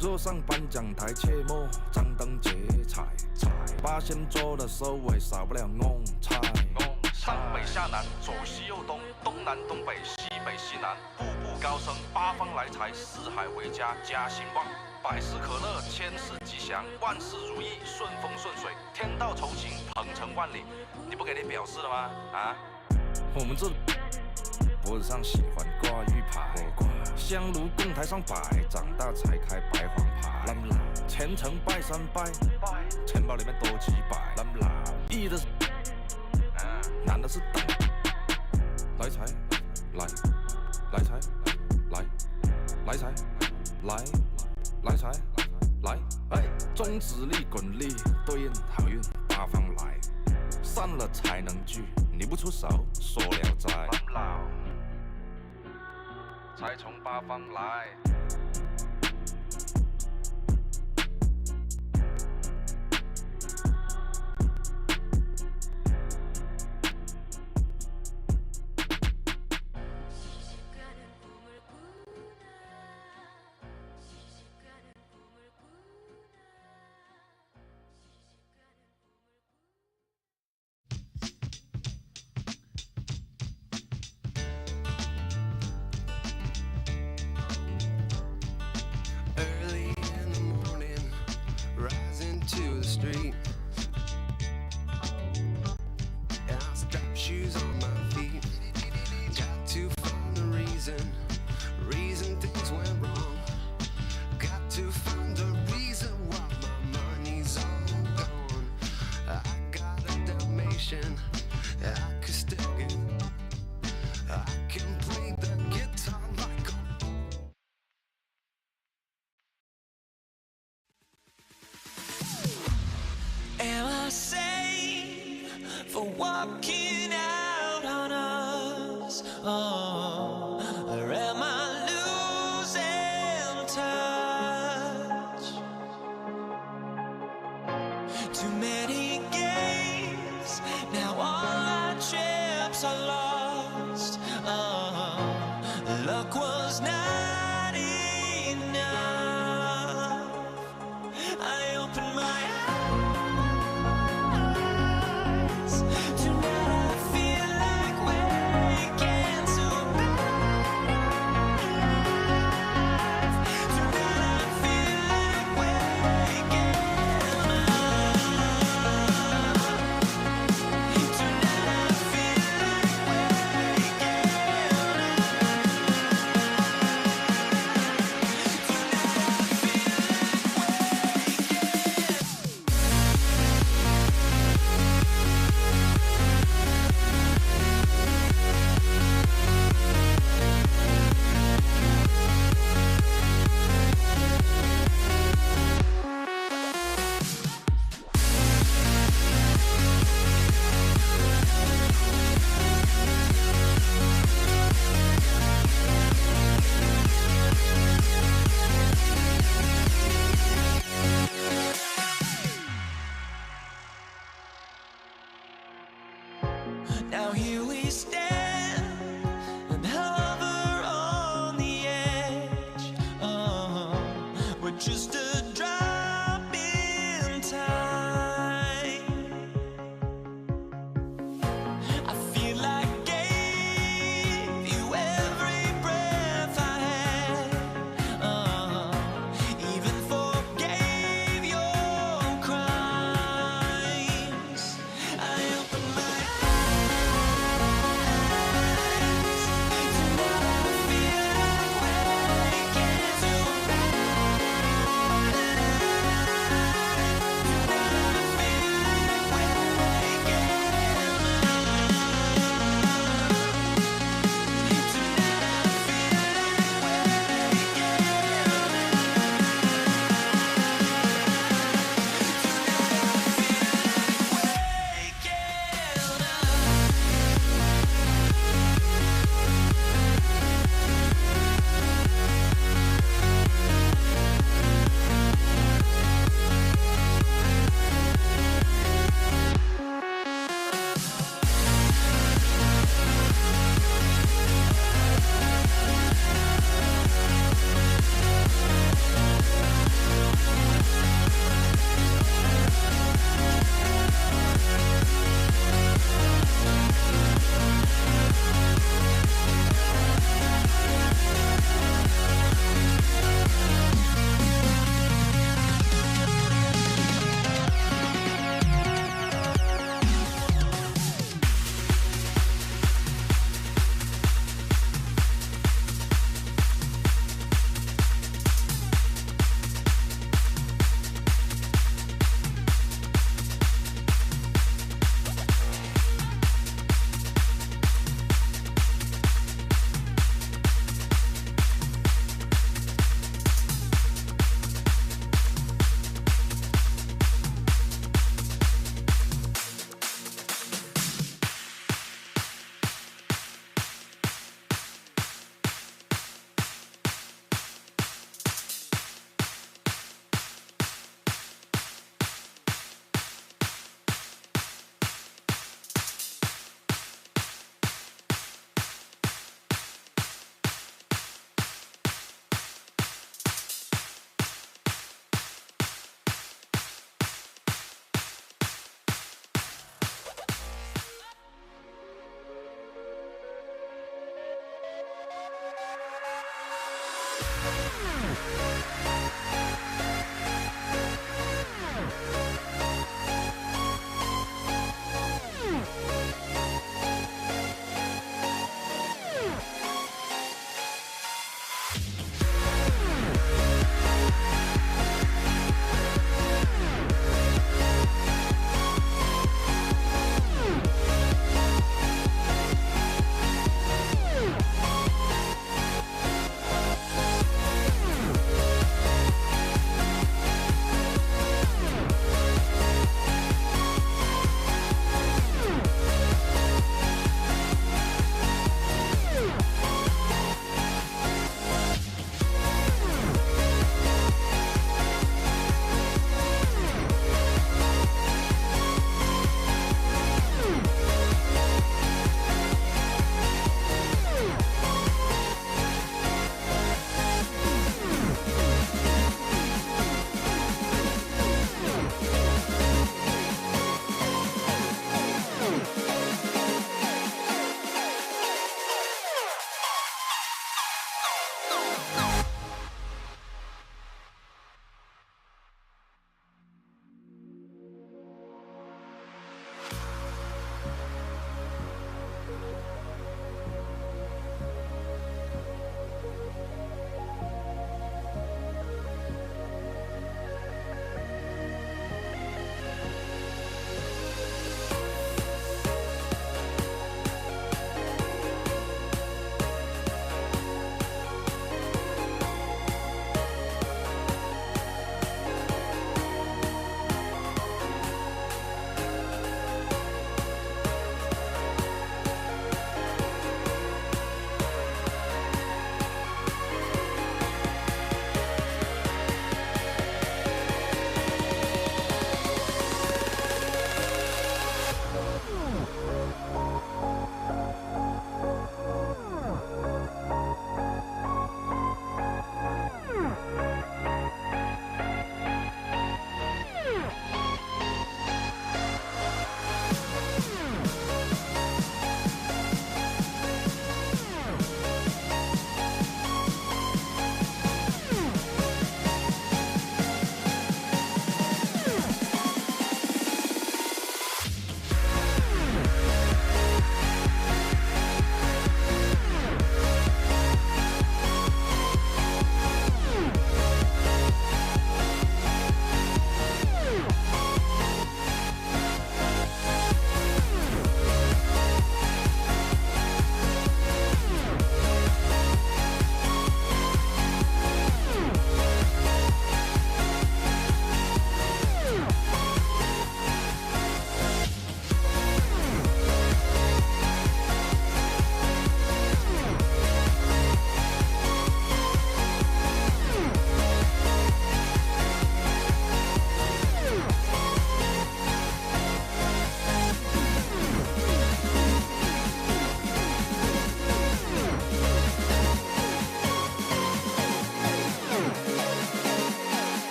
若上颁奖台，切莫张灯结彩。八仙桌的收尾少不了翁菜。上北下南，左西右东，东南东北，西北西南，步步高升，八方来财，四海为家，家兴旺。百事可乐，千事吉祥，万事如意，顺风顺水，天道酬勤，鹏程万里。你不给点表示了吗？啊？我们这脖子上喜欢挂玉牌，香炉供台上摆，长大才开白黄牌。虔诚拜三拜，钱包里面多几百。易的是，难的是等。来财，来财，来财，来财，来。中指力滚力，对应好运八方来。散了才能聚，你不出手，说了斋。才从八方来。For walking out on us, or am I losing touch? Too many games, now all our chips are lost. Luck was not enough. I opened my eyes tonight.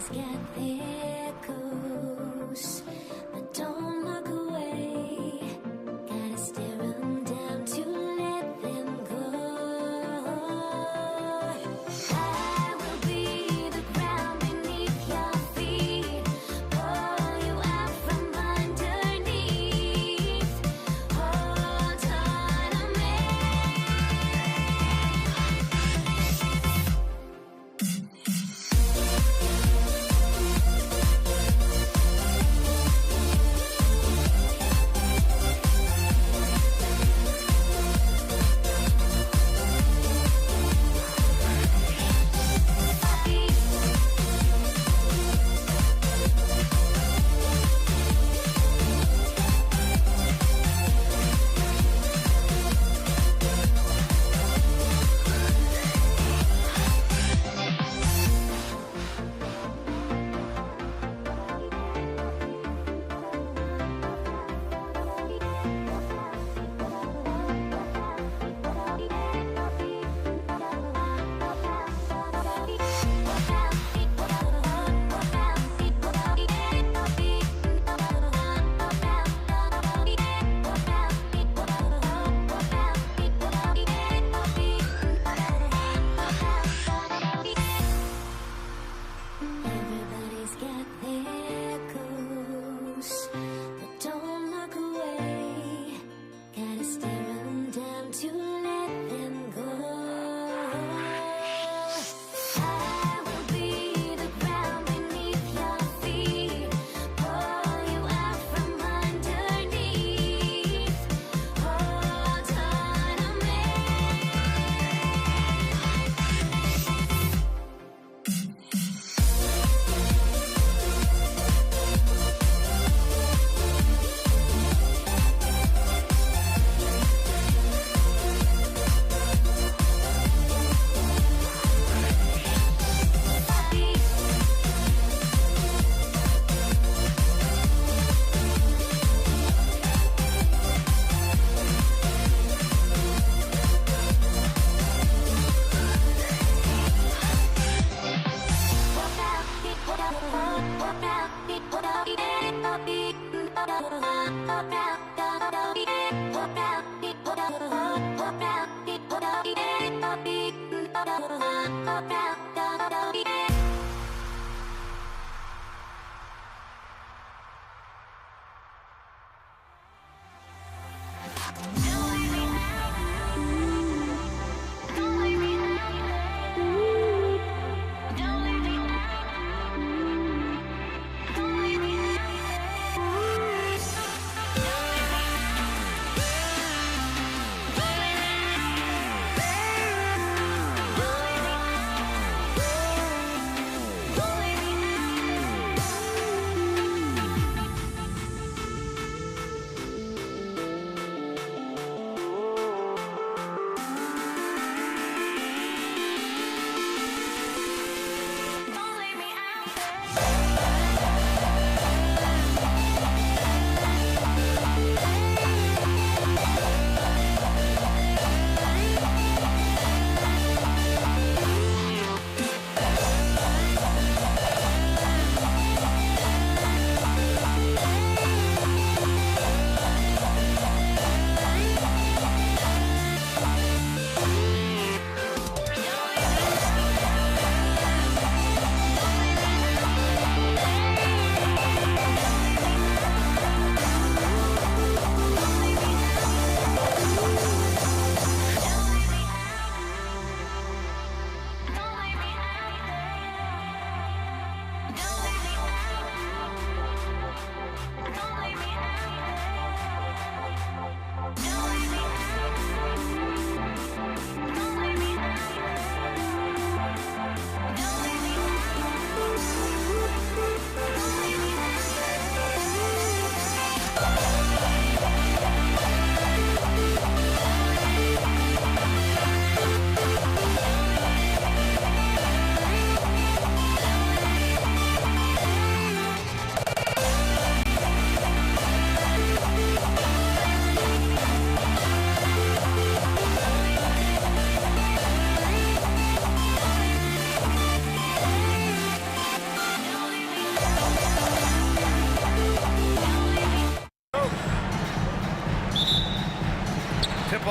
Everybody's got their ghosts, but don't look away. Gotta stare 'em down to let them go. I will be the ground beneath your feet, pull you out from underneath. Hold on to me. Everybody's got their ghosts, but don't look away. Gotta stare 'em down to let them go. I will be the ground beneath your feet, pull you out from underneath. Hold on to me.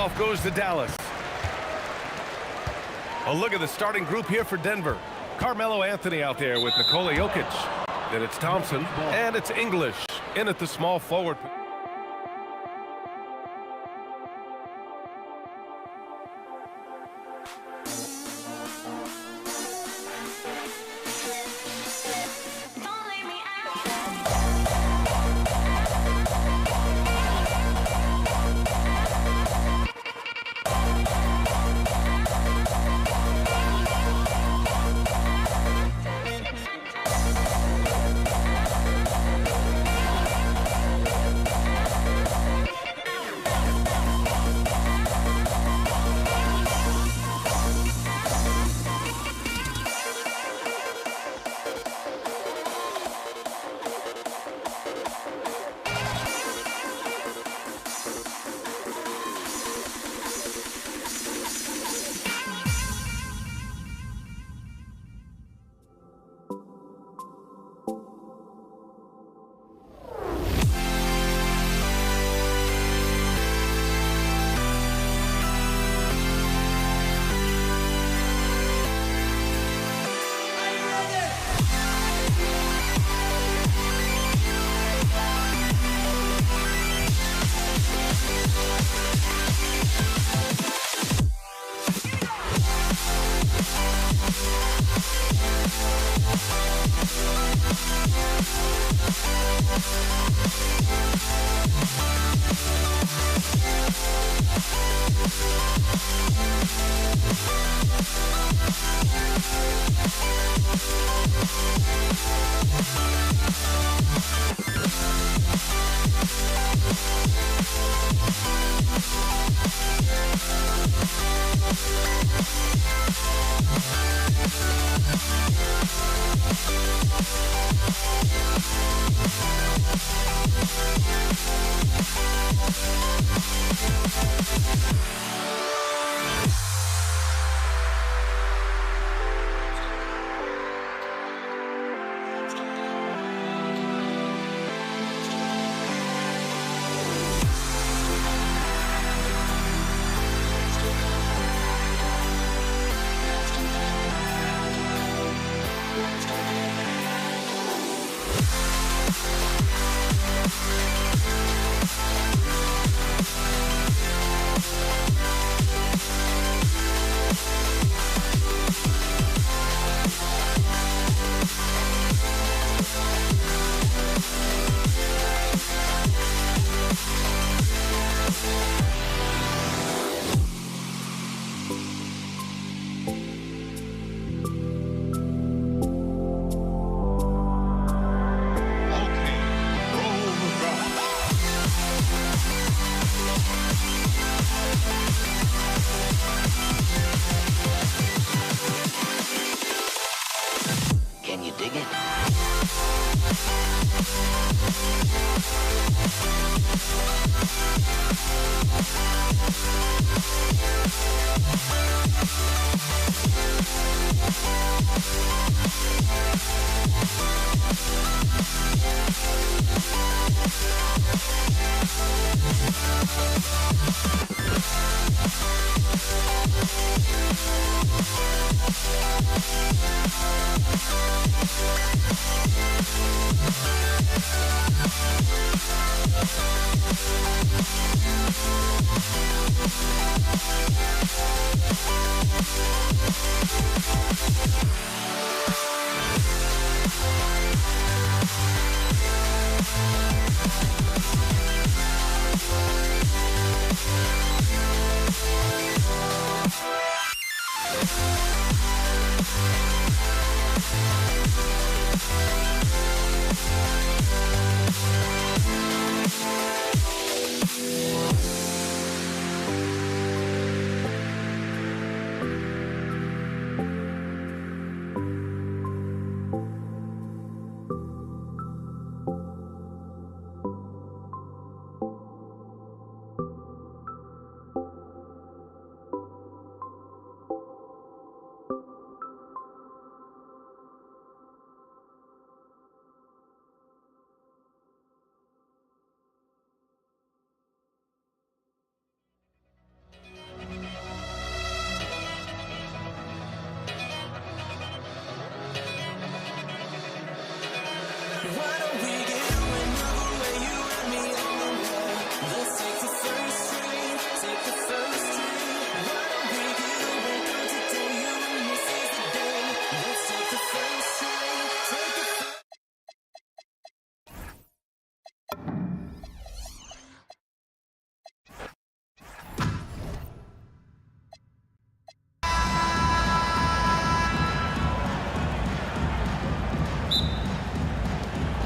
tip-off goes to Dallas. Oh, look at the starting group here for Denver. Carmelo Anthony out there with Nikola Jokic. Then it's Thompson, and it's English in at the small forward.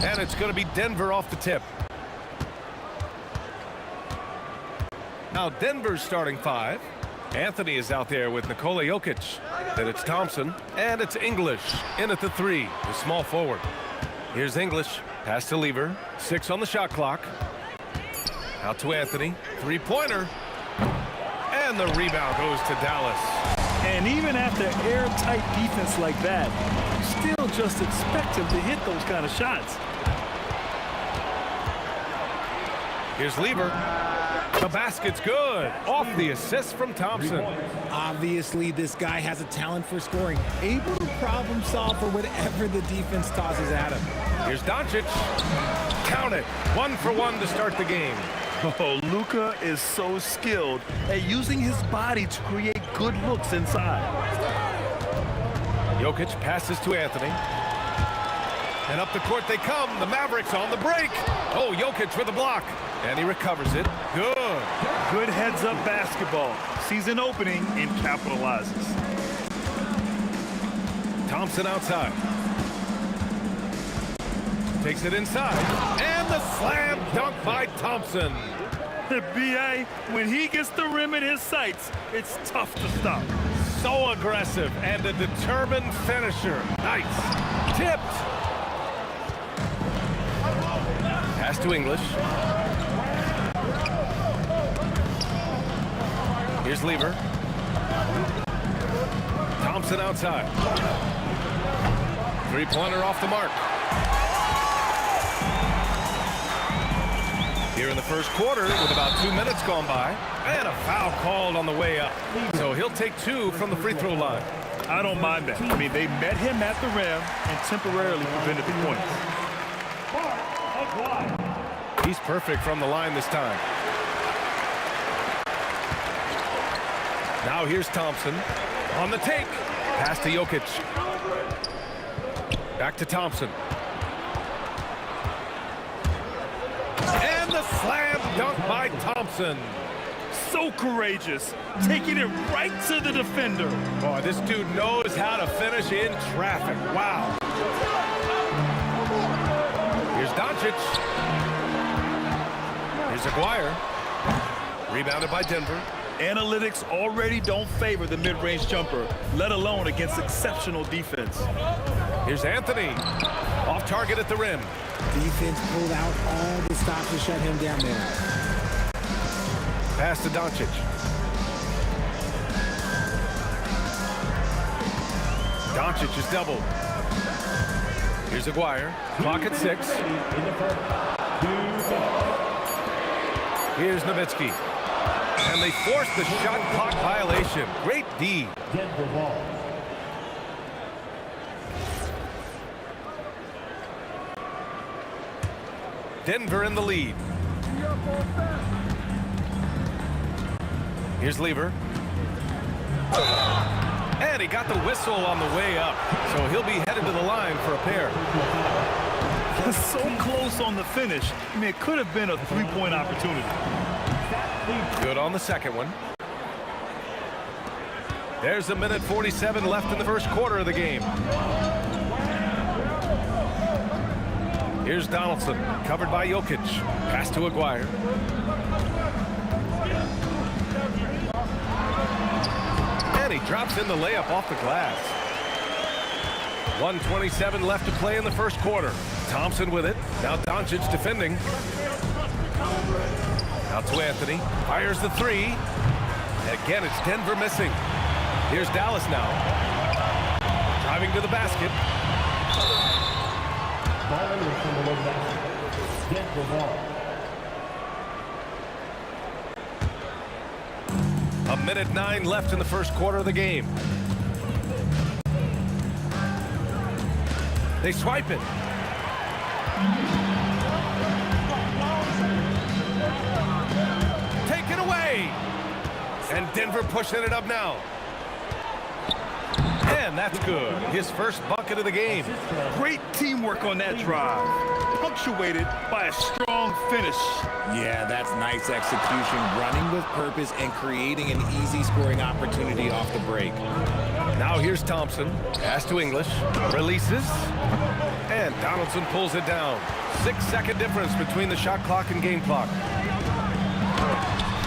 And it's going to be Denver off the tip. Now Denver's starting 5. Anthony is out there with Nikola Jokic. Then it's Thompson, and it's English in at the 3, the small forward. Here's English, pass to Lever, 6 on the shot clock. Out to Anthony, 3-pointer. And the rebound goes to Dallas. And even after airtight defense like that, you still just expect him to hit those kind of shots. Here's Lever. The basket's good. Off the assist from Thompson. Obviously, this guy has a talent for scoring. Able to problem solve for whatever the defense tosses at him. Here's Doncic. Count it. 1 for 1 to start the game. Oh, Luka is so skilled at using his body to create good looks inside. Jokic passes to Anthony. And up the court they come. The Mavericks on the break. Oh, Jokic with a block. And he recovers it. Good. Good heads-up basketball. Sees an opening and capitalizes. Thompson outside. Takes it inside. And the slam dunk by Thompson. The B.A., when he gets the rim in his sights, it's tough to stop. So aggressive and a determined finisher. Nice. Tipped. Pass to English. Here's Lever. Thompson outside. 3-pointer off the mark. Here in the first quarter with about 2 minutes gone by. And a foul called on the way up. So he'll take 2 from the free throw line. I don't mind that. I mean, they met him at the rim and temporarily prevented the points. He's perfect from the line this time. Now here's Thompson on the take. Pass to Jokic. Back to Thompson. And the slam dunk by Thompson. So courageous, taking it right to the defender. Boy, this dude knows how to finish in traffic. Wow. Here's Doncic. Here's Aguirre. Rebounded by Denver. Analytics already don't favor the mid-range jumper, let alone against exceptional defense. Here's Anthony. Off target at the rim. Defense pulled out all the stops to shut him down there. Pass to Doncic. Doncic is doubled. Here's Aguirre. Clock at 6. Here's Nowitzki. And they force the shot clock violation. Great D. Denver in the lead. Here's Lever. And he got the whistle on the way up. So he'll be headed to the line for a pair. So close on the finish. I mean, it could have been a 3-point opportunity. Good on the second one. There's 1:47 left in the first quarter of the game. Here's Donaldson, covered by Jokic. Pass to Aguirre. And he drops in the layup off the glass. 1:27 left to play in the first quarter. Thompson with it. Now Doncic defending. Out to Anthony. Fires the 3. Again, it's Denver missing. Here's Dallas now. Driving to the basket. A 1:09 left in the first quarter of the game. They swipe it. Taken away. And Denver pushing it up now. And that's good. His first bucket of the game. Great teamwork on that drive, punctuated by a strong finish. Yeah, that's nice execution, running with purpose and creating an easy scoring opportunity off the break. Now here's Thompson. Pass to English. Releases. And Donaldson pulls it down. 6-second difference between the shot clock and game clock.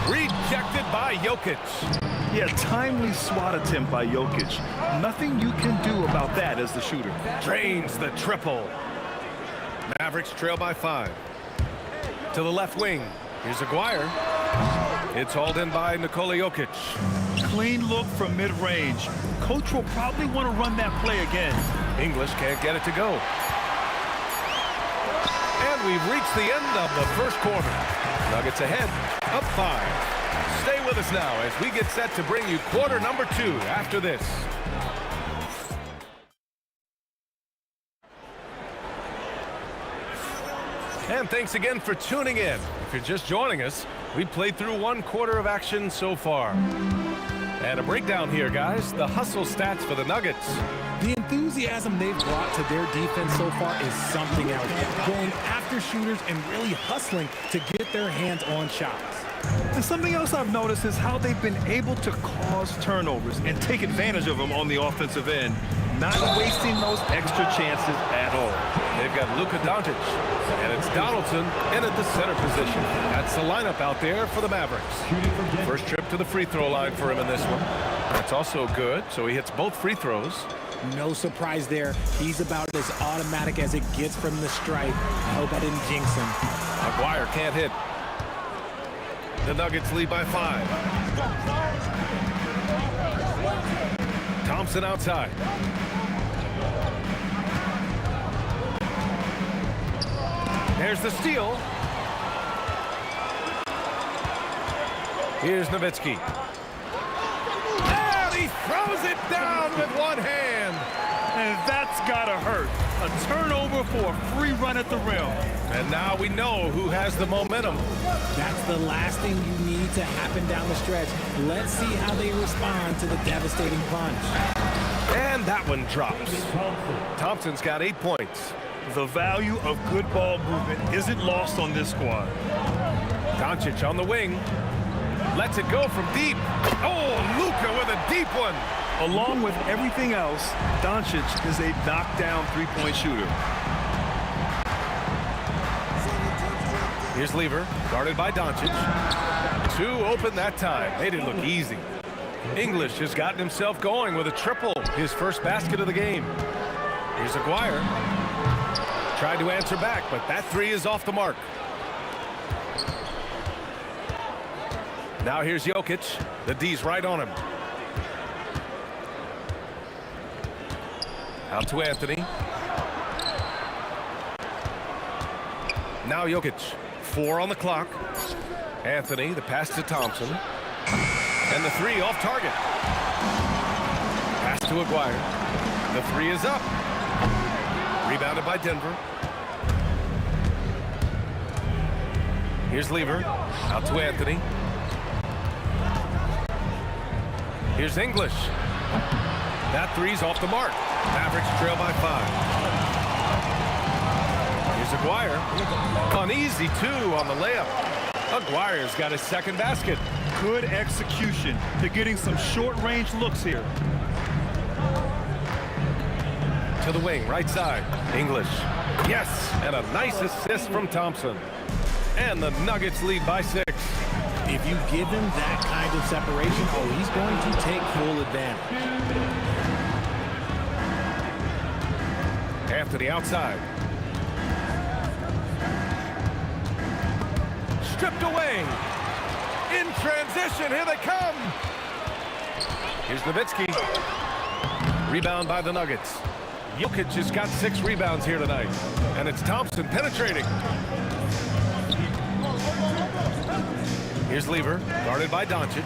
Rejected by Jokic. Yeah, timely swat attempt by Jokic. Nothing you can do about that as the shooter. Drains the triple. Mavericks trail by 5. To the left wing. Here's Aguirre. It's hauled in by Nikola Jokic. Clean look from mid-range. Coach will probably want to run that play again. English can't get it to go. And we've reached the end of the first quarter. Nuggets ahead, up 5. Stay with us now as we get set to bring you quarter number 2 after this. And thanks again for tuning in. If you're just joining us, we played through 1 quarter of action so far. And a breakdown here, guys. The hustle stats for the Nuggets. The enthusiasm they've brought to their defense so far is something else. Going after shooters and really hustling to get their hands on shots. And something else I've noticed is how they've been able to cause turnovers and take advantage of them on the offensive end, not wasting those extra chances at all. They've got Luka Doncic, and it's Donaldson in at the center position. That's the lineup out there for the Mavericks. First trip to the free throw line for him in this one. That's also good, so he hits both free throws. No surprise there. He's about as automatic as it gets from the stripe. I hope I didn't jinx him. Aguirre can't hit. The Nuggets lead by 5. Thompson outside. There's the steal. Here's Nowitzki. And he throws it down with one hand. And that's gotta hurt. A turnover for a free run at the rim. And now we know who has the momentum. That's the last thing you need to happen down the stretch. Let's see how they respond to the devastating punch. And that one drops. Thompson's got 8 points. The value of good ball movement isn't lost on this squad. Doncic on the wing. Lets it go from deep. Oh, Luka with a deep one. Along with everything else, Doncic is a knockdown three-point shooter. Here's Lever, guarded by Doncic. 2 open that time. Made it look easy. English has gotten himself going with a triple, his first basket of the game. Here's Aguirre. Tried to answer back, but that 3 is off the mark. Now here's Jokic. The D's right on him. Out to Anthony. Now Jokic. 4 on the clock. Anthony, the pass to Thompson. And the 3 off target. Pass to Aguirre. The 3 is up. Rebounded by Denver. Here's Lever. Out to Anthony. Here's English. That 3's off the mark. Mavericks trail by 5. Here's Aguirre. Uneasy 2 on the layup. Aguirre's got his second basket. Good execution. They're getting some short-range looks here. To the wing, right side. English. Yes, and a nice assist from Thompson. And the Nuggets lead by 6. If you give him that kind of separation, oh, he's going to take full advantage. Anthony outside. Stripped away. In transition, here they come. Here's Nowitzki. Rebound by the Nuggets. Jokic has got 6 rebounds here tonight. And it's Thompson penetrating. Here's Lever, guarded by Doncic.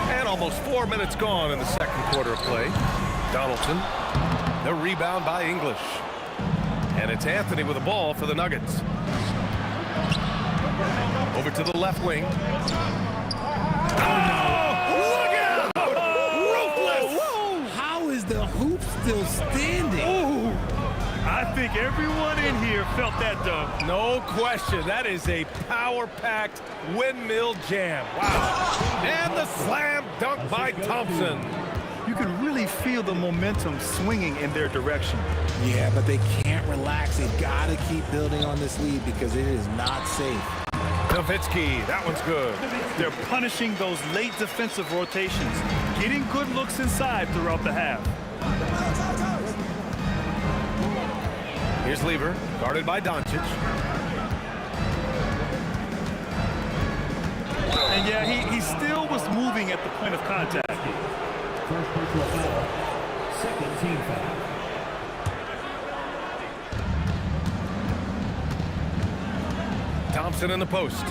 And almost 4 minutes gone in the second quarter of play. Donaldson, the rebound by English. And it's Anthony with the ball for the Nuggets. Over to the left wing. Look out! Ruthless! How is the hoop still standing? I think everyone in here felt that dunk. No question. That is a power-packed windmill jam. Wow. And the slam dunk by Thompson. You you can really feel the momentum swinging in their direction. Yeah, but they can't relax. They've got to keep building on this lead because it is not safe. Nowitzki, that one's good. They're punishing those late defensive rotations, getting good looks inside throughout the half. Here's Lever, guarded by Doncic. And yeah, he still was moving at the point of contact. First personal foul. Second team foul. Thompson in the post.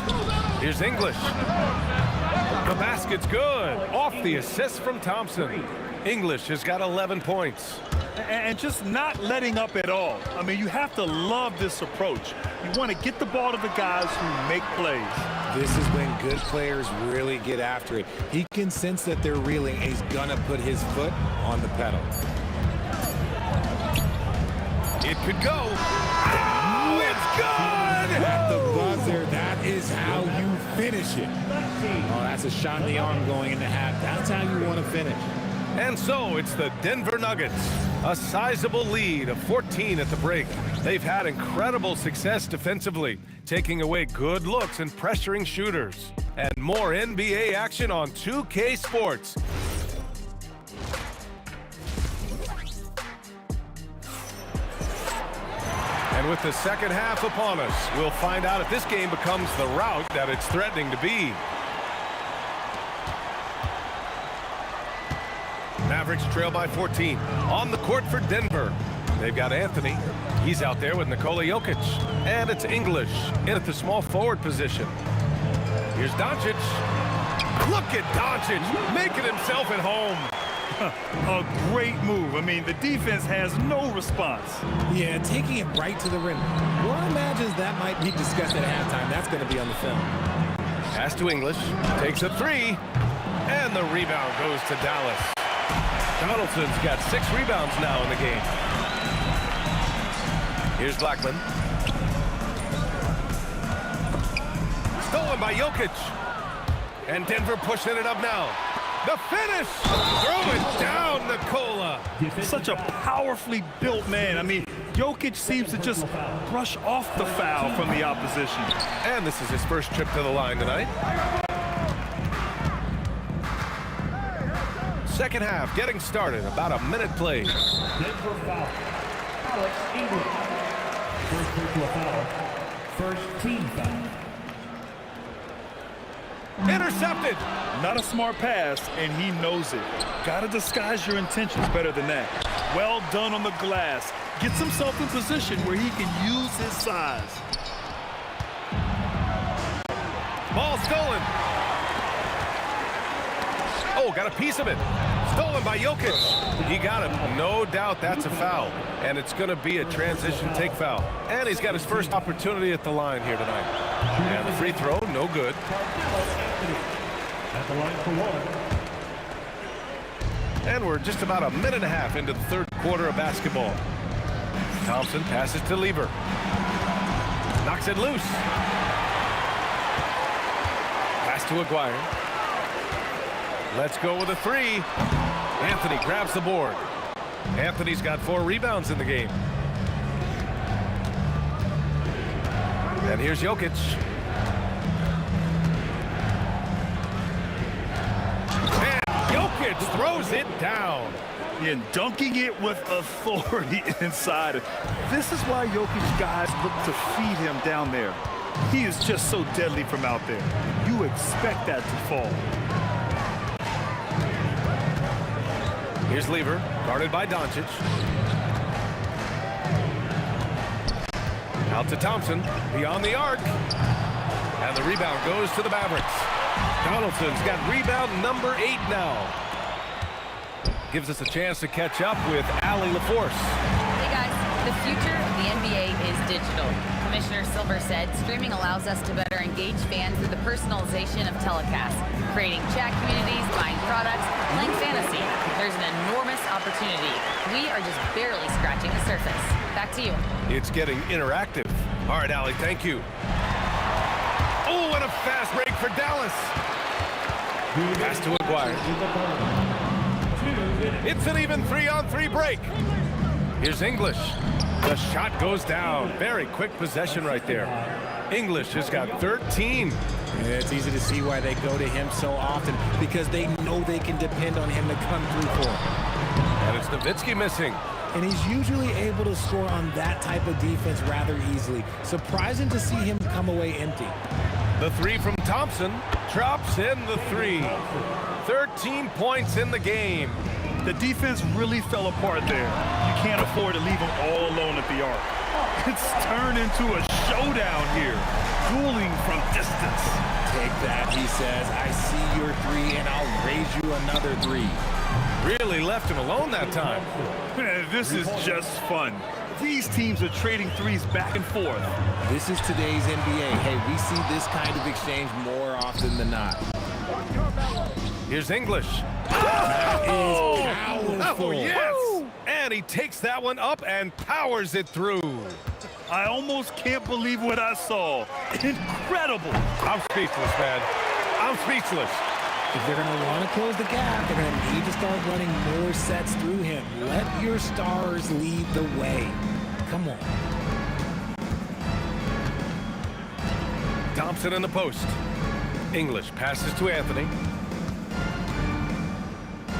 Here's English. The basket's good. Off the assist from Thompson. English has got 11 points. And just not letting up at all. I mean, you have to love this approach. You want to get the ball to the guys who make plays. This is when good players really get after it. He can sense that they're reeling, and he's gonna put his foot on the pedal. It could go. Oh, it's good! At the buzzer, that is how you finish it. Oh, that's a shot in the arm going into half. That's how you want to finish. And so it's the Denver Nuggets. A sizable lead of 14 at the break. They've had incredible success defensively, taking away good looks and pressuring shooters. And more NBA action on 2K Sports. And with the second half upon us, we'll find out if this game becomes the rout that it's threatening to be. Mavericks trail by 14. On the court for Denver. They've got Anthony. He's out there with Nikola Jokic. And it's English in at the small forward position. Here's Doncic. Look at Doncic making himself at home. A great move. I mean, the defense has no response. Yeah, taking it right to the rim. One imagines that might be discussed at halftime. That's going to be on the film. Pass to English. Takes a three. And the rebound goes to Dallas. Donaldson's got 6 rebounds now in the game. Here's Blackman. Stolen by Jokic. And Denver pushing it up now. The finish! Throw it down, Nikola. Such a powerfully built man. I mean, Jokic seems to just brush off the foul from the opposition. And this is his first trip to the line tonight. Second half getting started. About a minute played. Denver foul. Alex English. First personal foul. First team foul. Intercepted. Not a smart pass, and he knows it. Gotta disguise your intentions better than that. Well done on the glass. Gets himself in position where he can use his size. Ball stolen. Oh, got a piece of it. Stolen by Jokic. He got him. No doubt that's a foul. And it's going to be a transition take foul. And he's got his first opportunity at the line here tonight. And the free throw, no good. At the line for one. And we're just about a minute and a half into the third quarter of basketball. Thompson passes to Lever. Knocks it loose. Pass to Aguirre. Let's go with a three. Anthony grabs the board. Anthony's got 4 rebounds in the game. And here's Jokic. And Jokic throws it down. And dunking it with authority inside. This is why Jokic guys look to feed him down there. He is just so deadly from out there. You expect that to fall. Here's Lever, guarded by Doncic. Out to Thompson, beyond the arc. And the rebound goes to the Mavericks. Donaldson's got rebound number 8 now. Gives us a chance to catch up with Allie LaForce. Hey guys, the future of the NBA is digital. Commissioner Silver said streaming allows us to better engage fans through the personalization of telecasts, creating chat communities, buying products, playing fantasy. There's an enormous opportunity. We are just barely scratching the surface. Back to you. It's getting interactive. All right, Allie, thank you. Oh, and a fast break for Dallas. Pass to Aguirre. It's an even 3-on-3 break. Here's English. The shot goes down. Very quick possession right there. English has got 13. It's easy to see why they go to him so often, because they know they can depend on him to come through for them. And it's Nowitzki missing. And he's usually able to score on that type of defense rather easily. Surprising to see him come away empty. The three from Thompson drops in the three. 13 points in the game. The defense really fell apart there. You can't afford to leave them all alone at the arc. It's turned into a showdown here, dueling from distance. Take that, he says. I see your three, and I'll raise you another three. Really left him alone that time. Man, this is just fun. These teams are trading threes back and forth. This is today's NBA. Hey, we see this kind of exchange more often than not. Here's English. That is powerful. Oh, yes! And he takes that one up and powers it through. I almost can't believe what I saw. Incredible. I'm speechless, man. I'm speechless. If they're going to want to close the gap, they're going to need to start running more sets through him. Let your stars lead the way. Come on. Thompson in the post. English passes to Anthony.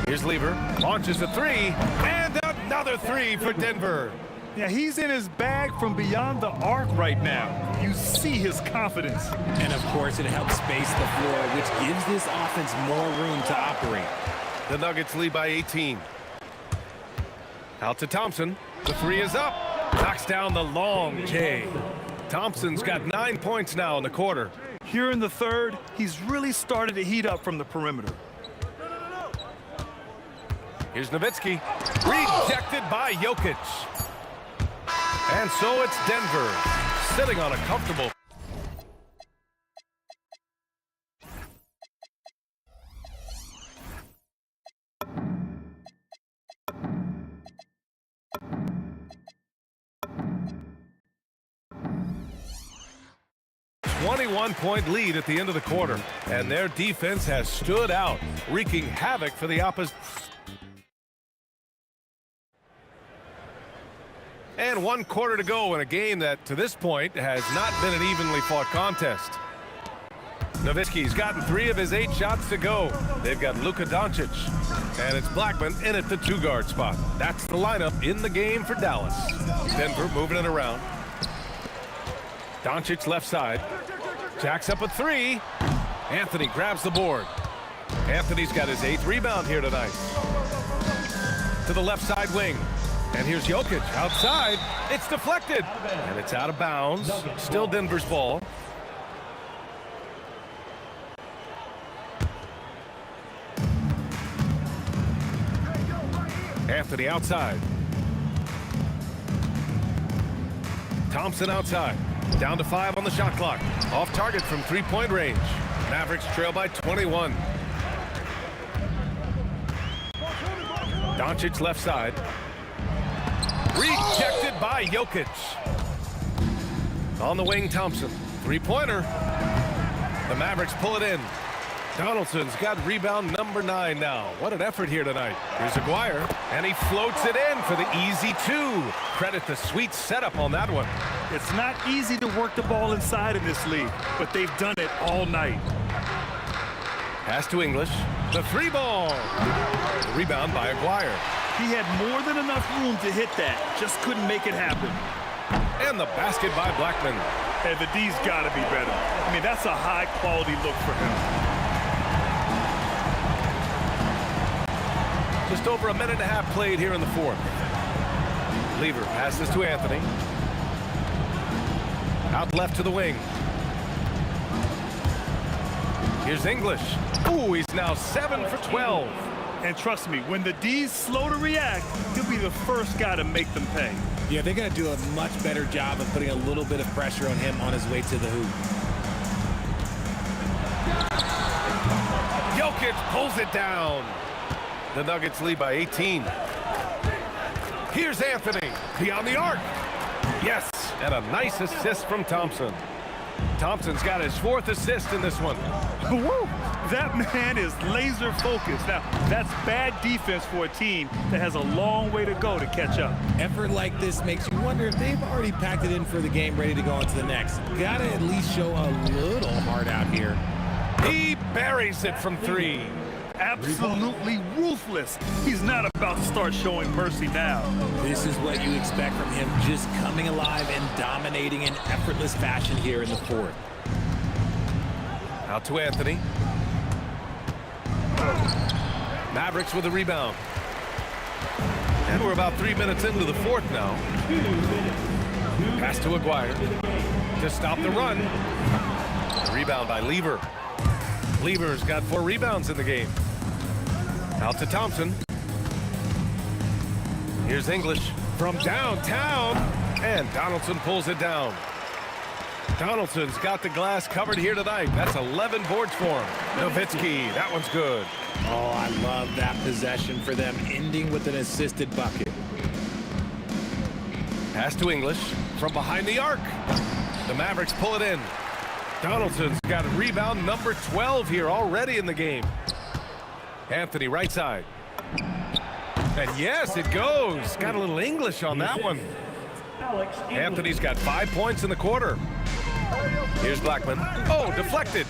Here's Lever. Launches a three. And another three for Denver. Yeah, he's in his bag from beyond the arc right now. You see his confidence. And, of course, it helps space the floor, which gives this offense more room to operate. The Nuggets lead by 18. Out to Thompson. The three is up. Knocks down the long J. Thompson's got 9 points now in the quarter. Here in the third, he's really started to heat up from the perimeter. Here's Nowitzki. Rejected by Jokic. And so it's Denver, sitting on a comfortable. .1 lead at the end of the quarter, and their defense has stood out, wreaking havoc for the opposite. And 1 quarter to go in a game that, to this point, has not been an evenly fought contest. Nowitzki's gotten 3 of his 8 shots to go. They've got Luka Doncic, and it's Blackman in at the 2-guard spot. That's the lineup in the game for Dallas. Denver moving it around. Doncic left side. Jacks up a 3. Anthony grabs the board. Anthony's got his 8th rebound here tonight. To the left side wing. And here's Jokic outside. It's deflected. And it's out of bounds. Still Denver's ball. Anthony outside. Thompson outside. Down to 5 on the shot clock. Off target from 3-point range. Mavericks trail by 21. Doncic left side. Rejected by Jokic. On the wing, Thompson. 3-pointer. The Mavericks pull it in. Donaldson's got rebound number 9 now. What an effort here tonight. Here's Aguirre, and he floats it in for the easy 2. Credit the sweet setup on that one. It's not easy to work the ball inside in this league, but they've done it all night. Pass to English. The 3 ball. The rebound by Aguirre. He had more than enough room to hit that, just couldn't make it happen. And the basket by Blackman. And the D's got to be better. I mean, that's a high-quality look for him. Just over a minute and a half played here in the 4th. Lever passes to Anthony. Out left to the wing. Here's English. Ooh, he's now 7 for 12. And trust me, when the D's slow to react, he'll be the first guy to make them pay. Yeah, they're going to do a much better job of putting a little bit of pressure on him on his way to the hoop. Jokic pulls it down. The Nuggets lead by 18. Here's Anthony beyond the arc. Yes, and a nice assist from Thompson. Thompson's got his 4th assist in this one. Woo! That man is laser focused. Now, that's bad defense for a team that has a long way to go to catch up. Effort like this makes you wonder if they've already packed it in for the game, ready to go on to the next. Gotta at least show a little heart out here. He buries it from 3. Absolutely ruthless. He's not about to start showing mercy now. This is what you expect from him, just coming alive and dominating in effortless fashion here in the 4th. Out to Anthony. Mavericks with a rebound. And we're about 3 minutes into the 4th now. Pass to Aguirre to stop the run. Rebound by Lever. Lever's got 4 rebounds in the game. Out to Thompson. Here's English from downtown. And Donaldson pulls it down. Donaldson's got the glass covered here tonight. That's 11 boards for him. Nowitzki, that one's good. Oh, I love that possession for them, ending with an assisted bucket. Pass to English from behind the arc. The Mavericks pull it in. Donaldson's got a rebound number 12 here already in the game. Anthony right side. And yes, it goes. Got a little English on that one. Anthony's got 5 points in the quarter. Here's Blackman. Oh, deflected.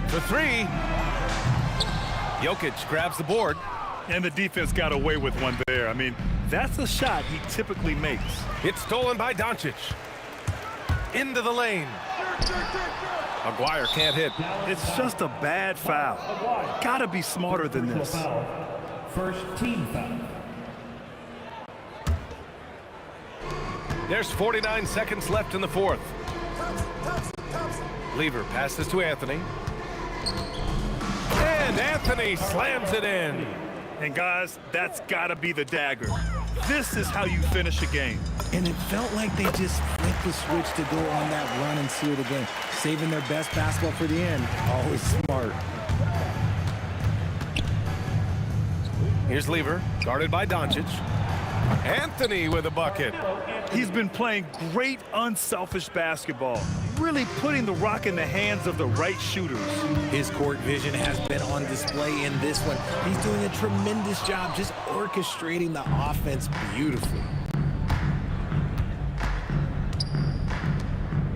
For 3. Jokic grabs the board. And the defense got away with one there. I mean, that's a shot he typically makes. It's stolen by Doncic. Into the lane. Aguirre can't hit. It's just a bad foul. Gotta be smarter than this. First team foul. There's 49 seconds left in the 4th. Lever passes to Anthony. And Anthony slams it in. And guys, that's gotta be the dagger. This is how you finish a game. And it felt like they just flipped the switch to go on that run and seal the game, saving their best basketball for the end. Always smart. Here's Lever, guarded by Doncic. Anthony with a bucket. He's been playing great unselfish basketball, really putting the rock in the hands of the right shooters. His court vision has been on display in this one. He's doing a tremendous job just orchestrating the offense beautifully.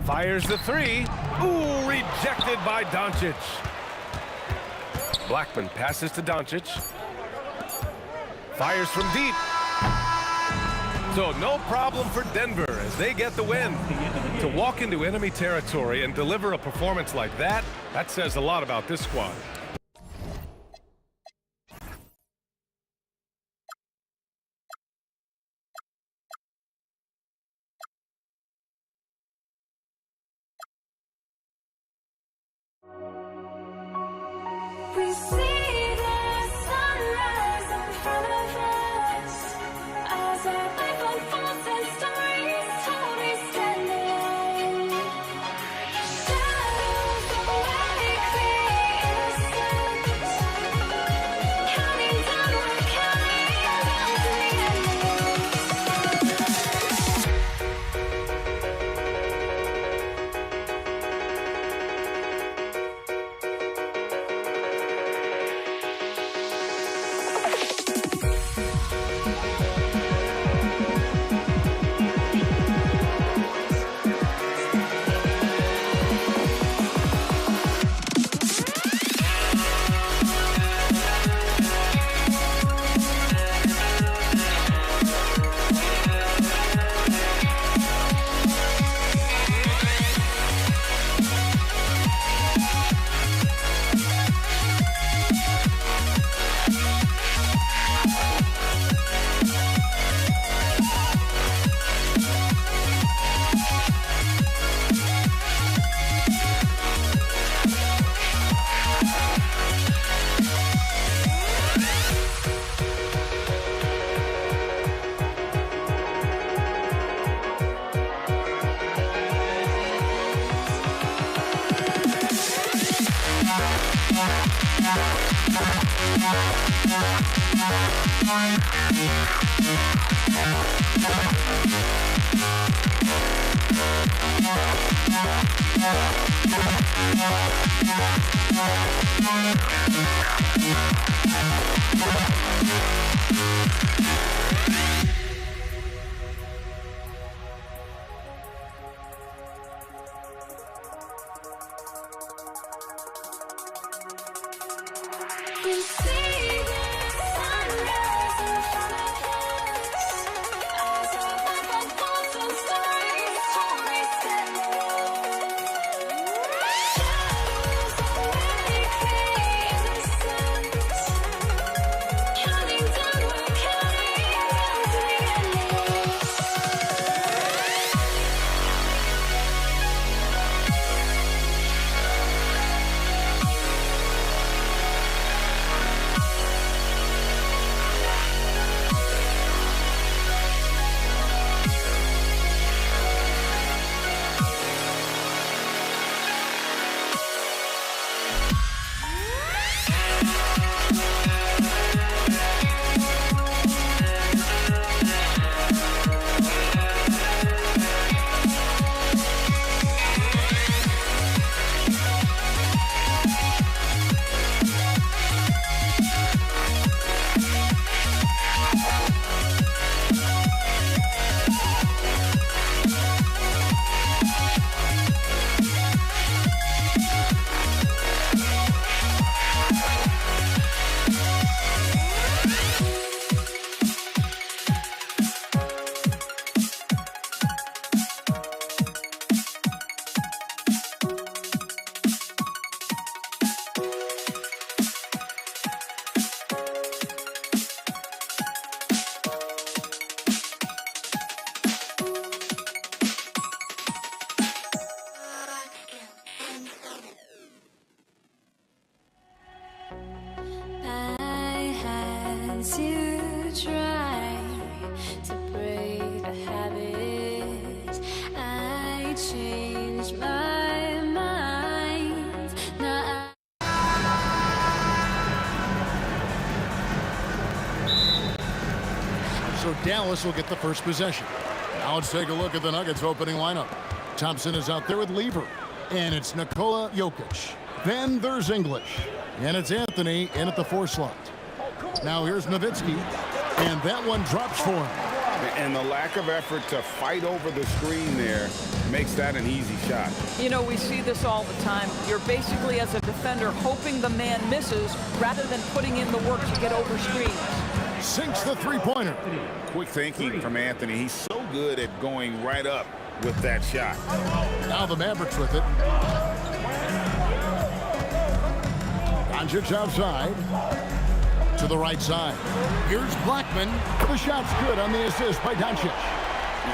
Fires the 3. Ooh, rejected by Doncic. Blackman passes to Doncic. Fires from deep. So no problem for Denver as they get the win. To walk into enemy territory and deliver a performance like that, that says a lot about this squad. We see the sunrise in front of us as our life unfolds and stories told we stand alone. Shadows awake the innocent, counting down, we're counting down to the end. We see the sunrise in front of us as our life unfolds and stories told we stand alone. Shadows already fade in the suns, counting down, we're counting down to the endless. I had to try to break a habit. I changed my mind. Now So Dallas will get the first possession. Now let's take a look at the Nuggets opening lineup. Thompson is out there with Lever. And it's Nikola Jokic. Then there's English. And it's Anthony in at the 4 slot. Now here's Nowitzki. And that one drops for him. And the lack of effort to fight over the screen there makes that an easy shot. You know, we see this all the time. You're basically, as a defender, hoping the man misses rather than putting in the work to get over screens. Sinks the three-pointer. Quick thinking from Anthony. He's so good at going right up with that shot. Now the Mavericks with it. Doncic outside. To the right side. Here's Blackman. The shot's good on the assist by Doncic.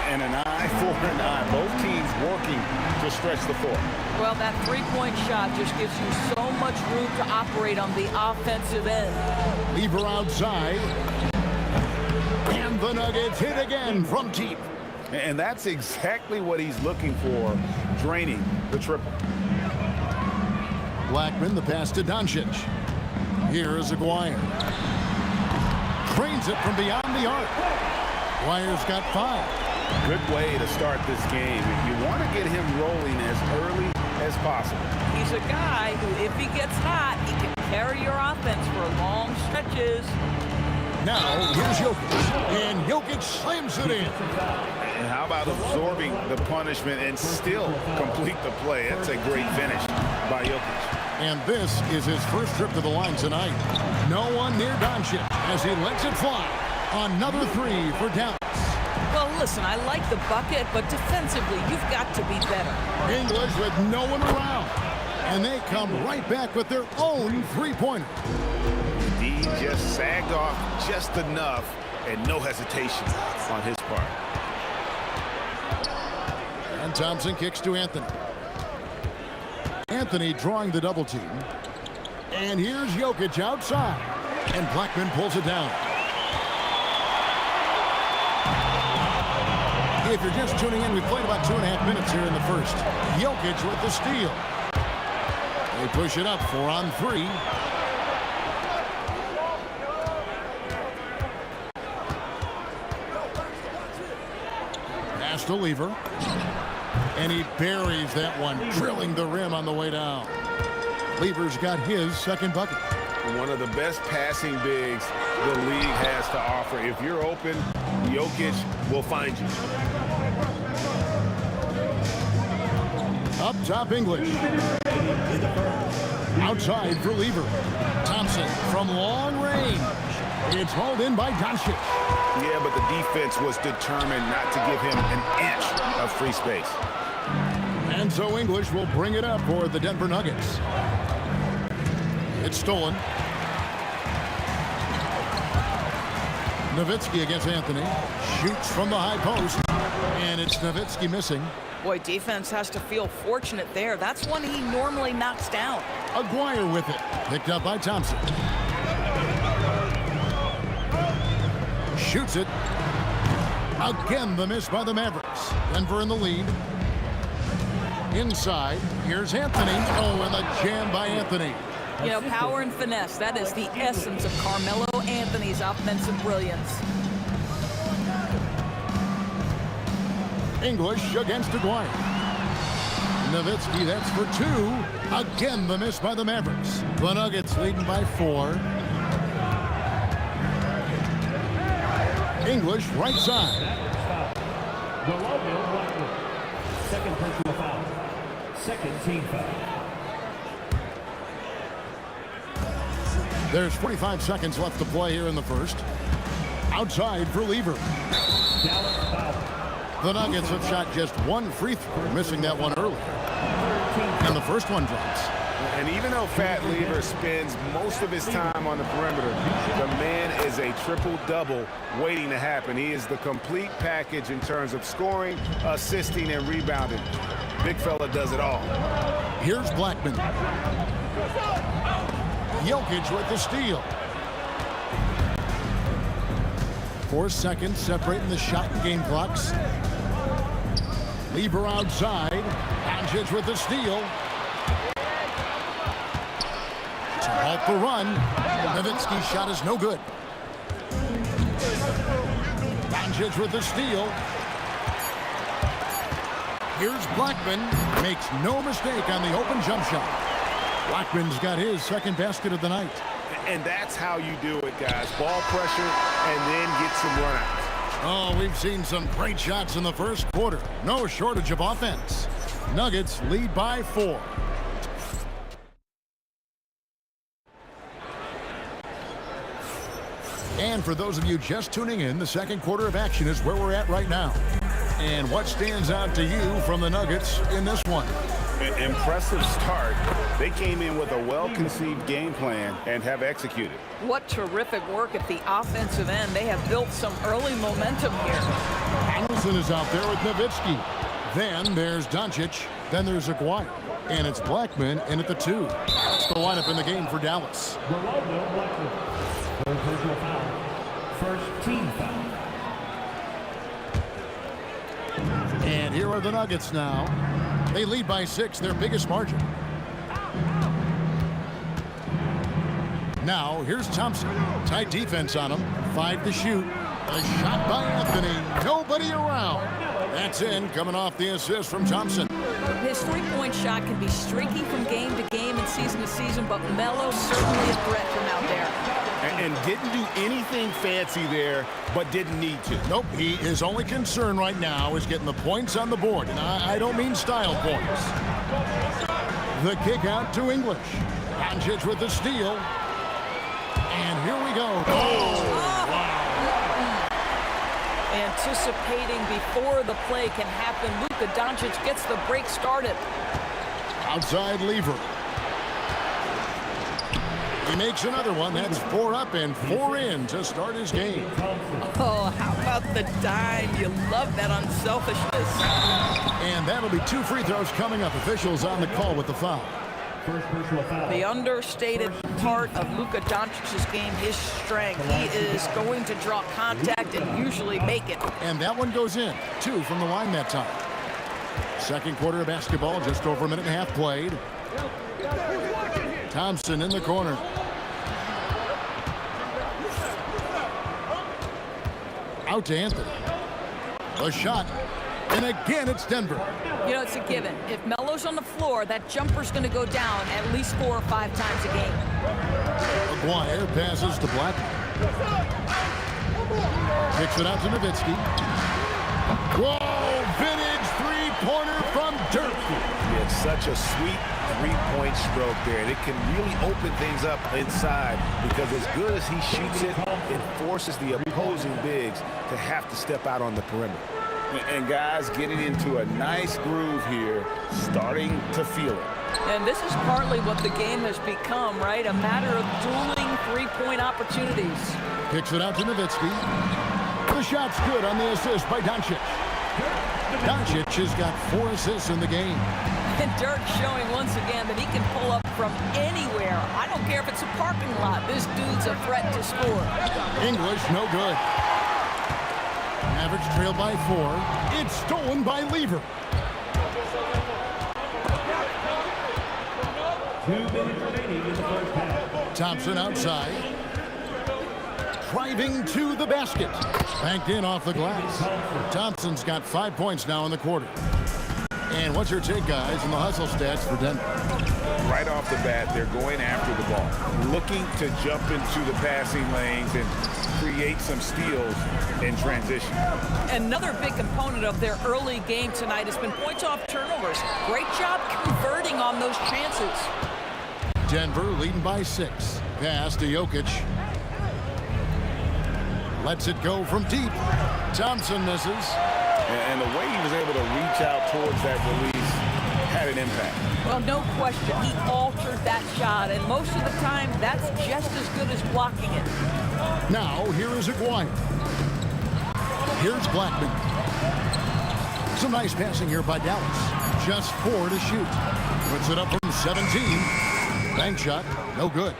And an eye for an eye. Both teams working to stretch the floor. Well, that three-point shot just gives you so much room to operate on the offensive end. Lever outside. And the Nuggets hit again from deep. And that's exactly what he's looking for, draining the triple. Blackman, the pass to Doncic. Here is Aguirre. Trains it from beyond the arc. Aguirre's got 5. Good way to start this game. You want to get him rolling as early as possible. He's a guy who, if he gets hot, he can carry your offense for long stretches. Now, here's Jokic. And Jokic slams it in. And how about absorbing the punishment and still complete the play? That's a great finish by Jokic. And this is his first trip to the line tonight. No one near Doncic as he lets it fly. Another 3 for Dallas. Well, listen, I like the bucket, but defensively, you've got to be better. English with no one around. And they come right back with their own three-pointer. He just sagged off just enough and no hesitation on his part. And Thompson kicks to Anthony. Anthony drawing the double team. And here's Jokic outside. And Blackman pulls it down. If you're just tuning in, we've played about 2.5 minutes here in the first. Jokic with the steal. They push it up 4 on 3. Pass to Lever. And he buries that one, drilling the rim on the way down. Lever's got his second bucket. One of the best passing bigs the league has to offer. If you're open, Jokic will find you. Up top, English. Outside for Lever. Thompson from long range. It's hauled in by Doncic. Yeah, but the defense was determined not to give him an inch of free space. And so English will bring it up for the Denver Nuggets. It's stolen. Nowitzki against Anthony. Shoots from the high post. And it's Nowitzki missing. Boy, defense has to feel fortunate there. That's one he normally knocks down. Aguirre with it. Picked up by Thompson. Shoots it. Again, the miss by the Mavericks. Denver in the lead. Inside, here's Anthony. Oh, and the jam by Anthony. You know, power and finesse, that is the essence of Carmelo Anthony's offensive brilliance. English against Aguirre. Nowitzki, that's for two. Again, the miss by the Mavericks. The Nuggets leading by 4. English, right side. Second personal foul. Second team foul. There's 45 seconds left to play here in the first. Outside for Lever. The Nuggets have shot just one free throw, missing that one earlier. And the first one drops. And even though Fat Lever spends most of his time on the perimeter, the man is a triple-double waiting to happen. He is the complete package in terms of scoring, assisting, and rebounding. Big fella does it all. Here's Blackman. Jokic with the steal. 4 seconds separating the shot and game clocks. Lever outside. Doncic with the steal. To halt the run. Nowitzki's shot is no good. Doncic with the steal. Here's Blackman. Makes no mistake on the open jump shot. Blackman's got his second basket of the night. And that's how you do it, guys. Ball pressure and then get some runouts. Oh, we've seen some great shots in the first quarter. No shortage of offense. Nuggets lead by 4. And for those of you just tuning in, the second quarter of action is where we're at right now. And what stands out to you from the Nuggets in this one? An impressive start. They came in with a well-conceived game plan and have executed. What terrific work at the offensive end. They have built some early momentum here. Hamilton is out there with Nowitzki. Then there's Doncic. Then there's Aguirre. And it's Blackman in at the 2. That's the lineup in the game for Dallas. Third personal foul. First team foul. And here are the Nuggets now. They lead by 6, their biggest margin. Now, here's Thompson. Tight defense on him. 5 to shoot. A shot by Anthony. Nobody around. That's in, coming off the assist from Thompson. His three-point shot can be streaky from game to game and season to season, but Melo certainly a threat from out there. And didn't do anything fancy there, but didn't need to. Nope, his only concern right now is getting the points on the board. And I don't mean style points. The kick out to English. Doncic with the steal. And here we go. Oh, wow. Anticipating before the play can happen, Luka Doncic gets the break started. Outside Lever. He makes another one. That's 4 up and 4 in to start his game. Oh, how about the dime? You love that unselfishness. And that'll be 2 free throws coming up. Officials on the call with the foul. First personal foul. The understated part of Luka Doncic's game, his strength. He is going to draw contact and usually make it. And that one goes in. 2 from the line that time. Second quarter of basketball, just over a minute and a half played. Thompson in the corner. Out to Anthony. A shot. And again, it's Denver. You know, it's a given. If Melo's on the floor, that jumper's going to go down at least 4 or 5 times a game. Maguire passes to Black. Kicks it out to Nowitzki. Whoa, vintage three-pointer from Dirk. Yeah, it's such a sweet three-point stroke there. And it can really open things up inside because as good as he shoots it, it forces the opposing bigs to have to step out on the perimeter. And guys getting into a nice groove here, starting to feel it. And this is partly what the game has become, right? A matter of dueling three-point opportunities. Kicks it out to Nowitzki. The shot's good on the assist by Doncic. Doncic has got 4 assists in the game. And Dirk showing once again that he can pull up from anywhere. I don't care if it's a parking lot. This dude's a threat to score. English, no good. Mavericks trail by 4. It's stolen by Lever. 2 minutes remaining in the first half. Thompson outside. Driving to the basket. Banked in off the glass. Thompson's got 5 points now in the quarter. And what's your take, guys, in the hustle stats for Denver? Right off the bat, they're going after the ball, looking to jump into the passing lanes and create some steals in transition. Another big component of their early game tonight has been points off turnovers. Great job converting on those chances. Denver leading by 6. Pass to Jokic. Lets it go from deep. Thompson misses. And the way he was able to reach out towards that release had an impact. Well, no question. He altered that shot, and most of the time, that's just as good as blocking it. Now, here is Aguirre. Here's Blackman. Some nice passing here by Dallas. Just 4 to shoot. Puts it up from 17. Bank shot, no good.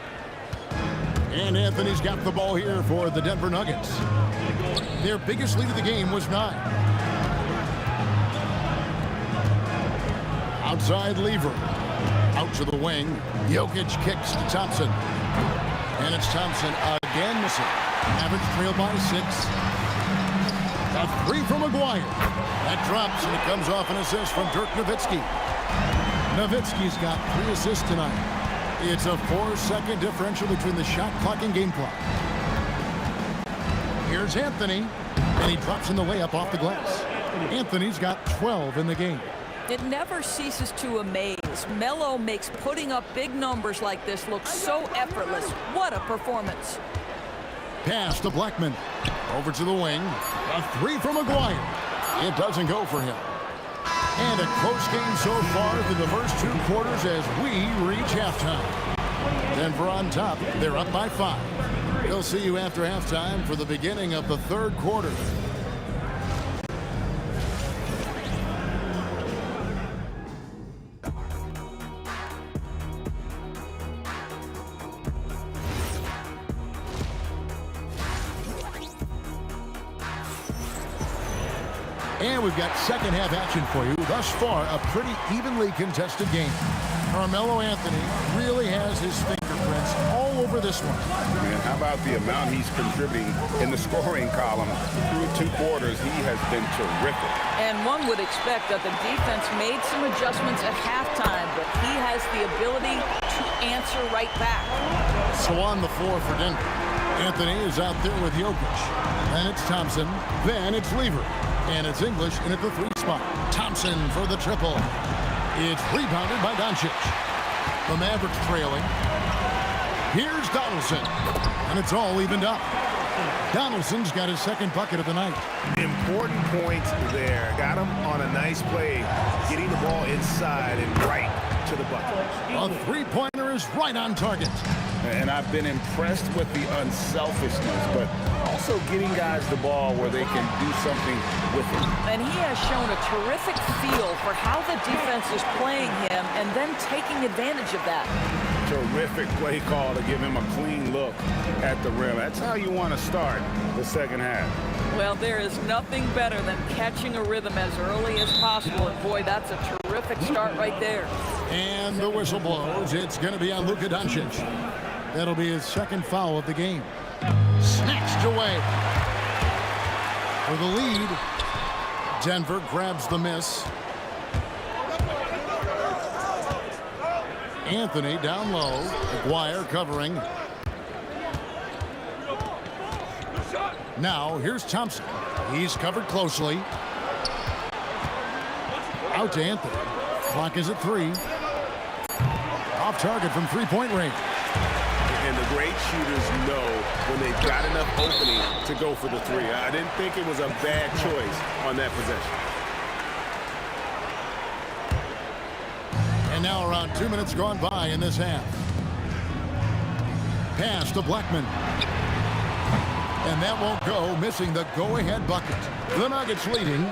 And Anthony's got the ball here for the Denver Nuggets. Their biggest lead of the game was 9. Outside Lever. Out to the wing. Jokic kicks to Thompson. And it's Thompson again missing. Mavericks trail by 6. A 3 from Maguire. That drops and it comes off an assist from Dirk Nowitzki. Nowitzki's got 3 assists tonight. It's a 4-second differential between the shot clock and game clock. Here's Anthony, and he drops in the layup off the glass. Anthony's got 12 in the game. It never ceases to amaze. Melo makes putting up big numbers like this look so effortless. What a performance. Pass to Blackman. Over to the wing. A 3 from Maguire. It doesn't go for him. And a close game so far through the first 2 quarters as we reach halftime. Denver on top. They're up by 5. We'll see you after halftime for the beginning of the 3rd quarter. And we've got second half action for you. Thus far, a pretty evenly contested game. Carmelo Anthony really has his fingerprints all over this one. Man, how about the amount he's contributing in the scoring column through 2 quarters? He has been terrific. And one would expect that the defense made some adjustments at halftime, but he has the ability to answer right back. So on the floor for Denver, Anthony is out there with Jokic. Then it's Thompson. Then it's Lever. And it's English in at the 3 spot. Thompson for the triple. It's rebounded by Doncic. The Mavericks trailing. Here's Donaldson. And it's all evened up. Donaldson's got his 2nd bucket of the night. Important points there. Got him on a nice play, getting the ball inside and right to the bucket. A 3-pointer is right on target. And I've been impressed with the unselfishness, but also getting guys the ball where they can do something with it. And he has shown a terrific feel for how the defense is playing him and then taking advantage of that. Terrific play call to give him a clean look at the rim. That's how you want to start the second half. Well, there is nothing better than catching a rhythm as early as possible. And boy, that's a terrific start right there. And the whistle blows. It's going to be on Luka Doncic. That'll be his 2nd foul of the game. Snatched away. For the lead, Denver grabs the miss. Anthony down low. Aguirre covering. Now here's Thompson. He's covered closely. Out to Anthony. Clock is at 3. Off target from three-point range. And the great shooters know when they've got enough opening to go for the 3. I didn't think it was a bad choice on that possession. And now around 2 minutes gone by in this half. Pass to Blackman. And that won't go, missing the go-ahead bucket. The Nuggets leading.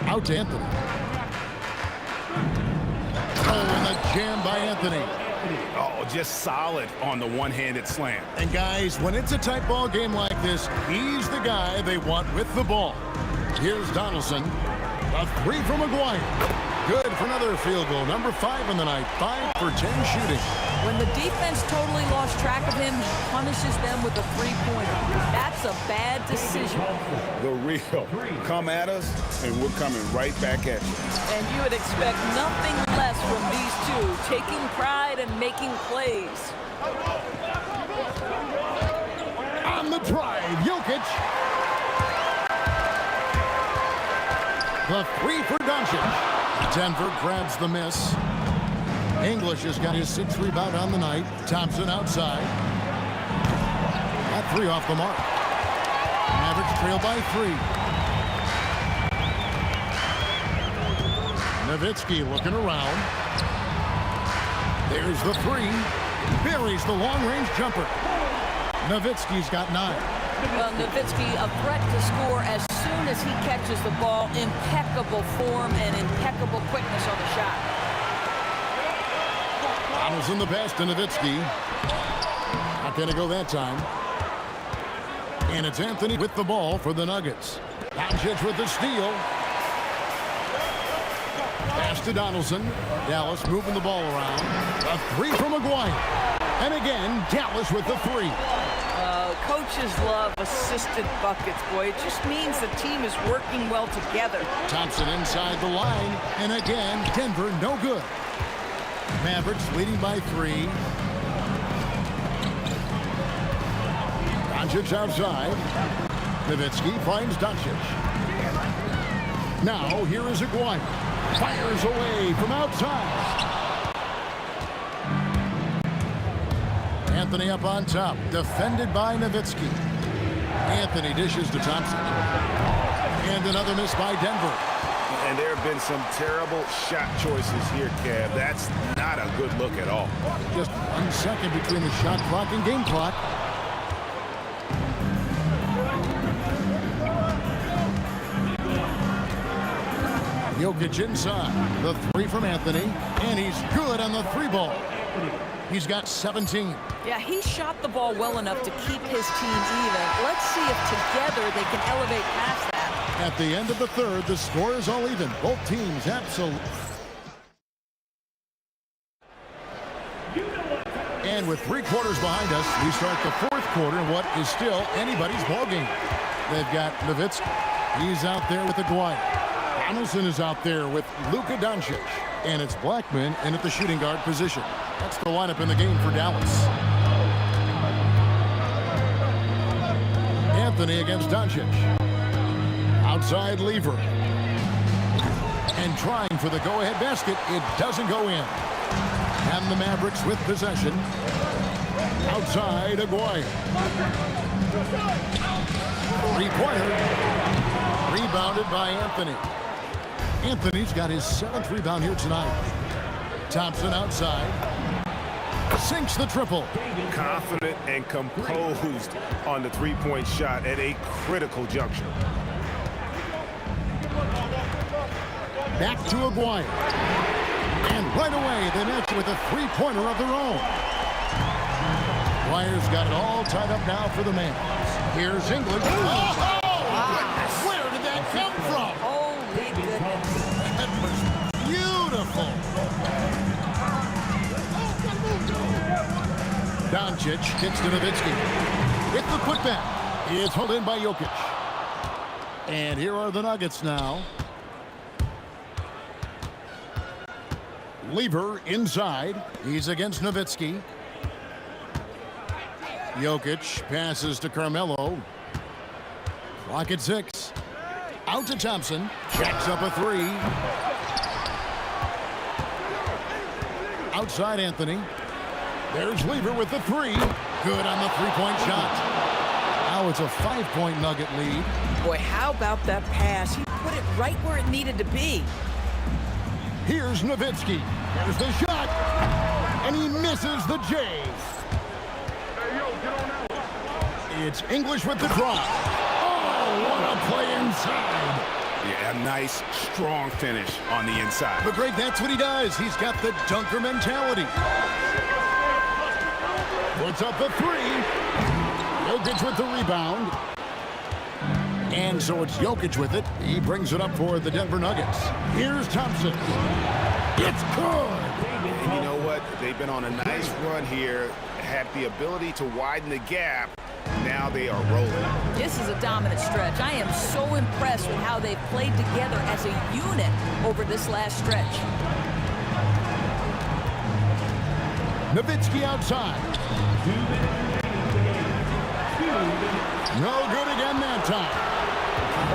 Out to Anthony. Oh, and the jam by Anthony. Oh, just solid on the one-handed slam. And guys, when it's a tight ball game like this, he's the guy they want with the ball. Here's Donaldson. A 3 from Aguirre. Good for another field goal. Number 5 in the night. 5 for 10 shooting. When the defense totally lost track of him, he punishes them with a three-pointer. That's a bad decision. The real. Come at us, and we're coming right back at you. And you would expect nothing less from these two, taking pride and making plays. On the drive, Jokic. The 3 for Doncic. Denver grabs the miss. English has got his 6th rebound on the night. Thompson outside. That 3 off the mark. Mavericks trail by 3. Nowitzki looking around. There's the 3. Buries the long-range jumper. Nowitzki's got 9. Well, Nowitzki, a threat to score as soon as he catches the ball. Impeccable form and impeccable quickness on the shot. Donaldson the pass to Nowitzki. Not going to go that time. And it's Anthony with the ball for the Nuggets. Doncic with the steal. Pass to Donaldson. Dallas moving the ball around. A 3 from Aguirre. And again, Dallas with the 3. Coaches love assisted buckets, boy. It just means the team is working well together. Thompson inside the line. And again, Denver no good. Mavericks leading by 3. Doncic outside. Nowitzki finds Doncic. Now here is Aguirre. Fires away from outside. Anthony up on top. Defended by Nowitzki. Anthony dishes to Thompson. And another miss by Denver. And there have been some terrible shot choices here, Kev. That's not a good look at all. Just 1 second between the shot clock and game clock. Jokic inside. The 3 from Anthony. And he's good on the 3 ball. He's got 17. Yeah, he shot the ball well enough to keep his team even. Let's see if together they can elevate past that. At the end of the 3rd, the score is all even. Both teams absolutely. And with 3 quarters behind us, we start the 4th quarter in what is still anybody's ball game. They've got Nowitzki. He's out there with Aguirre. Donaldson is out there with Luka Doncic. And it's Blackman in at the shooting guard position. That's the lineup in the game for Dallas. Anthony against Doncic. Outside Lever. And trying for the go-ahead basket. It doesn't go in. And the Mavericks with possession. Outside Aguirre. 3-pointer. Rebounded by Anthony. Anthony's got his 7th rebound here tonight. Thompson outside. Sinks the triple. Confident and composed on the 3-point shot at a critical juncture. Back to Aguirre. And right away, they match with a 3-pointer of their own. Aguirre's got it all tied up now for the man. Here's English. Oh! Where did that come from? Holy goodness. That was beautiful. Doncic gets to Nowitzki. With the putback. It's held in by Jokic. And here are the Nuggets now. Lever inside. He's against Nowitzki. Jokic passes to Carmelo. Clock at 6. Out to Thompson. Jacks up a 3. Outside Anthony. There's Lever with the 3. Good on the three-point shot. Now it's a 5-point Nugget lead. Boy, how about that pass? He put it right where it needed to be. Here's Nowitzki. There's the shot. And he misses the J. It's English with the drop. Oh, what a play inside. Yeah, a nice, strong finish on the inside. But Greg, that's what he does. He's got the dunker mentality. Puts up the 3. Jokic with the rebound. And so it's Jokic with it. He brings it up for the Denver Nuggets. Here's Thompson. It's good. You know what? They've been on a nice run here. Had the ability to widen the gap. Now they are rolling. This is a dominant stretch. I am so impressed with how they've played together as a unit over this last stretch. Nowitzki outside. No good again that time.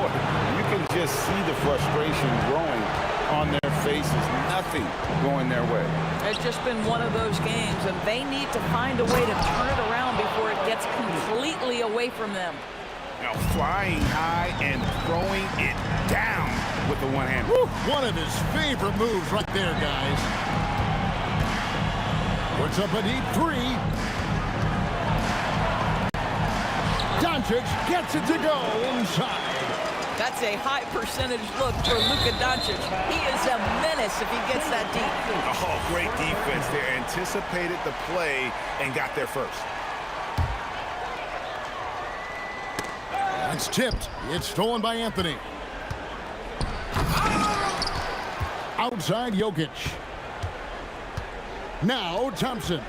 Boy, you can just see the frustration growing on their faces. Nothing going their way. It's just been one of those games, and they need to find a way to turn it around before it gets completely away from them. Now flying high and throwing it down with the one hand. One of his favorite moves right there, guys. Puts up a deep 3. Doncic gets it to go inside. That's a high percentage look for Luka Doncic. He is a menace if he gets that deep. Oh, great defense. They anticipated the play and got there first. It's tipped. It's stolen by Anthony. Outside Jokic. Now Thompson.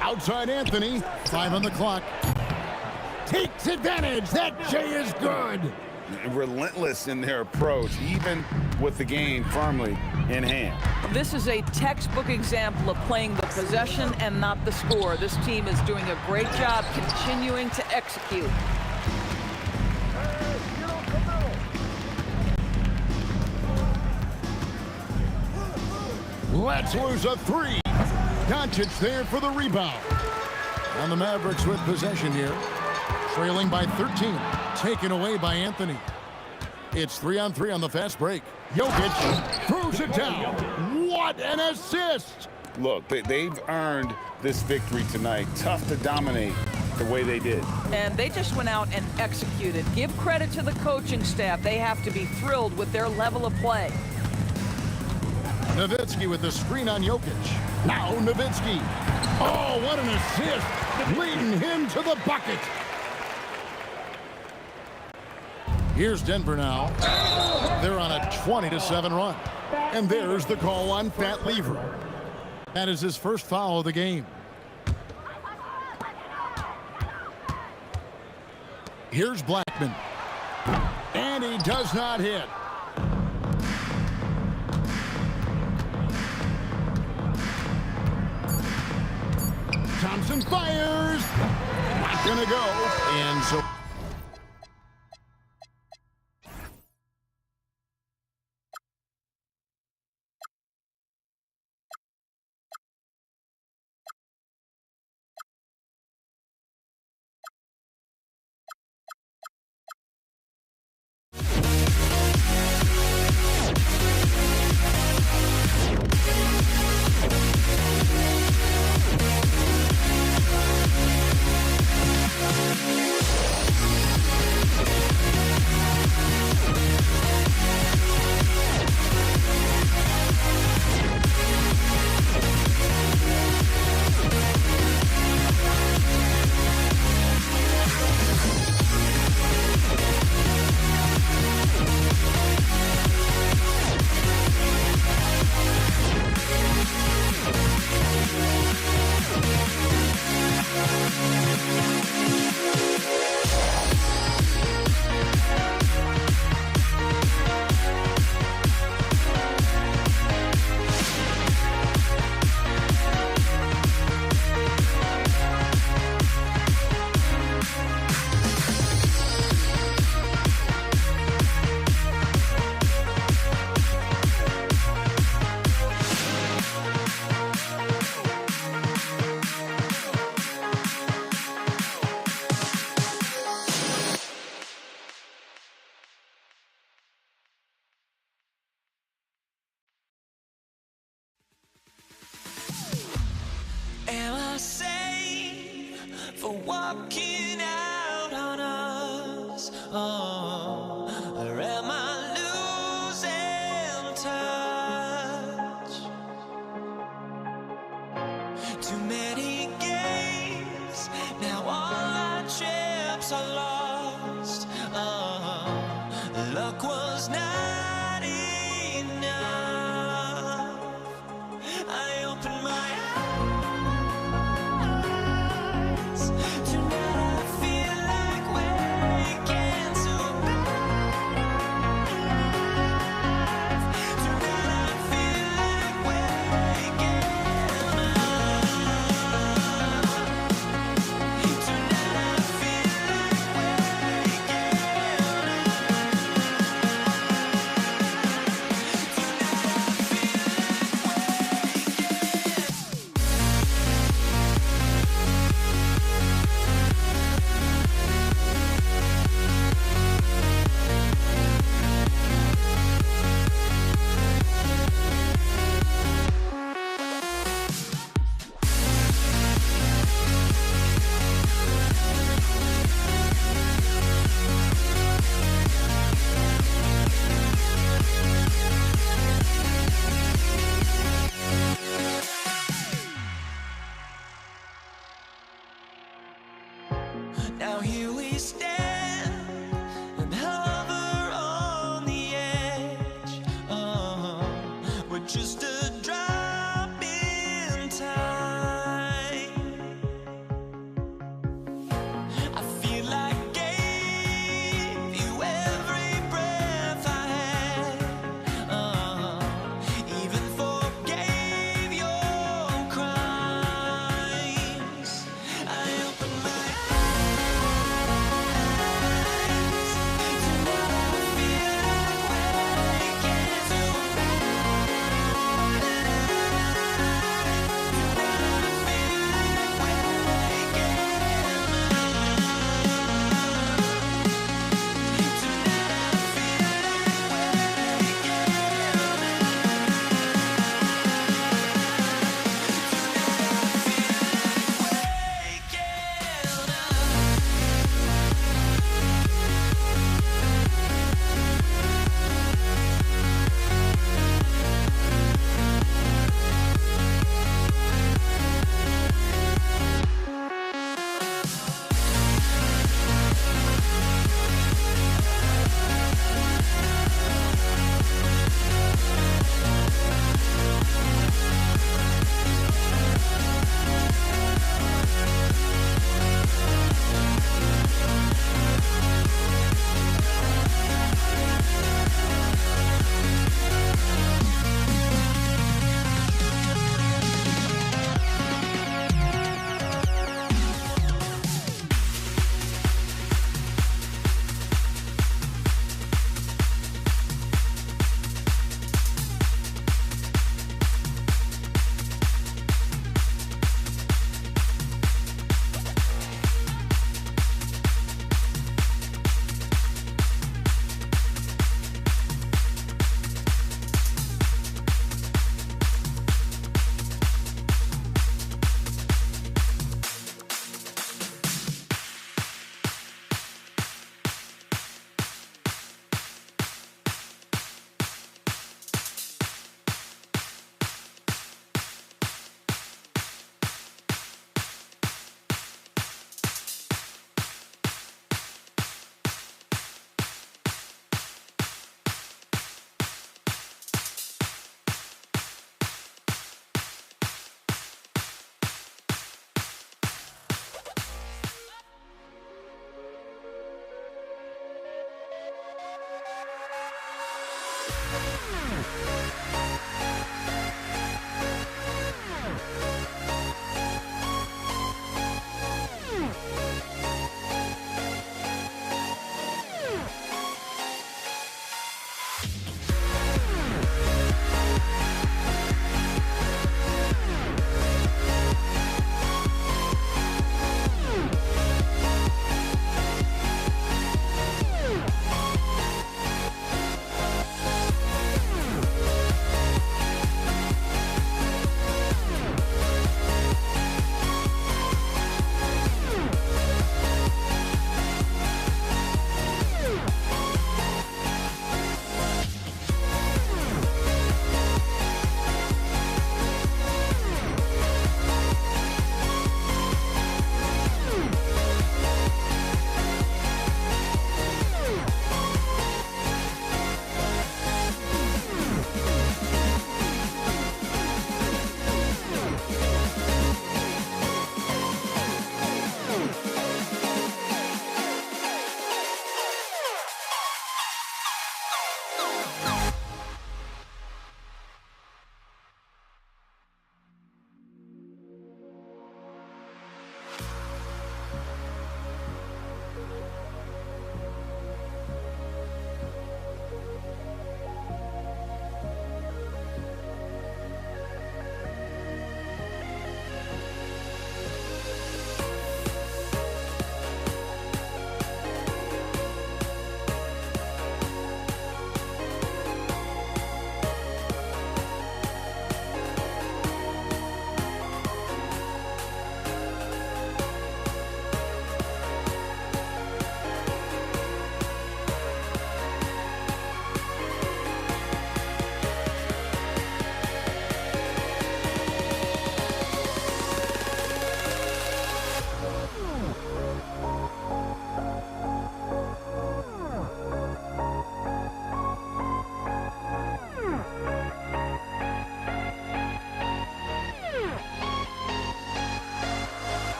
Outside Anthony. 5 on the clock. Takes advantage. That J is good. Relentless in their approach, even with the game firmly in hand. This is a textbook example of playing the possession and not the score. This team is doing a great job continuing to execute. Let's lose a 3. Doncic there for the rebound. And the Mavericks with possession here. Trailing by 13. Taken away by Anthony. It's 3-on-3 on the fast break. Jokic throws it down. What an assist! Look, they've earned this victory tonight. Tough to dominate the way they did. And they just went out and executed. Give credit to the coaching staff. They have to be thrilled with their level of play. Nowitzki with the screen on Jokic. Now Nowitzki. Oh, what an assist. Leading him to the bucket. Here's Denver now. They're on a 20-7 run. And there's the call on Fat Lever. That is his first foul of the game. Here's Blackman. And he does not hit. Thompson fires. Not gonna go. And so I say for walking out on us? Or am I losing touch? Too many games, now all our chips are lost. Luck was not enough. I opened my eyes. Tonight I feel like waking to a better life. Tonight I feel like waking up. Tonight I feel like waking Now here we stand and hover on the edge. We're just a drop in time. I feel like I gave you every breath I had. Even forgave your crimes. I opened my eyes.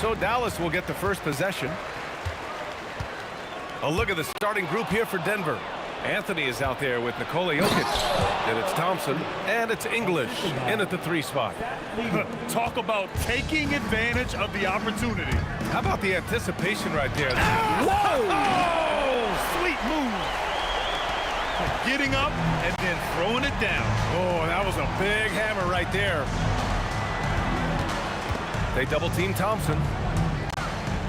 So Dallas will get the first possession. A look at the starting group here for Denver. Anthony is out there with Nikola Jokic. Then it's Thompson, and it's English in at the 3 spot. Talk about taking advantage of the opportunity. How about the anticipation right there? Whoa! Oh, sweet move. Getting up and then throwing it down. Oh, that was a big hammer right there. They double team Thompson.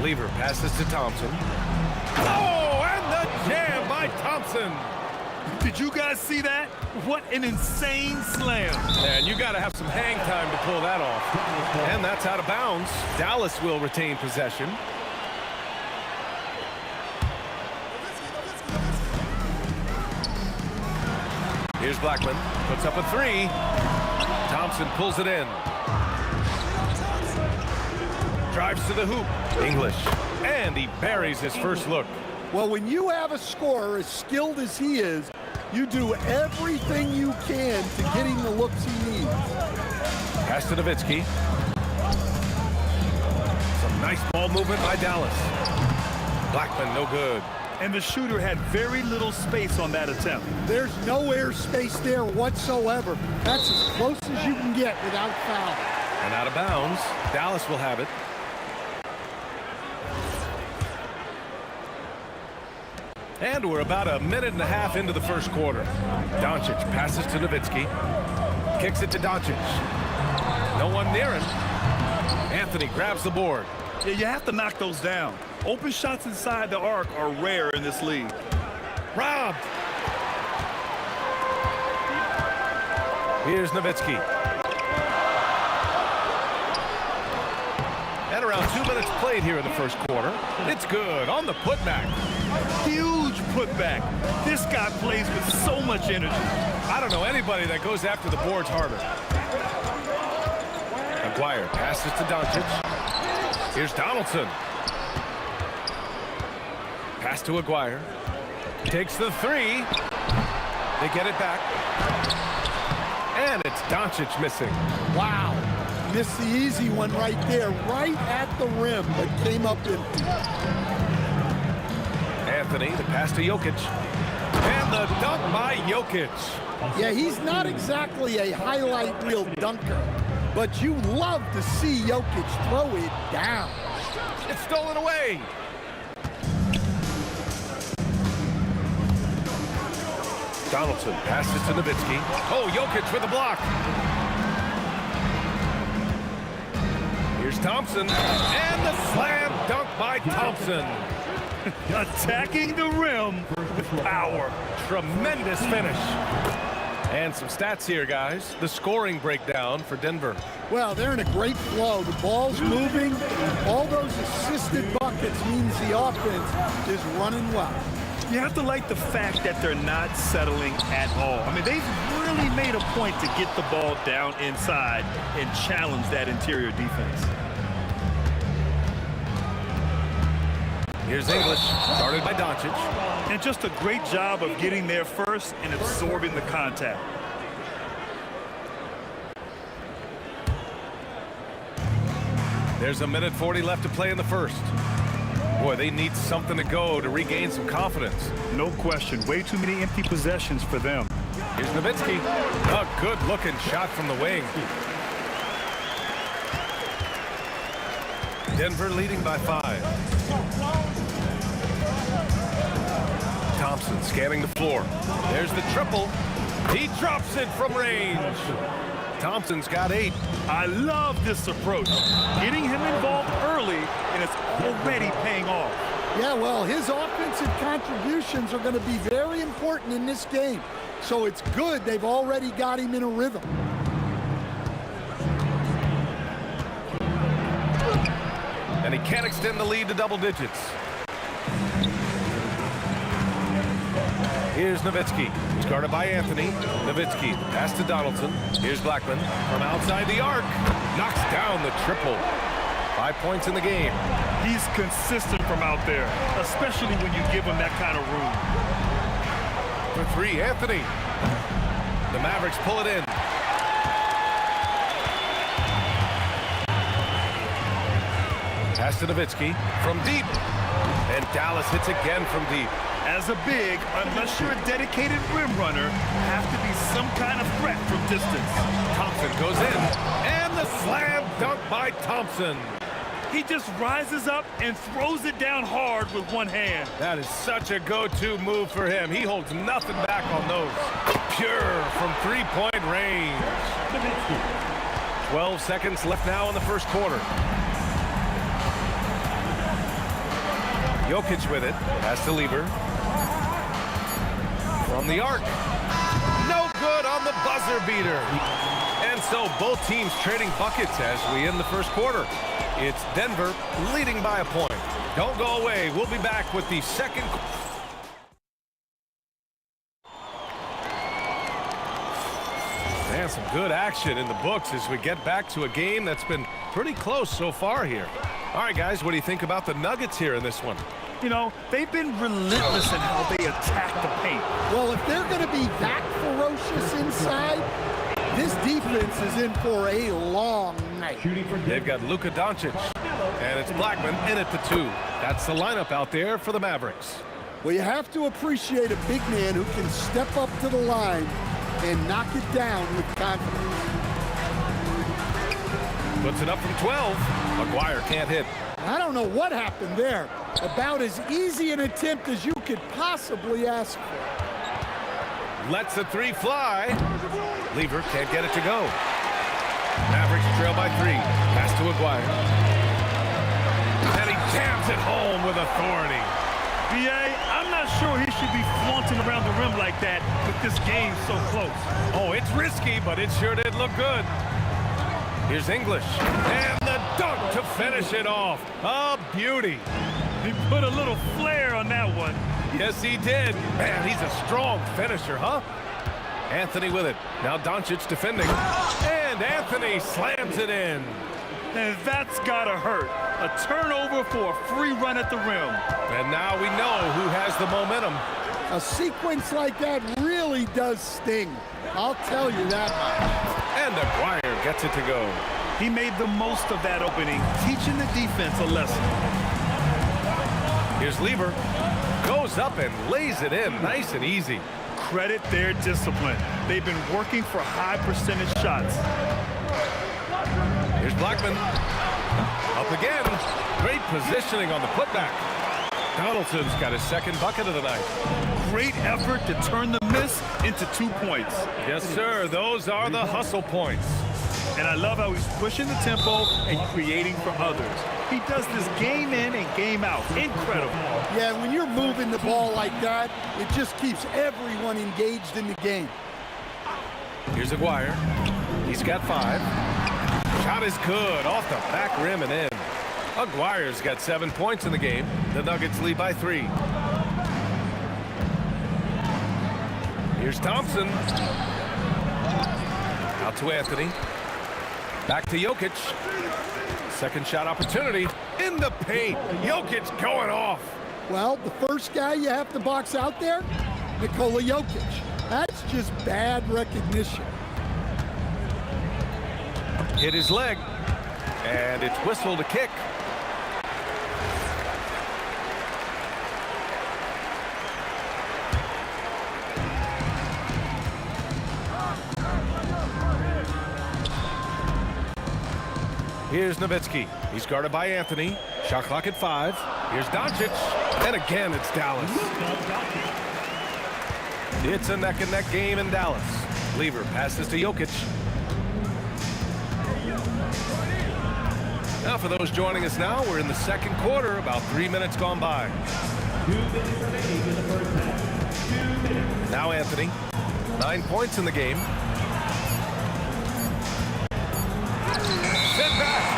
Lever passes to Thompson. Oh, and the jam by Thompson. Did you guys see that? What an insane slam. And you got to have some hang time to pull that off. And that's out of bounds. Dallas will retain possession. Here's Blackman, puts up a 3. Thompson pulls it in. Drives to the hoop. English. And he buries his first look. Well, when you have a scorer as skilled as he is, you do everything you can to getting the looks he needs. Pass to Nowitzki. Some nice ball movement by Dallas. Blackman, no good. And the shooter had very little space on that attempt. There's no air space there whatsoever. That's as close as you can get without foul. And out of bounds, Dallas will have it. And we're about a minute and a half into the first quarter. Doncic passes to Nowitzki. Kicks it to Doncic. No one near him. Anthony grabs the board. Yeah, you have to knock those down. Open shots inside the arc are rare in this league. Robbed. Here's Nowitzki. And around 2 minutes played here in the first quarter. It's good on the putback. Huge putback. This guy plays with so much energy. I don't know anybody that goes after the boards harder. Aguirre passes to Doncic. Here's Donaldson. Pass to Aguirre. Takes the 3. They get it back. And it's Doncic missing. Wow. Missed the easy one right there, right at the rim, but came up empty. Anthony, the pass to Jokic. And the dunk by Jokic. Yeah, he's not exactly a highlight reel dunker, but you love to see Jokic throw it down. It's stolen away. Donaldson passes to Nowitzki. Oh, Jokic with a block. Here's Thompson. And the slam dunk by Thompson. Attacking the rim with power. Tremendous finish. And some stats here, guys. The scoring breakdown for Denver. Well, they're in a great flow. The ball's moving. All those assisted buckets means the offense is running well. You have to like the fact that they're not settling at all. I mean, they've really made a point to get the ball down inside and challenge that interior defense. Here's English, started by Doncic. And just a great job of getting there first and absorbing the contact. There's a minute 40 left to play in the first. Boy, they need something to go to regain some confidence. No question. Way too many empty possessions for them. Here's Nowitzki. A good-looking shot from the wing. Denver leading by 5. Thompson scanning the floor. There's the triple. He drops it from range. Thompson's got 8. I love this approach. Getting him involved early, and it's already paying off. Yeah, well, his offensive contributions are going to be very important in this game. So it's good they've already got him in a rhythm. And he can't extend the lead to double digits. Here's Nowitzki. He's guarded by Anthony. Nowitzki, pass to Donaldson. Here's Blackman from outside the arc. Knocks down the triple. 5 points in the game. He's consistent from out there, especially when you give him that kind of room. For 3, Anthony. The Mavericks pull it in. Pass to Nowitzki from deep. And Dallas hits again from deep. As a big, unless you're a dedicated rim runner, have to be some kind of threat from distance. Thompson goes in. And the slam dunk by Thompson. He just rises up and throws it down hard with one hand. That is such a go-to move for him. He holds nothing back on those. Pure from three-point range. 12 seconds left now in the first quarter. Jokic with it. Pass to Lever. From the arc. No good on the buzzer beater. And so both teams trading buckets as we end the first quarter. It's Denver leading by a point. Don't go away. We'll be back with the second. And some good action in the books as we get back to a game that's been pretty close so far here. All right, guys, what do you think about the Nuggets here in this one? You know, they've been relentless in how they attack the paint. Well, if they're going to be that ferocious inside, this defense is in for a long night. They've got Luka Doncic, and it's Blackman in at the 2. That's the lineup out there for the Mavericks. Well, you have to appreciate a big man who can step up to the line and knock it down with confidence. Puts it up from 12. McGuire can't hit. I don't know what happened there. About as easy an attempt as you could possibly ask for. Lets the 3 fly. Lever can't get it to go. Mavericks trail by 3. Pass to McGuire. And he jams it home with authority. B.A., I'm not sure he should be flaunting around the rim like that with this game so close. Oh, it's risky, but it sure did look good. Here's English. And the dunk to finish it off. A beauty. He put a little flair on that one. Yes, he did. Man, he's a strong finisher, huh? Anthony with it. Now Doncic defending. And Anthony slams it in. And that's gotta hurt. A turnover for a free run at the rim. And now we know who has the momentum. A sequence like that really does sting. I'll tell you that much. And McGuire gets it to go. He made the most of that opening, teaching the defense a lesson. Here's Lever. Goes up and lays it in nice and easy. Credit their discipline. They've been working for high percentage shots. Here's Blackman. Up again. Great positioning on the putback. Donaldson's got his second bucket of the night. Great effort to turn the miss into 2 points. Yes, sir. Those are the hustle points. And I love how he's pushing the tempo and creating for others. He does this game in and game out. Incredible. Yeah, when you're moving the ball like that, it just keeps everyone engaged in the game. Here's Aguirre. He's got 5. Shot is good. Off the back rim and in. Aguirre's got 7 points in the game. The Nuggets lead by 3. Here's Thompson. Out to Anthony. Back to Jokic. Second shot opportunity in the paint. Jokic going off. Well, the first guy you have to box out there, Nikola Jokic. That's just bad recognition. Hit his leg. And it's whistled a kick. Here's Nowitzki. He's guarded by Anthony. Shot clock at 5. Here's Doncic. And again, it's Dallas. It's a neck-and-neck game in Dallas. Lever passes to Jokic. Now, for those joining us now, we're in the second quarter, about 3 minutes gone by. Now Anthony. 9 points in the game. Sent back.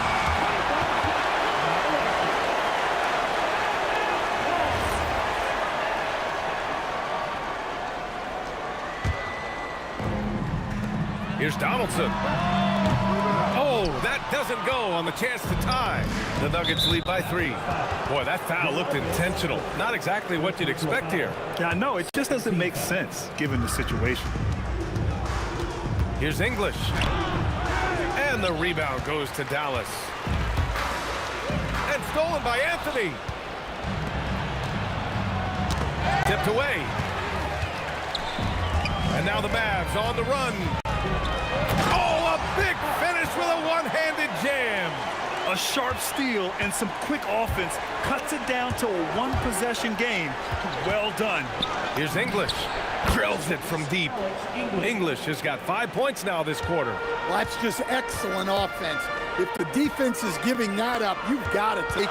Here's Donaldson. Oh, that doesn't go on the chance to tie. The Nuggets lead by 3. Boy, that foul looked intentional. Not exactly what you'd expect here. Yeah, I know. It just doesn't make sense given the situation. Here's English. And the rebound goes to Dallas. And stolen by Anthony. Tipped away. And now the Mavs on the run. Oh, a big finish with a one-handed jam. A sharp steal and some quick offense cuts it down to a one-possession game. Well done. Here's English. Drills it from deep. English has got 5 points now this quarter. Well, that's just excellent offense. If the defense is giving that up, you've got to take it.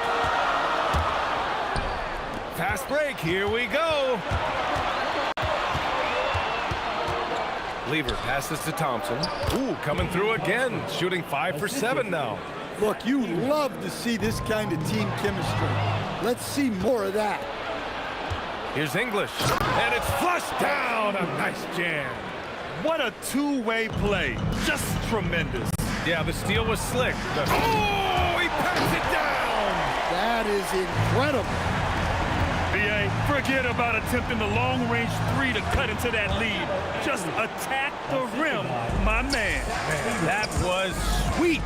Fast break, here we go. Lever passes to Thompson. Ooh, coming through again, shooting 5 for 7 now. Look, you love to see this kind of team chemistry. Let's see more of that. Here's English, and it's flushed down. A nice jam. What a two-way play. Just tremendous. Yeah, the steal was slick. Oh, he pats it down. That is incredible. BA, forget about attempting the long-range three to cut into that lead. Just attack the rim, my man. That was sweet.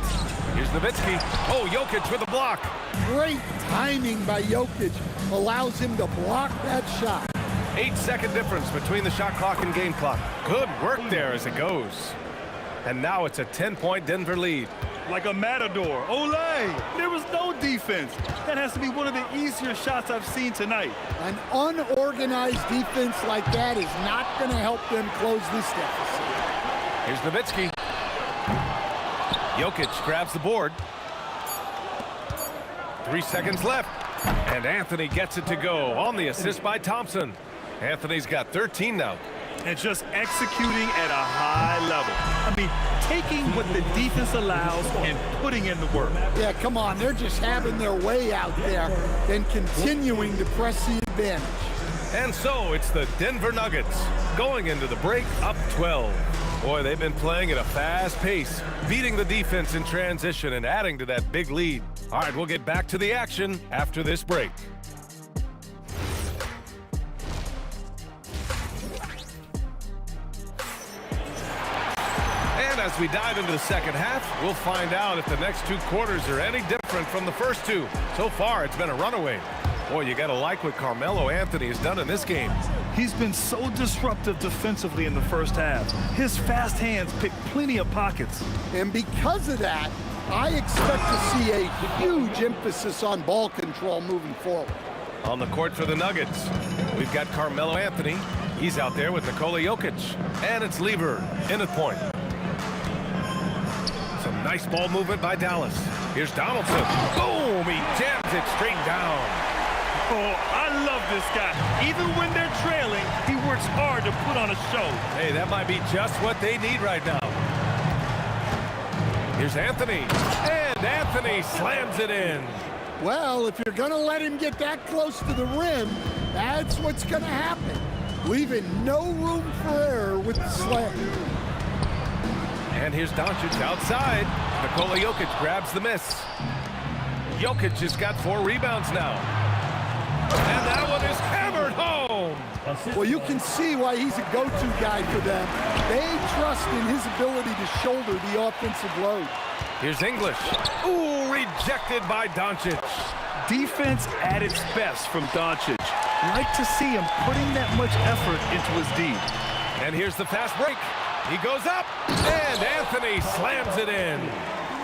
Here's Nowitzki. Oh, Jokic with a block. Great timing by Jokic allows him to block that shot. 8-second difference between the shot clock and game clock. Good work there as it goes. And now it's a 10-point Denver lead. Like a matador. Olay! There was no defense. That has to be one of the easier shots I've seen tonight. An unorganized defense like that is not going to help them close this deficit. Here's Nowitzki. Jokic grabs the board. 3 seconds left. And Anthony gets it to go on the assist by Thompson. Anthony's got 13 now. And just executing at a high level. I mean, taking what the defense allows and putting in the work. Yeah, come on. They're just having their way out there and continuing to press the advantage. And so it's the Denver Nuggets going into the break up 12. Boy, they've been playing at a fast pace, beating the defense in transition and adding to that big lead. All right, we'll get back to the action after this break. And as we dive into the second half, we'll find out if the next 2 quarters are any different from the first 2. So far, it's been a runaway. Boy, you got to like what Carmelo Anthony has done in this game. He's been so disruptive defensively in the first half. His fast hands pick plenty of pockets. And because of that, I expect to see a huge emphasis on ball control moving forward. On the court for the Nuggets, we've got Carmelo Anthony. He's out there with Nikola Jokic. And it's Lever in at point. Some nice ball movement by Dallas. Here's Donaldson. Boom! He jams it straight down. Oh, I love this guy. Even when they're trailing, he works hard to put on a show. Hey, that might be just what they need right now. Here's Anthony. And Anthony slams it in. Well, if you're going to let him get that close to the rim, that's what's going to happen. Leaving no room for error with the slam. And here's Doncic outside. Nikola Jokic grabs the miss. Jokic has got 4 rebounds now. And that one is hammered home. Well, you can see why he's a go-to guy for them. They trust in his ability to shoulder the offensive load. Here's English. Ooh, rejected by Doncic. Defense at its best from Doncic. Like to see him putting that much effort into his D. And here's the fast break. He goes up, and Anthony slams it in.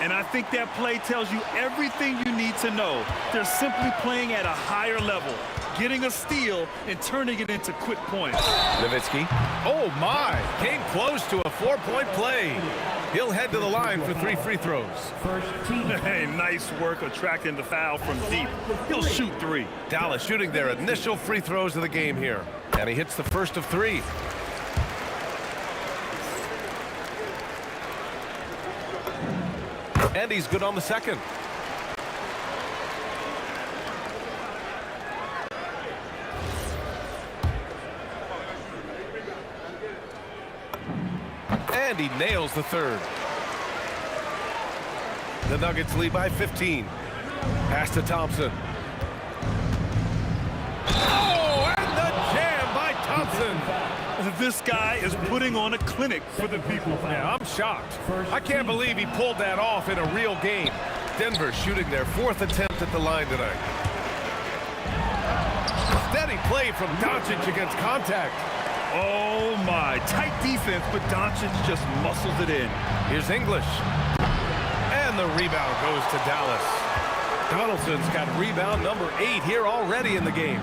And I think that play tells you everything you need to know. They're simply playing at a higher level, getting a steal and turning it into quick points. Nowitzki. Oh, my. Came close to a 4-point play. He'll head to the line for 3 free throws. Hey, nice work attracting the foul from deep. He'll shoot 3. Dallas shooting their initial free throws of the game here. And he hits the first of 3. And he's good on the second. And he nails the third. The Nuggets lead by 15. Pass to Thompson. Oh, and the jam by Thompson. This guy is putting on a clinic for the people. Yeah, I'm shocked. I can't believe he pulled that off in a real game. Denver shooting their 4th attempt at the line tonight. Steady play from Doncic against contact. Oh my, tight defense, but Doncic just muscles it in. Here's English. And the rebound goes to Dallas. Donaldson's got rebound number 8 here already in the game.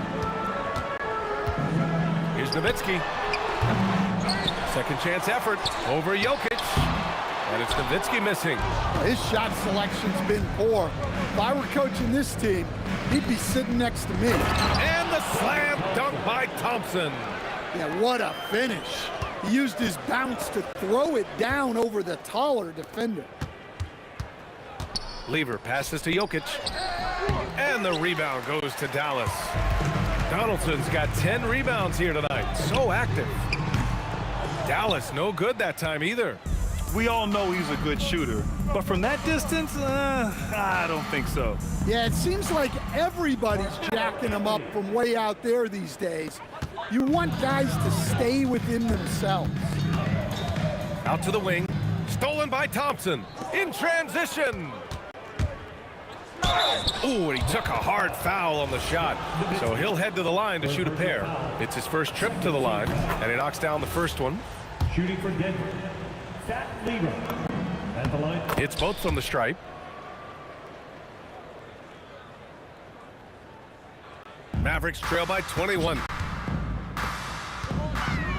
Here's Nowitzki. Second chance effort over Jokic. And it's Nowitzki missing. His shot selection's been poor. If I were coaching this team, he'd be sitting next to me. And the slam dunk by Thompson. Yeah, what a finish. He used his bounce to throw it down over the taller defender. Lever passes to Jokic. And the rebound goes to Dallas. Donaldson's got 10 rebounds here tonight. So active. Dallas no good that time either. We all know he's a good shooter, but from that distance, I don't think so. Yeah, it seems like everybody's jacking him up from way out there these days. You want guys to stay within themselves. Out to the wing. Stolen by Thompson. In transition. Ooh, and he took a hard foul on the shot. So he'll head to the line to shoot a pair. It's his first trip to the line, and he knocks down the first one. Shooting for Denver, Fat Lever. At the line. It's both from the stripe. Mavericks trail by 21.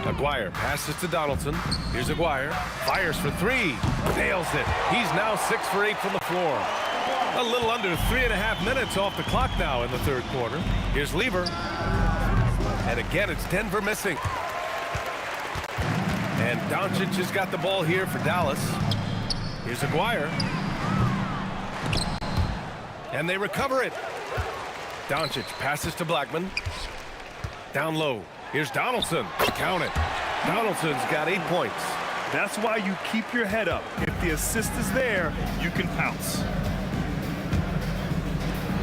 Aguirre passes to Donaldson. Here's Aguirre. Fires for 3. Nails it. He's now 6 for 8 from the floor. A little under 3.5 minutes off the clock now in the third quarter. Here's Lever. And again, it's Denver missing. And Doncic has got the ball here for Dallas. Here's Aguirre. And they recover it. Doncic passes to Blackman. Down low. Here's Donaldson. Count it. Donaldson's got 8 points. That's why you keep your head up. If the assist is there, you can pounce.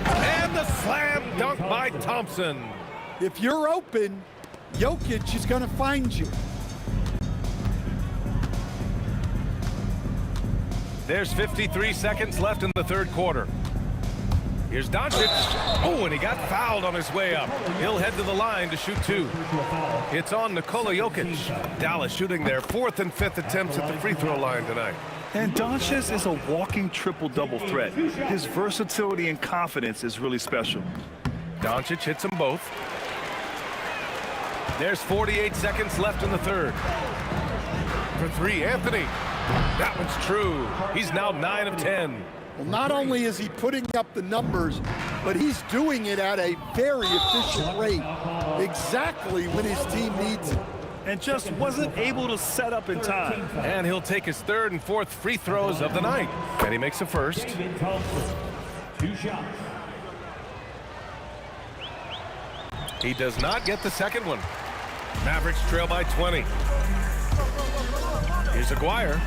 And the slam dunk by Thompson. If you're open, Jokic is going to find you. There's 53 seconds left in the third quarter. Here's Doncic. Oh, and he got fouled on his way up. He'll head to the line to shoot 2. It's on Nikola Jokic. Dallas shooting their 4th and 5th attempts at the free throw line tonight. And Doncic is a walking triple-double threat. His versatility and confidence is really special. Doncic hits them both. There's 48 seconds left in the third. For 3, Anthony. That one's true. He's now 9 of 10. Well, not only is he putting up the numbers, but he's doing it at a very efficient rate, exactly when his team needs it. And just wasn't able to set up in time. And he'll take his 3rd and 4th free throws of the night. And he makes a first. 2 shots. He does not get the second one. Mavericks trail by 20. Here's Aguirre.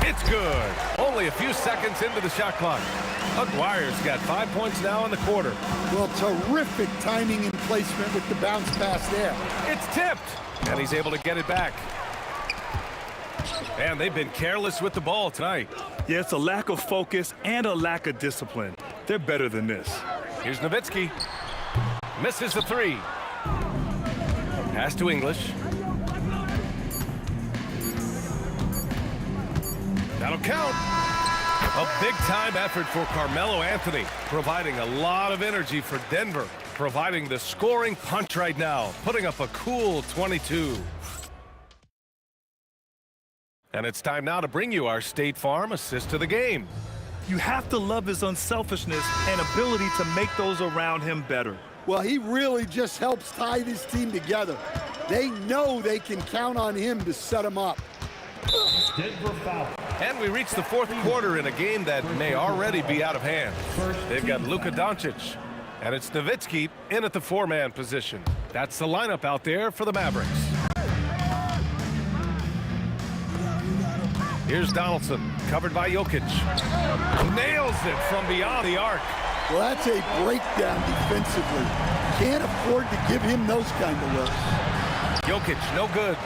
It's good. Only a few seconds into the shot clock. Aguirre's got 5 points now in the quarter. Well, terrific timing and placement with the bounce pass there. It's tipped, and he's able to get it back. And they've been careless with the ball tonight. Yeah, it's a lack of focus and a lack of discipline. They're better than this. Here's Nowitzki. Misses the 3. Pass to English. That'll count. A big-time effort for Carmelo Anthony, providing a lot of energy for Denver, providing the scoring punch right now, putting up a cool 22. And it's time now to bring you our State Farm assist to the game. You have to love his unselfishness and ability to make those around him better. Well, he really just helps tie this team together. They know they can count on him to set them up. Denver foul. And we reach the fourth quarter in a game that may already be out of hand. They've got Luka Doncic, and it's Nowitzki in at the 4-man position. That's the lineup out there for the Mavericks. Here's Donaldson, covered by Jokic. Nails it from beyond the arc. Well, that's a breakdown defensively. Can't afford to give him those kind of looks. Jokic, no good.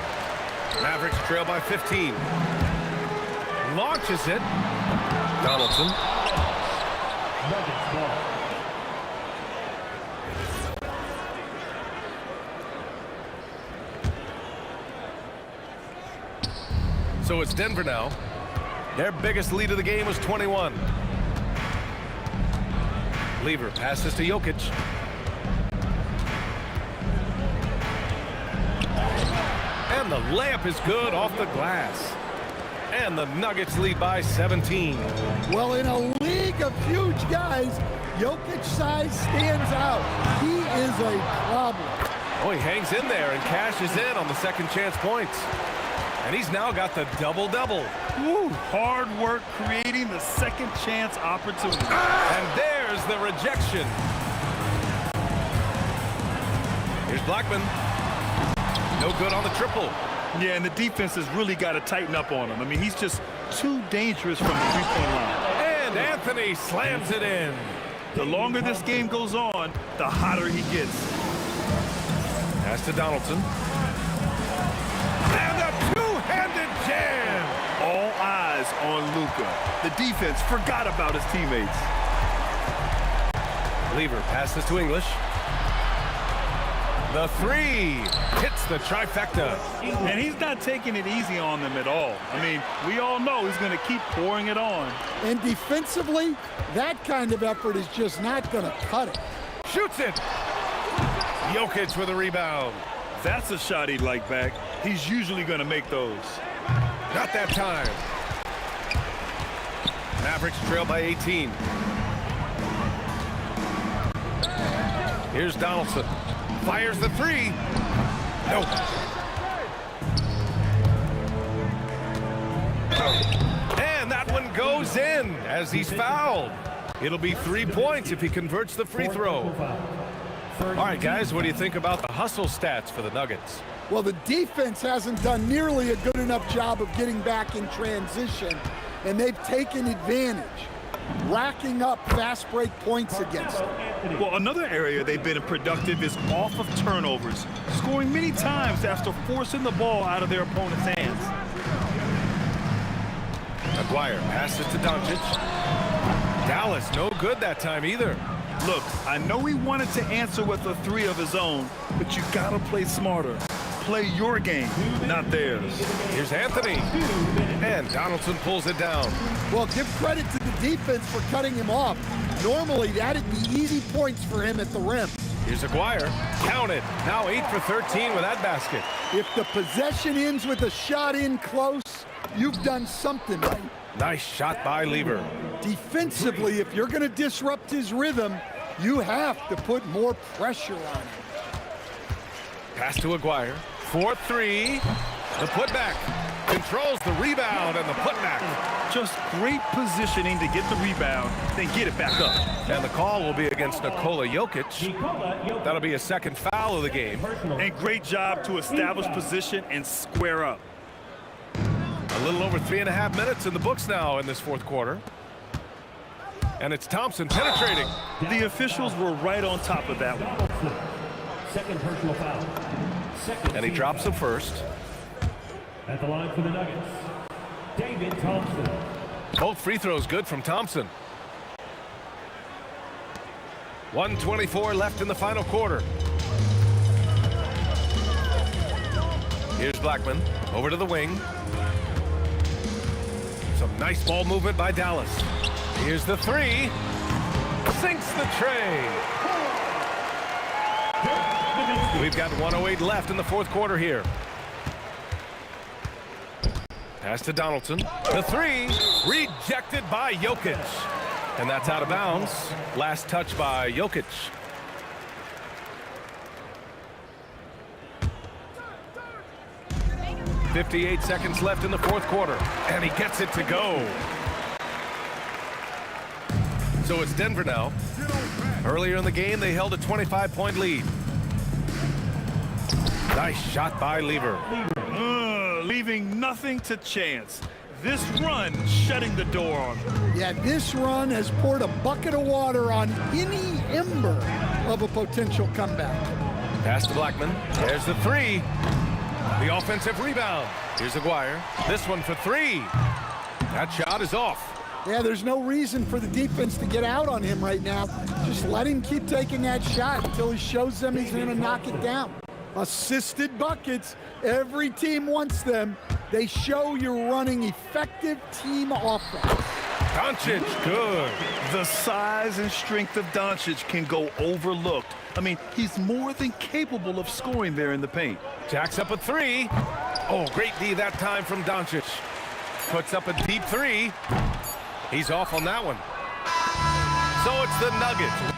Mavericks trail by 15. Launches it. Donaldson. Nuggets ball. So it's Denver now. Their biggest lead of the game was 21. Lever passes to Jokic. And the layup is good off the glass. And the Nuggets lead by 17. Well, in a league of huge guys, Jokic's size stands out. He is a problem. Oh, he hangs in there and cashes in on the second chance points. And he's now got the double-double. Woo, hard work creating the second chance opportunity. And there's the rejection. Here's Blackman. No good on the triple. Yeah, and the defense has really got to tighten up on him. I mean, he's just too dangerous from the three-point line. And Anthony slams it in. The longer this game goes on, the hotter he gets. Pass to Donaldson. And a two-handed jam. All eyes on Luka. The defense forgot about his teammates. Lever passes to English. The three hits the trifecta. And he's not taking it easy on them at all. I mean, we all know he's going to keep pouring it on. And defensively, that kind of effort is just not going to cut it. Shoots it. Jokic with a rebound. That's a shot he'd like back. He's usually going to make those. Not that time. Mavericks trail by 18. Here's Donaldson. Fires the three. Nope. And that one goes in as he's fouled. It'll be 3 points if he converts the free throw. All right, guys, what do you think about the hustle stats for the Nuggets? Well, the defense hasn't done nearly a good enough job of getting back in transition, and they've taken advantage, racking up fast break points against them. Well, another area they've been productive is off of turnovers, scoring many times after forcing the ball out of their opponent's hands. McGuire passes to Doncic. Dallas, no good that time either. Look, I know he wanted to answer with a three of his own, but you gotta play smarter. Play your game, not theirs. Here's Anthony. And Donaldson pulls it down. Well, give credit to the defense for cutting him off. Normally, that'd be easy points for him at the rim. Here's Aguirre. Counted. Now 8 for 13 with that basket. If the possession ends with a shot in close, you've done something right. Nice shot by Lever. Defensively, if you're going to disrupt his rhythm, you have to put more pressure on him. Pass to Aguirre. 4-3. The putback. Controls the rebound and the putback. Just great positioning to get the rebound, then get it back up. And the call will be against Nikola Jokic. That'll be a second foul of the game. And great job to establish position and square up. A little over 3.5 minutes in the books now in this fourth quarter. And it's Thompson penetrating. The officials were right on top of that one. Second personal foul. And he drops the first. At the line for the Nuggets, David Thompson. Both free throws good from Thompson. 1:24 left in the final quarter. Here's Blackman over to the wing. Some nice ball movement by Dallas. Here's the three. Sinks the tray. We've got 1:08 left in the fourth quarter here. Pass to Donaldson. The three, rejected by Jokic. And that's out of bounds. Last touch by Jokic. .58 seconds left in the fourth quarter. And he gets it to go. So it's Denver now. Earlier in the game, they held a 25-point lead. Nice shot by Lever. Leaving nothing to chance. This run shutting the door on him. Yeah, this run has poured a bucket of water on any ember of a potential comeback. Pass to Blackman. There's the three. The offensive rebound. Here's Aguirre. This one for three. That shot is off. Yeah, there's no reason for the defense to get out on him right now. Just let him keep taking that shot until he shows them he's going to knock it down. Assisted buckets, every team wants them. They show you're running effective team offense. Doncic, good. The size and strength of Doncic can go overlooked. I mean, he's more than capable of scoring there in the paint. Jacks up a three. Oh, great D that time from Doncic. Puts up a deep three. He's off on that one. So it's the Nuggets.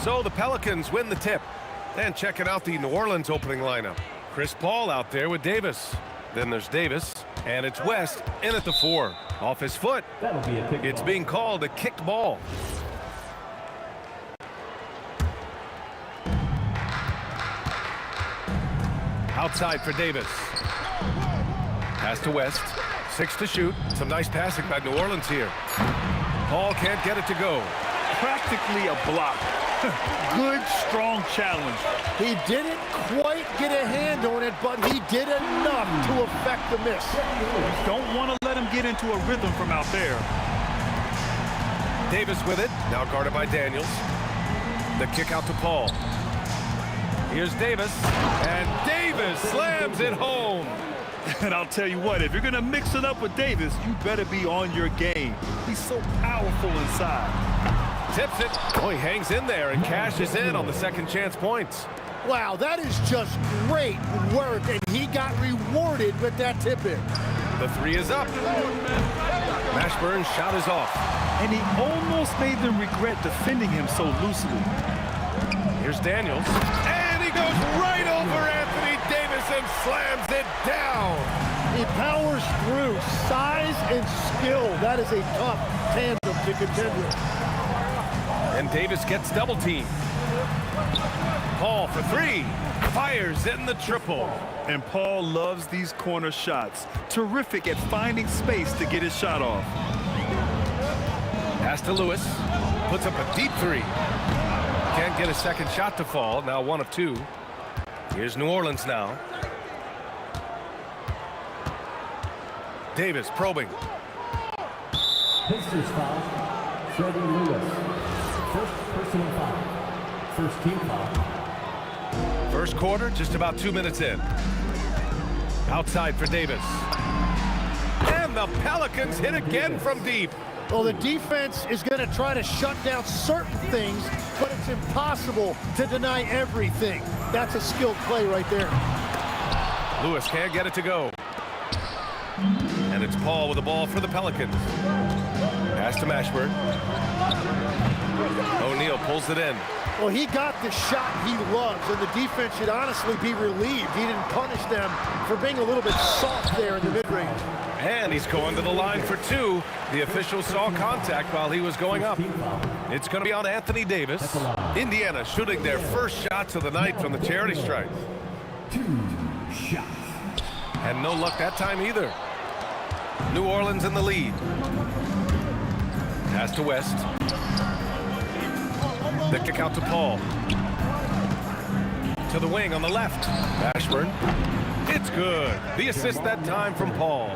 So the Pelicans win the tip. And checking out the New Orleans opening lineup. Chris Paul out there with Davis. Then there's Davis, and it's West in at the 4. Off his foot. That'll be a kick It's ball. being called a kicked ball. Outside for Davis. Pass to West. 6 to shoot. Some nice passing by New Orleans here. Paul can't get it to go. Practically a block. Good, strong challenge. He didn't quite get a hand on it, but he did enough to affect the miss. Don't want to let him get into a rhythm from out there. Davis with it. Now guarded by Daniels. The kick out to Paul. Here's Davis. And Davis slams it home. And I'll tell you what, if you're going to mix it up with Davis, you better be on your game. He's so powerful inside. Tips it. Oh, he hangs in there and cashes in on the second chance points. Wow, that is just great work, and he got rewarded with that tip-in. The 3 is up. Mashburn's shot is off. And he almost made them regret defending him so loosely. Here's Daniels. And he goes right over Anthony Davis and slams it down. He powers through. Size and skill. That is a tough tandem to contend with. And Davis gets double teamed. Paul for 3. Fires in the triple. And Paul loves these corner shots. Terrific at finding space to get his shot off. Pass to Lewis. Puts up a deep 3. Can't get a second shot to fall. Now 1 of 2. Here's New Orleans now. Davis probing. Pistons foul. Freddie Lewis. First personal foul. First team foul. First quarter, just about 2 minutes in. Outside for Davis. And the Pelicans hit again from deep. Well, the defense is going to try to shut down certain things, but it's impossible to deny everything. That's a skilled play right there. Lewis can't get it to go. And it's Paul with the ball for the Pelicans. Pass to Mashburn. O'Neal pulls it in. Well, he got the shot he loves, and the defense should honestly be relieved. He didn't punish them for being a little bit soft there in the mid-range. And he's going to the line for 2. The official saw contact while he was going up. It's going to be on Anthony Davis. Indiana shooting their first shots of the night from the charity stripe. 2 shots. And no luck that time either. New Orleans in the lead. Pass to West. The kick out to Paul. To the wing on the left. Mashburn. It's good. The assist that time from Paul.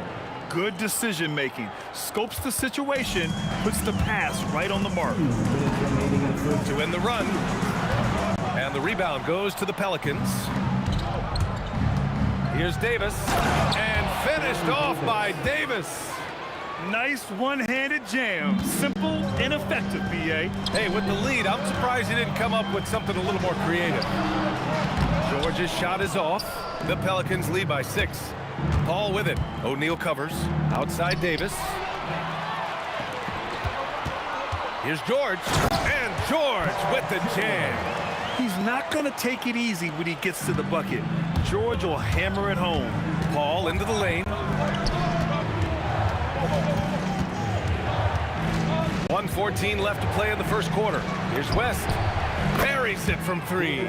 Good decision making. Scopes the situation, puts the pass right on the mark. To end the run. And the rebound goes to the Pelicans. Here's Davis. And finished off by Davis. Nice one-handed jam. Simple and effective, B.A. Hey, with the lead, I'm surprised he didn't come up with something a little more creative. George's shot is off. The Pelicans lead by 6. Paul with it. O'Neal covers. Outside Davis. Here's George. And George with the jam. He's not going to take it easy when he gets to the bucket. George will hammer it home. Paul into the lane. 1:14 left to play in the first quarter. Here's West. Buries it from 3.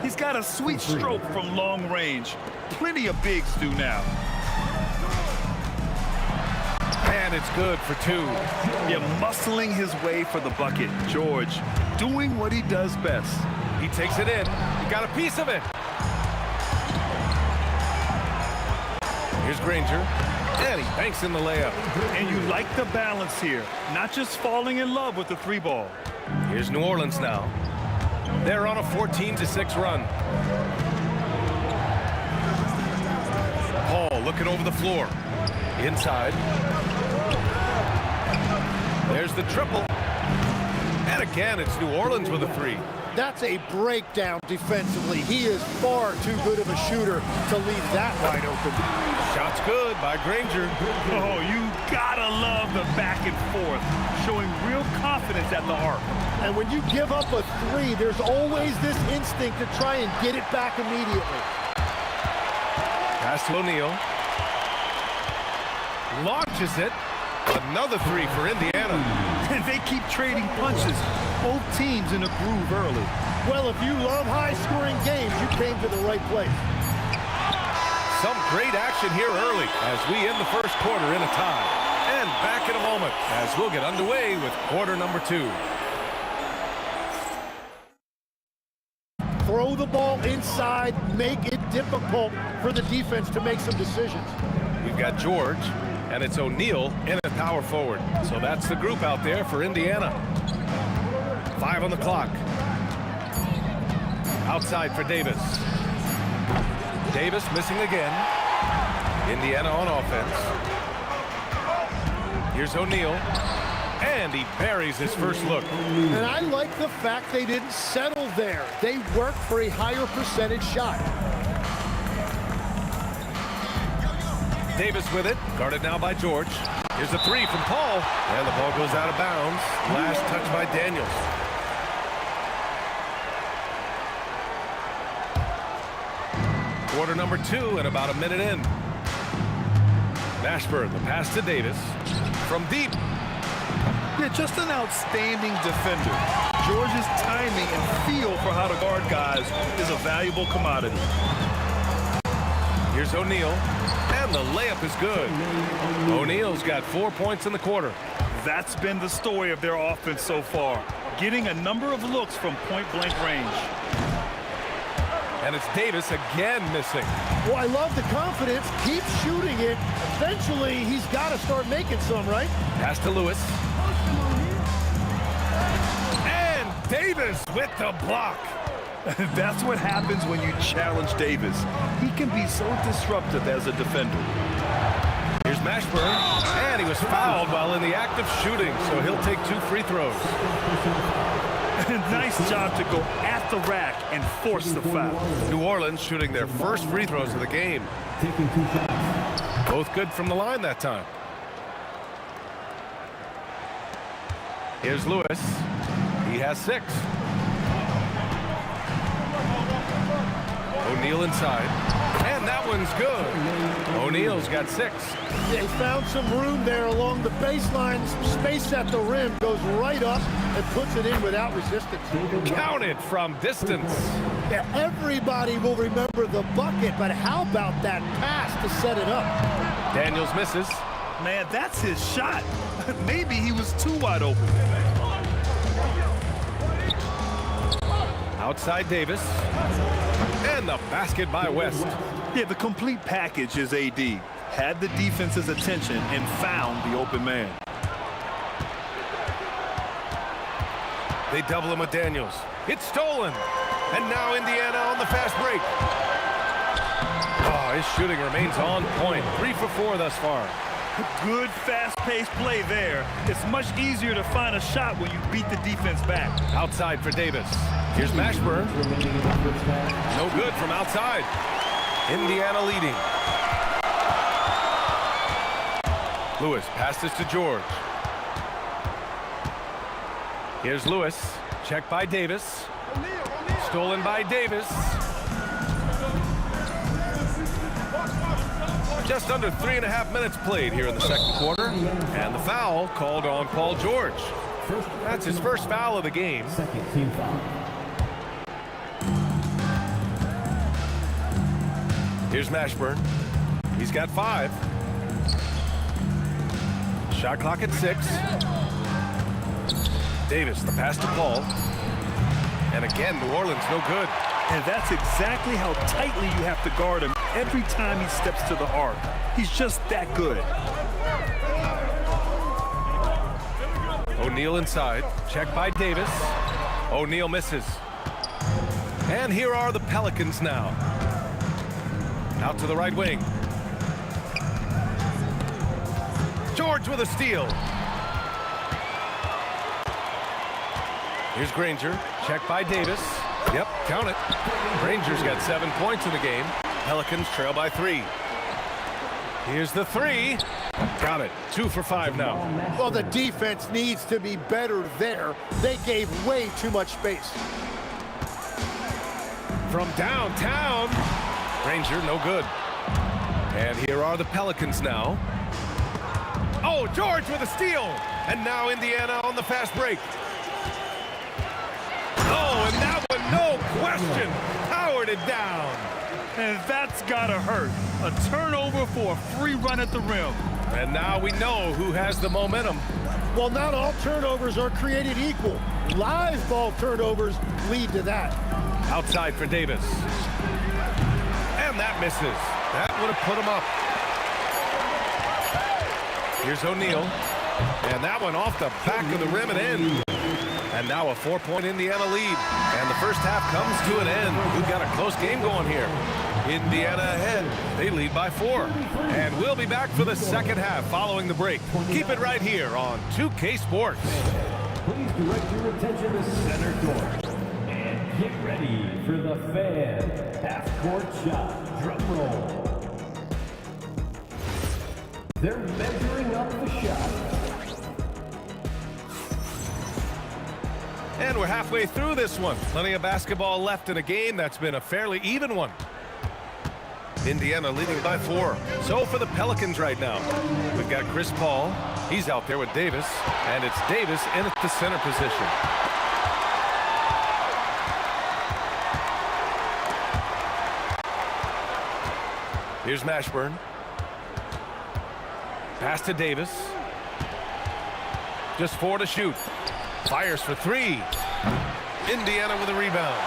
He's got a sweet stroke from long range. Plenty of bigs do now. And it's good for 2. Yeah, muscling his way for the bucket. George doing what he does best. He takes it in. He got a piece of it. Here's Granger. And he banks in the layup. And you like the balance here. Not just falling in love with the 3-ball. Here's New Orleans now. They're on a 14-6 run. Paul looking over the floor. Inside. There's the triple. And again, it's New Orleans with a 3. That's a breakdown defensively. He is far too good of a shooter to leave that wide open. Shot's good by Granger. Oh, you gotta love the back and forth. Showing real confidence confidence at the arc. And when you give up a three, there's always this instinct to try and get it back immediately. Pass to O'Neal. Launches it. Another three for Indiana. And they keep trading punches. Both teams in a groove early. Well, if you love high-scoring games, you came to the right place. Some great action here early as we end the first quarter in a tie. And back in a moment as we'll get underway with quarter number 2. Throw the ball inside, make it difficult for the defense to make some decisions. We've got George, and it's O'Neal in at power forward. So that's the group out there for Indiana. 5 on the clock. Outside for Davis. Davis missing again. Indiana on offense. Here's O'Neal. And he buries his first look. And I like the fact they didn't settle there. They worked for a higher percentage shot. Davis with it. Guarded now by George. Here's a three from Paul. And the ball goes out of bounds. Last touch by Daniels. Quarter number 2 and about a minute in. Mashburn, the pass to Davis. From deep. Yeah, just an outstanding defender. George's timing and feel for how to guard guys is a valuable commodity. Here's O'Neal. And the layup is good. O'Neal's got 4 points in the quarter. That's been the story of their offense so far. Getting a number of looks from point-blank range. And it's Davis again missing. Well, I love the confidence. Keep shooting it. Eventually, he's got to start making some, right? Pass to Lewis. And Davis with the block. That's what happens when you challenge Davis. He can be so disruptive as a defender. Here's Mashburn. And he was fouled while in the act of shooting, so he'll take 2 free throws. Nice job to go at the rack and force the foul. New Orleans shooting their first free throws of the game. Both good from the line that time. Here's Lewis. He has 6. O'Neal inside. And that one's good. O'Neal's got 6. They found some room there along the baseline. Space at the rim, goes right up and puts it in without resistance. Counted from distance. Yeah, everybody will remember the bucket, but how about that pass to set it up? Daniels misses. Man, that's his shot. Maybe he was too wide open. Outside Davis. And the basket by West. Yeah, the complete package is AD. Had the defense's attention and found the open man. They double him with Daniels. It's stolen. And now Indiana on the fast break. Oh, his shooting remains on point. 3 for 4 thus far. Good fast-paced play there. It's much easier to find a shot when you beat the defense back. Outside for Davis. Here's Mashburn. No good from outside. Indiana leading. Lewis passes to George. Here's Lewis. Checked by Davis. Stolen by Davis. Just under 3.5 minutes played here in the second quarter. And the foul called on Paul George. That's his first foul of the game. Second team foul. Here's Mashburn. He's got 5. Shot clock at 6. Davis, the pass to Paul. And again, New Orleans no good. And that's exactly how tightly you have to guard him every time he steps to the arc. He's just that good. O'Neal inside. Checked by Davis. O'Neal misses. And here are the Pelicans now. Out to the right wing. George with a steal. Here's Granger. Checked by Davis. Yep, count it. Granger's got 7 points in the game. Pelicans trail by 3. Here's the 3. Got it. 2 for 5 now. Well, the defense needs to be better there. They gave way too much space. From downtown. Granger, no good. And here are the Pelicans now. Oh, George with a steal. And now Indiana on the fast break. Oh, and that one, no question, powered it down. And that's gotta hurt. A turnover for a free run at the rim. And now we know who has the momentum. Well, not all turnovers are created equal. Live ball turnovers lead to that. Outside for Davis. And that misses. That would have put him up. Here's O'Neal. And that one off the back of the rim and in. And now a 4-point Indiana lead. And the first half comes to an end. We've got a close game going here. Indiana ahead. They lead by 4. And we'll be back for the second half following the break. Keep it right here on 2K Sports. Please direct your attention to center court. And get ready for the fan half-court shot. Drum roll. They're measuring up the shot. And we're halfway through this one. Plenty of basketball left in a game that's been a fairly even one. Indiana leading by 4. So for the Pelicans right now, we've got Chris Paul. He's out there with Davis. And it's Davis in at the center position. Here's Mashburn. Pass to Davis. Just 4 to shoot. Fires for 3. Indiana with a rebound.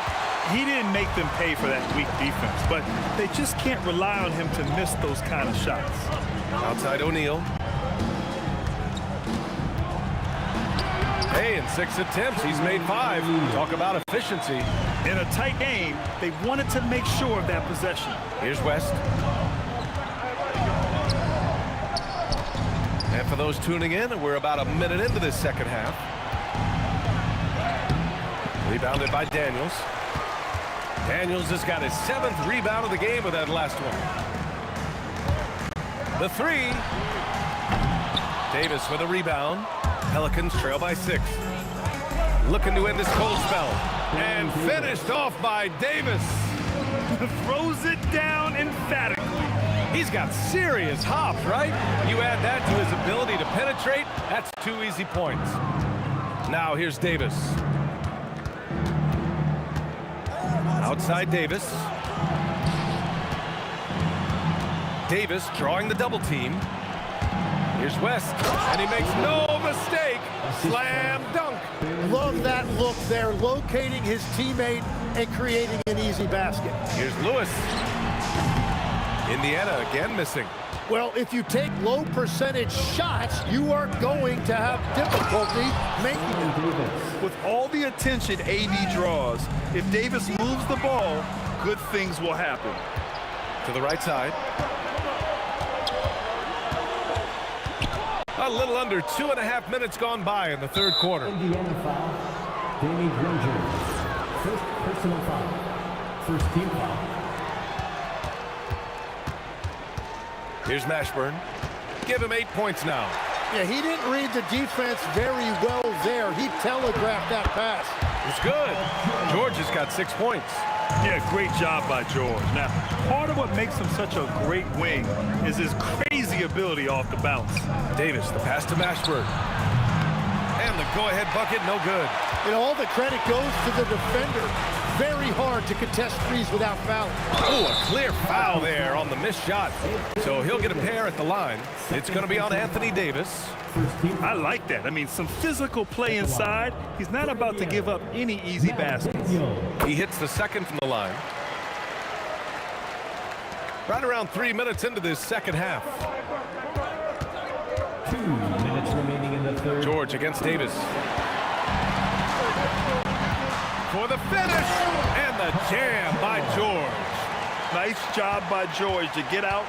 He didn't make them pay for that weak defense, but they just can't rely on him to miss those kind of shots. Outside O'Neal. Hey, in 6 attempts, he's made 5. Talk about efficiency. In a tight game, they wanted to make sure of that possession. Here's West. And for those tuning in, we're about a minute into this second half. Rebounded by Daniels. Daniels has got his 7th rebound of the game with that last one. The 3. Davis with a rebound. Pelicans trail by 6. Looking to end this cold spell. And finished off by Davis. Throws it down emphatically. He's got serious hops, right? You add that to his ability to penetrate, that's 2 easy points. Now here's Davis. Outside Davis. Davis drawing the double team. Here's West, and he makes no mistake. Slam dunk. Love that look there, locating his teammate and creating an easy basket. Here's Lewis. Indiana again missing. Well, if you take low percentage shots, you are going to have difficulty making them. With all the attention AD draws, if Davis moves the ball, good things will happen. To the right side. A little under 2.5 minutes gone by in the third quarter. Indiana foul. Danny Granger. First personal foul. First team foul. Here's Mashburn. Give him 8 points now. Yeah, he didn't read the defense very well there. He telegraphed that pass. It's good. George has got 6 points. Yeah, great job by George. Now, part of what makes him such a great wing is his crazy ability off the bounce. Davis, the pass to Mashburn. And the go-ahead bucket, no good. And all the credit goes to the defender. Very hard to contest threes without fouling. Oh, a clear foul there on the missed shot. So he'll get a pair at the line. It's going to be on Anthony Davis. I like that. I mean, some physical play inside. He's not about to give up any easy baskets. He hits the second from the line. Right around 3 minutes into this second half. 2 minutes remaining in the third. George against Davis. For the finish, and the jam by George. Nice job by George to get out,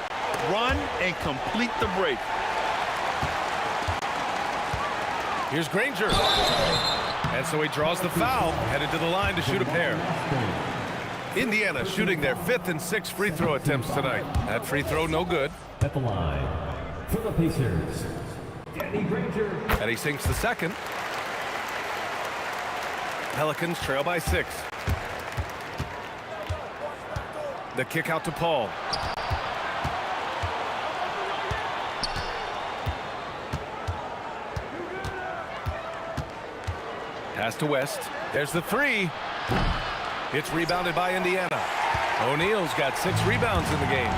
run, and complete the break. Here's Granger. And so he draws the foul, headed to the line to shoot a pair. Indiana shooting their 5th and 6th free throw attempts tonight. That free throw no good. At the line, For the Pacers, Danny Granger. And he sinks the second. Pelicans trail by 6. The kick out to Paul. Pass to West. There's the 3. It's rebounded by Indiana. O'Neal's got 6 rebounds in the game.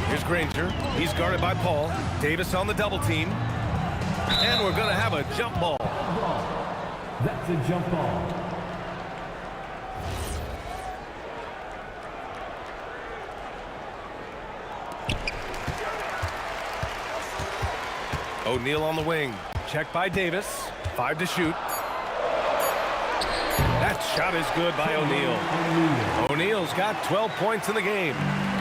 Here's Granger. He's guarded by Paul. Davis on the double team. And we're going to have a jump ball. That's a jump ball. O'Neal on the wing. Checked by Davis. 5 to shoot. That shot is good by O'Neal. O'Neal's got 12 points in the game.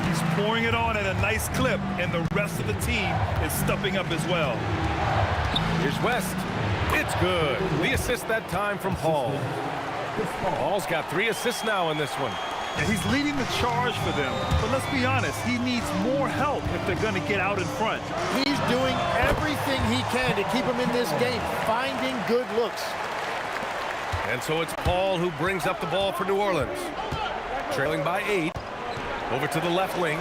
He's pouring it on at a nice clip, and the rest of the team is stepping up as well. Here's West. It's good. The assist that time from Paul. Paul's got 3 assists now in this one. And he's leading the charge for them. But let's be honest, he needs more help if they're going to get out in front. He's doing everything he can to keep him in this game, finding good looks. And so it's Paul who brings up the ball for New Orleans. Trailing by 8. Over to the left wing.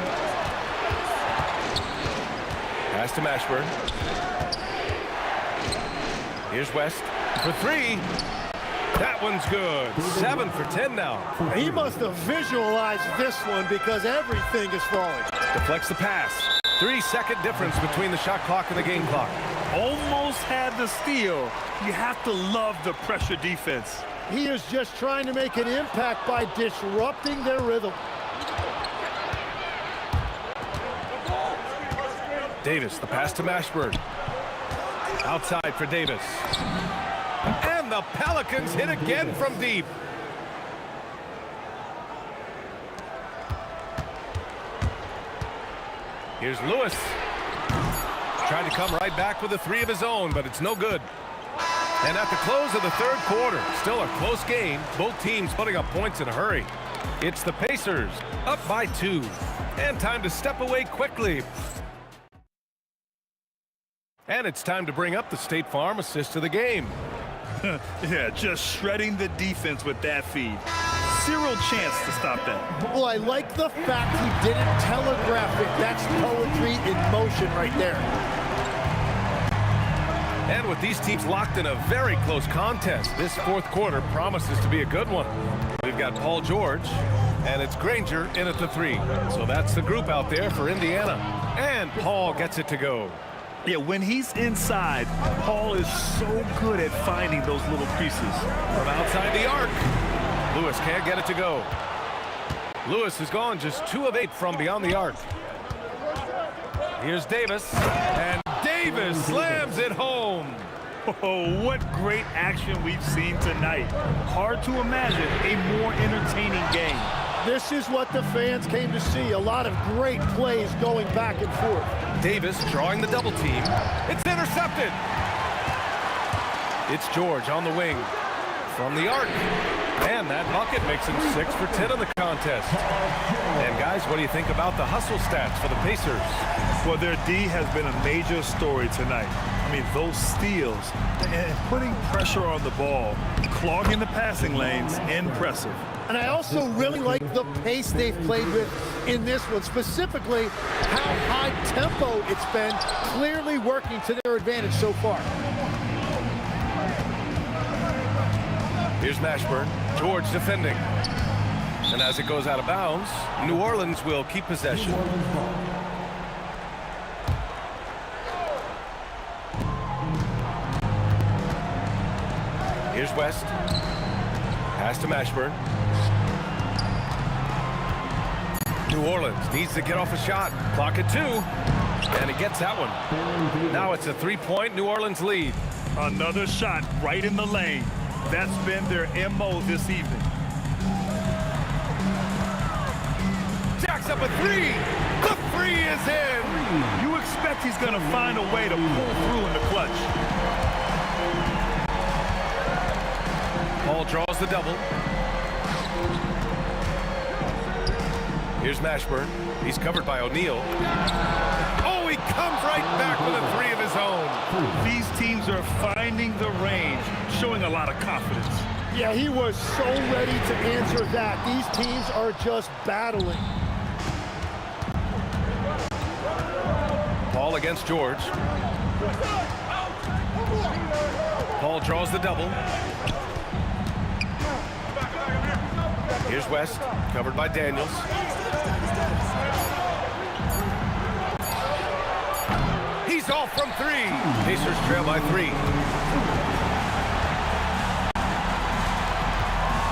Pass to Mashburn. Here's West for 3. That one's good. 7 for 10 now. He must have visualized this one because everything is falling. Deflects the pass. 3-second difference between the shot clock and the game clock. Almost had the steal. You have to love the pressure defense. He is just trying to make an impact by disrupting their rhythm. Davis, the pass to Mashburn. Outside for Davis. And the Pelicans hit again from deep. Here's Lewis. Trying to come right back with a 3 of his own, but it's no good. And at the close of the 3rd quarter, still a close game. Both teams putting up points in a hurry. It's the Pacers up by 2. And time to step away quickly. And it's time to bring up the State Farm assist of the game. Yeah, just shredding the defense with that feed. Zero chance to stop that. Well, I like the fact he didn't telegraph it. That's poetry in motion right there. And with these teams locked in a very close contest, this 4th quarter promises to be a good one. We've got Paul George, and it's Granger in at the 3. So that's the group out there for Indiana. And Paul gets it to go. Yeah, when he's inside, Paul is so good at finding those little creases. From outside the arc, Lewis can't get it to go. Lewis has gone just 2 of 8 from beyond the arc. Here's Davis, and Davis slams it home. Oh, what great action we've seen tonight. Hard to imagine a more entertaining game. This is what the fans came to see. A lot of great plays going back and forth. Davis drawing the double team. It's intercepted. It's George on the wing. From the arc. And that bucket makes him 6 for 10 in the contest. And guys, what do you think about the hustle stats for the Pacers? Well, their D has been a major story tonight. I mean, those steals and putting pressure on the ball, clogging the passing lanes, impressive. And I also really like the pace they've played with in this one, specifically how high tempo it's been, clearly working to their advantage so far. Here's Mashburn. George defending. And as it goes out of bounds, New Orleans will keep possession. Here's West. Pass to Mashburn. New Orleans needs to get off a shot. Clock at 2. And he gets that one. Now it's a 3-point New Orleans lead. Another shot right in the lane. That's been their MO this evening. Jacks up a 3. The 3 is in. You expect he's going to find a way to pull through in the clutch. Paul draws the double. Here's Mashburn. He's covered by O'Neal. Oh, he comes right back with a three of his own. These teams are finding the range, showing a lot of confidence. Yeah, he was so ready to answer that. These teams are just battling. Paul against George. Paul draws the double. Here's West, covered by Daniels. He's off from three. Pacers trail by 3.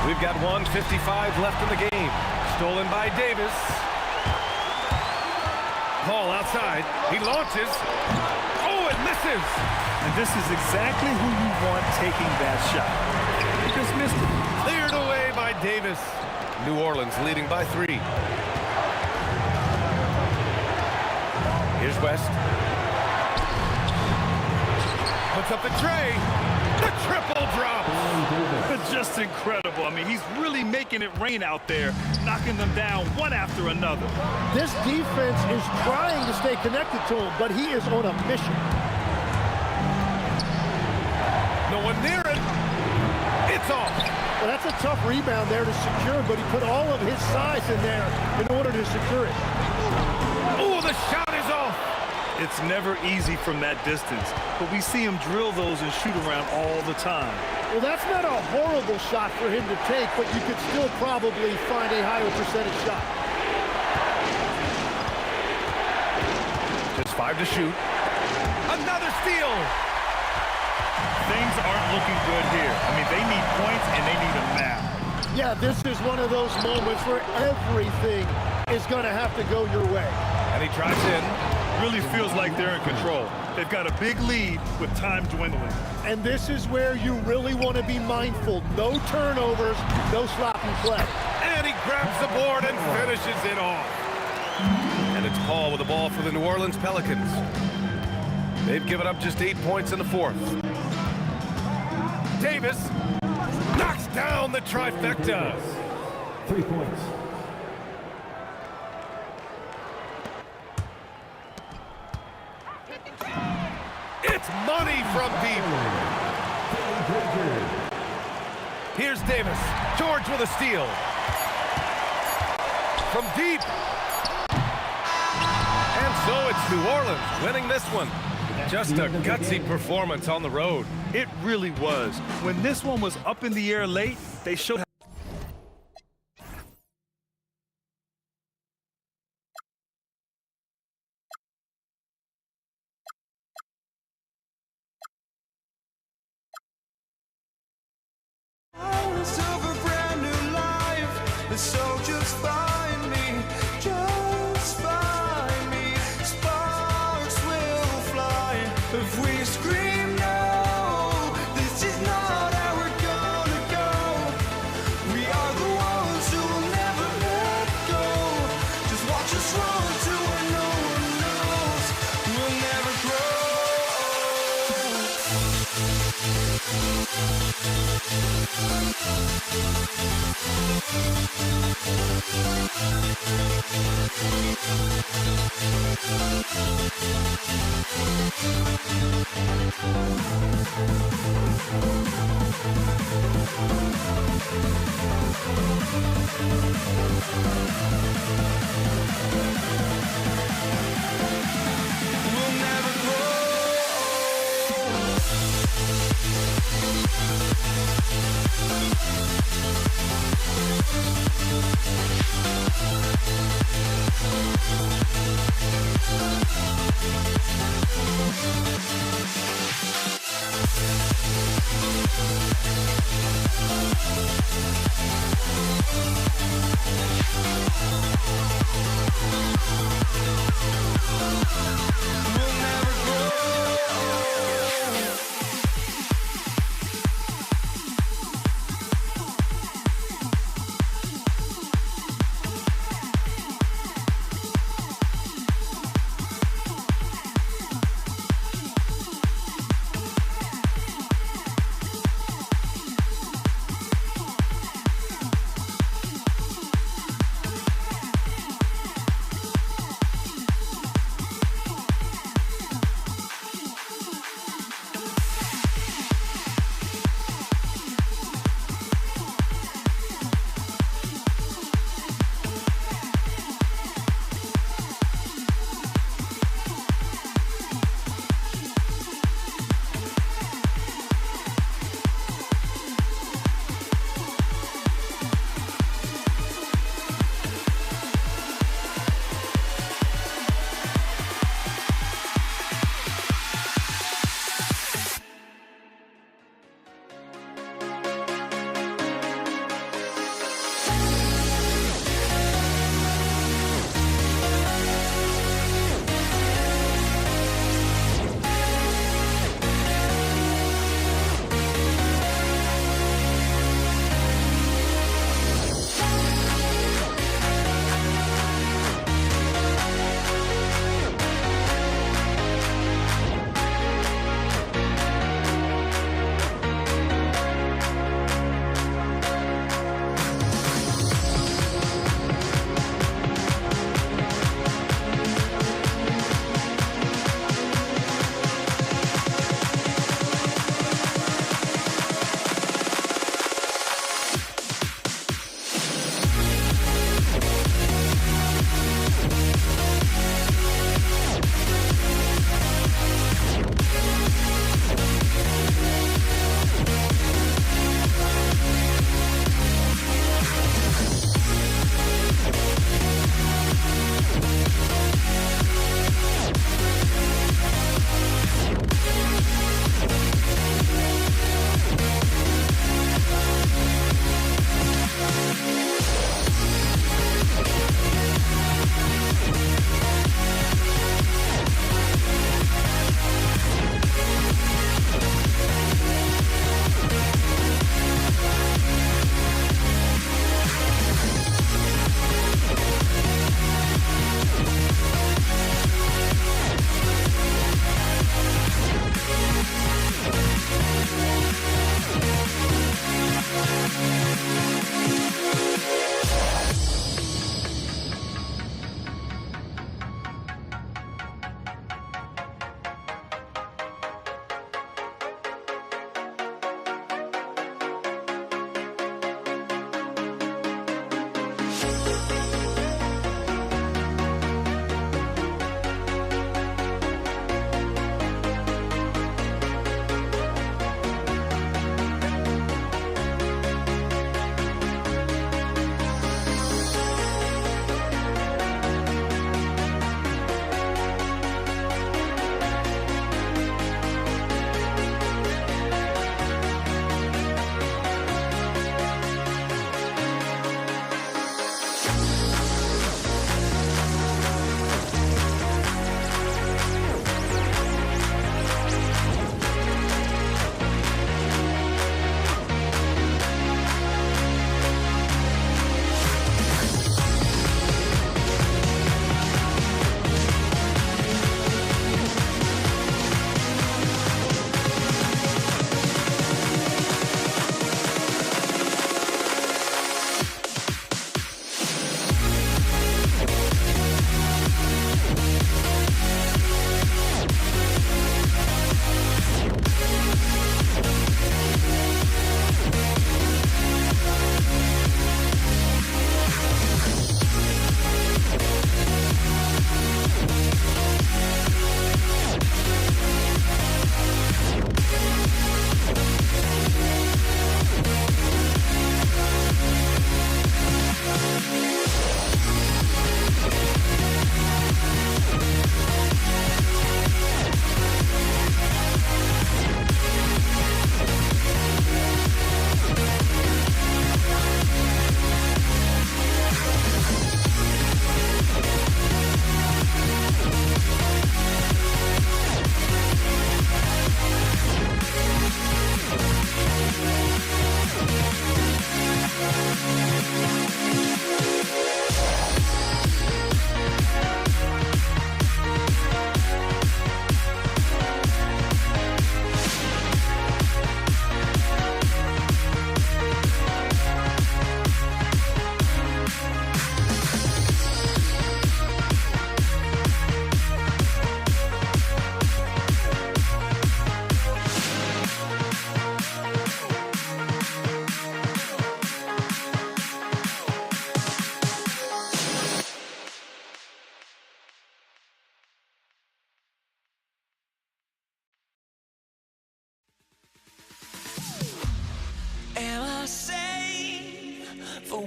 We've got 1:55 left in the game. Stolen by Davis. Paul outside. He launches. Oh, it misses. And this is exactly who you want taking that shot. He just missed it. Cleared away by Davis. New Orleans leading by 3. Here's West. Puts up the tray. The triple drop. Just incredible. I mean, he's really making it rain out there, knocking them down one after another. This defense is trying to stay connected to him, but he is on a mission. No one near it. It's off. Well, that's a tough rebound there to secure, but he put all of his size in there in order to secure it. Oh, the shot is off. It's never easy from that distance, but we see him drill those and shoot around all the time. Well, that's not a horrible shot for him to take, but you could still probably find a higher percentage shot. Just 5 to shoot. Another steal. Things aren't looking good here. I mean, they need points and they need them now. Yeah, this is one of those moments where everything is going to have to go your way. And he drives in. Really feels like they're in control. They've got a big lead with time dwindling. And this is where you really want to be mindful. No turnovers, no sloppy play. And he grabs the board and finishes it off. And it's Paul with the ball for the New Orleans Pelicans. They've given up just 8 points in the 4th. Davis knocks down the trifecta. 3 points. It's money from deep. Here's Davis. George with a steal. From deep. And so it's New Orleans winning this one. Just a gutsy performance on the road. It really was. When this one was up in the air late, they showed Of a brand new life, so just find me, just find me. Sparks will fly if we scream no. This is not how we're gonna go. We are the ones who will never let go. Just watch us run to where no one knows. We'll never grow. We'll never grow. We'll never grow.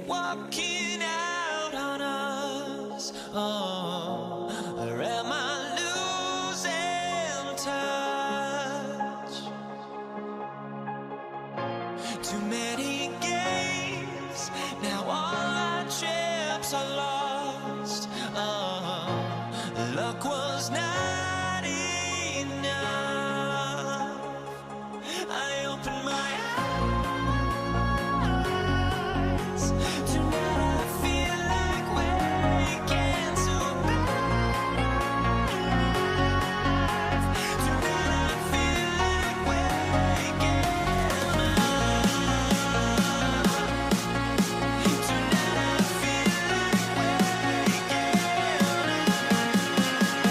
walking out on us? Oh, or am I losing touch? Too many games, now all our chips are lost. Oh, luck was not enough. I opened my eyes. Tonight I feel like waking to a better life. Tonight I feel like waking up. Tonight I feel like waking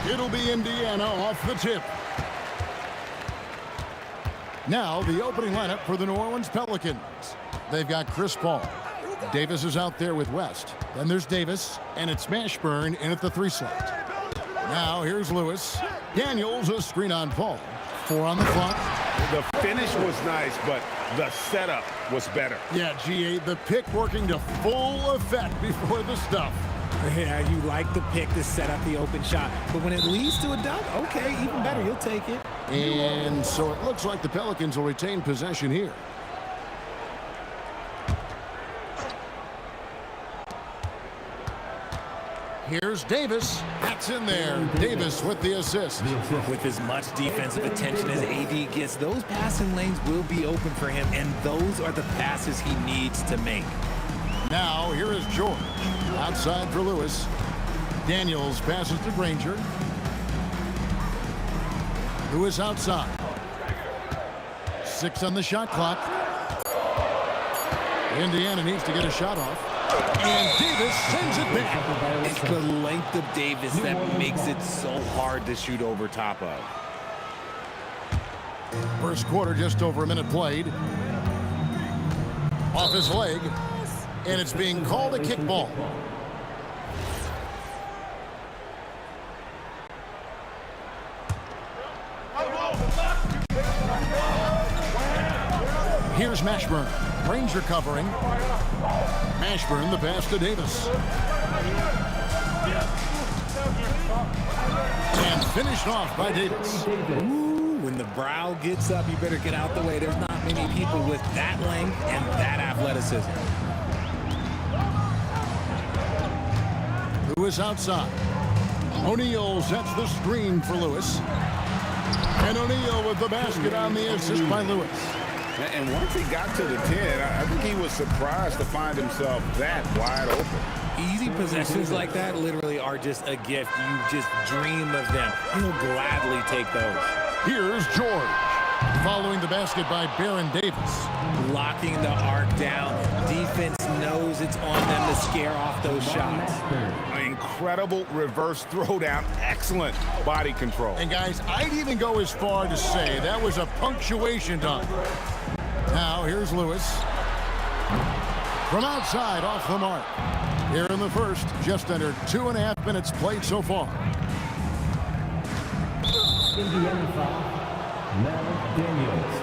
It'll be Indiana off the tip. Now the opening lineup for the New Orleans Pelicans. They've got Chris Paul. Davis is out there with West. Then there's Davis, and it's Mashburn in at the 3 slot. Now here's Lewis. Daniels, a screen on Paul. 4 on the clock. The finish was nice, but the setup was better. Yeah, GA, the pick working to full effect before the stuff. Yeah, you like the pick to set up the open shot, but when it leads to a dunk, okay, even better, you'll take it. And so it looks like the Pelicans will retain possession here. Here's Davis. That's in there. Davis with the assist. With as much defensive attention as AD gets, those passing lanes will be open for him, and those are the passes he needs to make. Now, here is George. Outside for Lewis. Daniels passes to Granger. Lewis outside. 6 on the shot clock. Indiana needs to get a shot off. And Davis sends it back. It's the length of Davis that makes it so hard to shoot over top of. First quarter, just over a minute played. Off his leg. And it's being called a kickball. Here's Mashburn. Ranger covering. Mashburn, the pass to Davis. And finished off by Davis. Ooh, when the brow gets up, you better get out the way. There's not many people with that length and that athleticism. Lewis outside. O'Neal sets the screen for Lewis. And O'Neal with the basket on the assist by Lewis. And once he got to the 10, I think he was surprised to find himself that wide open. Easy possessions like that literally are just a gift. You just dream of them. You'll gladly take those. Here's George. Following the basket by Baron Davis. Locking the arc down. Defense knows it's on them to scare off those shots. An incredible reverse throwdown. Excellent body control. And guys, I'd even go as far to say that was a punctuation dunk. Now here's Lewis. From outside, off the mark. Here in the first, just under 2.5 minutes played so far. Indiana foul. Mel Daniels.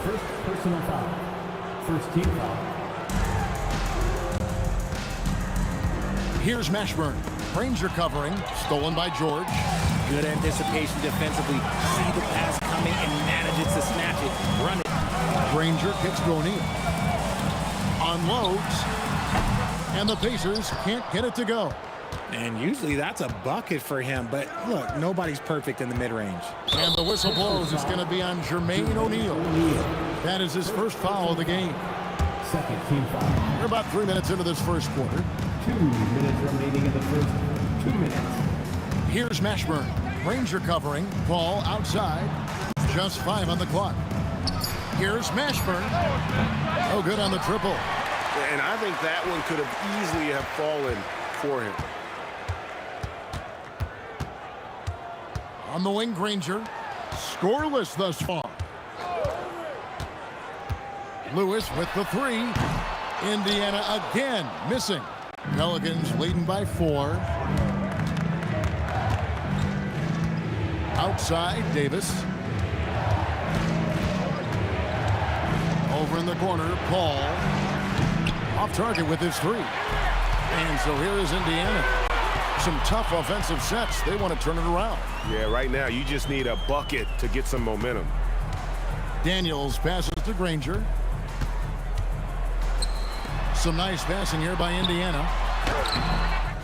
First personal foul. First team foul. Here's Mashburn. Ranger covering. Stolen by George. Good anticipation defensively. See the pass coming and manages to snatch it. Run it. Granger kicks to O'Neal. Unloads. And the Pacers can't get it to go. And usually that's a bucket for him. But look, nobody's perfect in the mid-range. And the whistle blows. It's going to be on Jermaine O'Neal. That is his first foul of the game. Second team foul. We're about 3 minutes into this first quarter. 2 minutes remaining in the first 2 minutes. Here's Mashburn. Granger covering. Paul outside. Just 5 on the clock. Here's Mashburn. Oh, good on the triple. And I think that one could have easily have fallen for him. On the wing, Granger. Scoreless thus far. Lewis with the 3. Indiana again missing. Pelicans leading by 4. Outside, Davis. Over in the corner, Paul. Off target with his 3. And so here is Indiana. Some tough offensive sets. They want to turn it around. Yeah, right now you just need a bucket to get some momentum. Daniels passes to Granger. Some nice passing here by Indiana.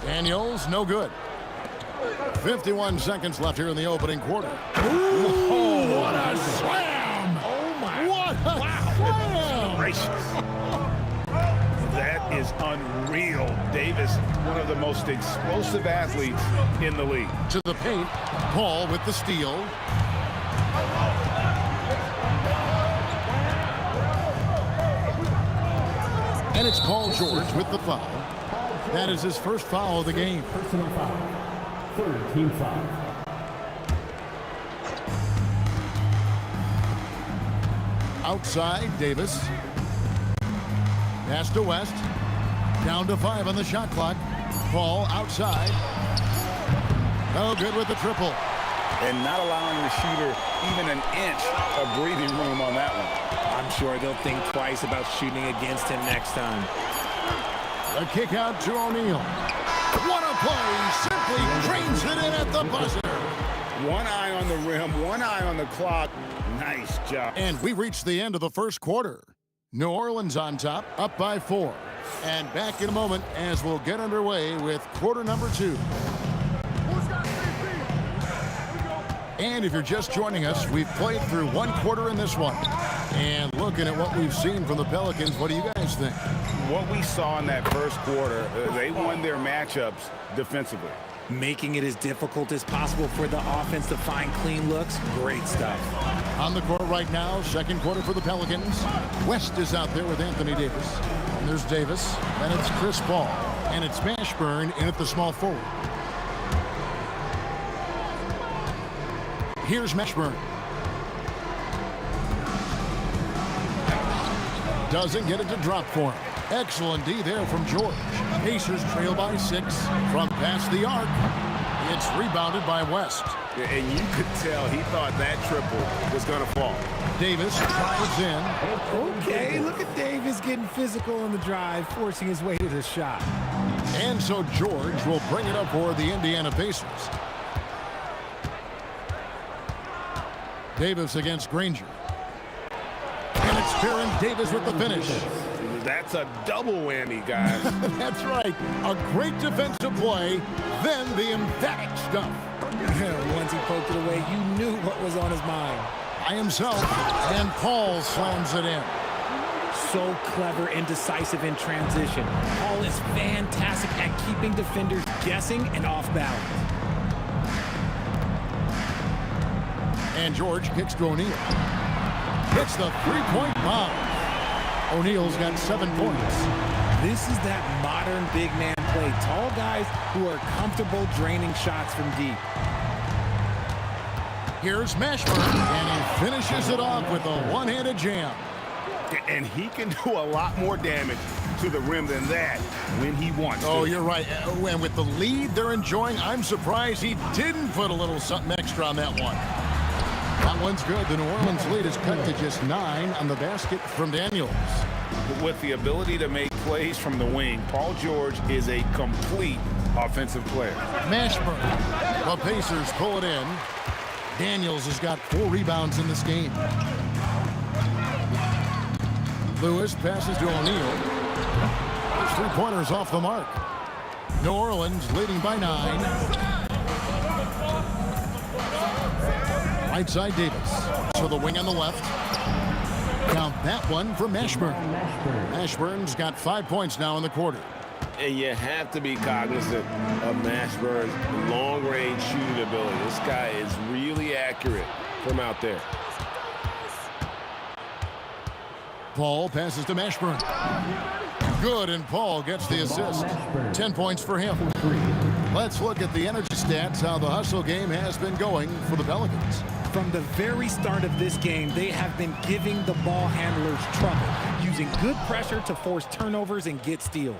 Daniels, no good. 51 seconds left here in the opening quarter. Ooh, what a slam! Oh, my. What a slam! Gracious. That is unreal. Davis, one of the most explosive athletes in the league. To the paint. Paul with the steal. And it's Paul George with the foul. That is his first foul of the game. Personal foul. 3rd team foul. Outside, Davis. Pass to West. Down to 5 on the shot clock. Paul outside. Oh, good with the triple. And not allowing the shooter even an inch of breathing room on that one. I'm sure they'll think twice about shooting against him next time. The kick out to O'Neal. What a play! Simply drains it in at the buzzer. One eye on the rim, one eye on the clock. Nice job. And we reached the end of the first quarter. New Orleans on top, up by 4. And back in a moment as we'll get underway with quarter number 2. And if you're just joining us, we've played through 1 quarter in this one. And looking at what we've seen from the Pelicans, what do you guys think? What we saw in that first quarter, they won their matchups defensively. Making it as difficult as possible for the offense to find clean looks. Great stuff. On the court right now, second quarter for the Pelicans. West is out there with Anthony Davis. And there's Davis. And it's Chris Paul. And it's Mashburn in at the small forward. Here's Mashburn. Doesn't get it to drop for him. Excellent D there from George. Pacers trail by 6 from past the arc. It's rebounded by West. Yeah, and you could tell he thought that triple was going to fall. Davis drives in. Okay, look at Davis getting physical on the drive, forcing his way to the shot. And so George will bring it up for the Indiana Pacers. Davis against Granger. And it's Baron Davis with the finish. That's a double whammy, guys. That's right. A great defensive play, then the emphatic stuff. Once he poked it away, you knew what was on his mind. By himself, and Paul slams it in. So clever and decisive in transition. Paul is fantastic at keeping defenders guessing and off balance. And George kicks to O'Neal. Hits the three-point bomb. O'Neal's got 7 points. This is that modern big man play. Tall guys who are comfortable draining shots from deep. Here's Mashburn, and he finishes it off with a one-handed jam. And he can do a lot more damage to the rim than that when he wants to. Oh, you're right. And with the lead they're enjoying, I'm surprised he didn't put a little something extra on that one. That one's good. The New Orleans lead is cut to just 9 on the basket from Daniels. With the ability to make plays from the wing, Paul George is a complete offensive player. Mashburn. The Pacers pull it in. Daniels has got 4 rebounds in this game. Lewis passes to O'Neal. His 3-pointers off the mark. New Orleans leading by 9. Right side Davis. So the wing on the left. Count that one for Mashburn. Mashburn's got 5 points now in the quarter. And you have to be cognizant of Mashburn's long-range shooting ability. This guy is really accurate from out there. Paul passes to Mashburn. Good, and Paul gets the assist. 10 points for him. Let's look at the energy stats, how the hustle game has been going for the Pelicans. From the very start of this game, they have been giving the ball handlers trouble, using good pressure to force turnovers and get steals.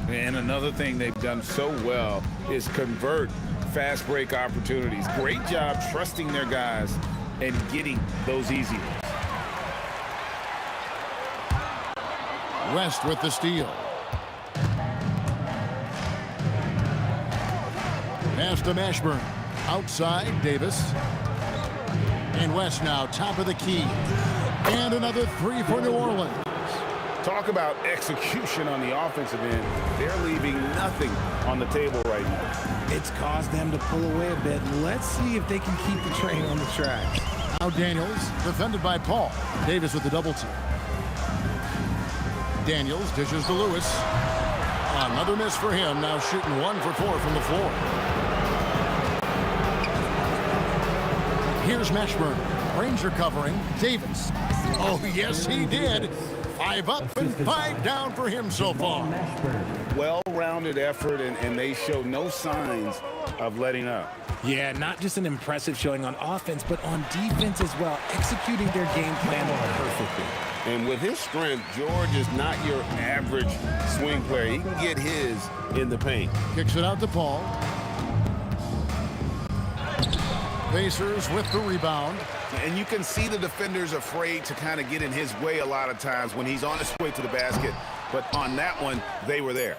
And another thing they've done So well is convert fast break opportunities. Great job trusting their guys and getting those easy ones. West with the steal. Pass to Mashburn. Outside, Davis. And West now top of the key. And another three for New Orleans. Talk about execution on the offensive end. They're leaving nothing on the table right now. It's caused them to pull away a bit. Let's see if they can keep the train on the tracks. Now Daniels, defended by Paul. Davis with the double team. Daniels dishes to Lewis. Another miss for him, now shooting 1 for 4 from the floor. Here's Mashburn. Ranger covering. Davis. Oh, yes, he did. 5 up and 5 down for him so far. Well-rounded effort, and they show no signs of letting up. Yeah, not just an impressive showing on offense, but on defense as well, executing their game plan perfectly. And with his strength, George is not your average swing player. He can get his in the paint. Kicks it out to Paul. Pacers with the rebound. And you can see the defenders afraid to kind of get in his way a lot of times when he's on his way to the basket. But on that one, they were there.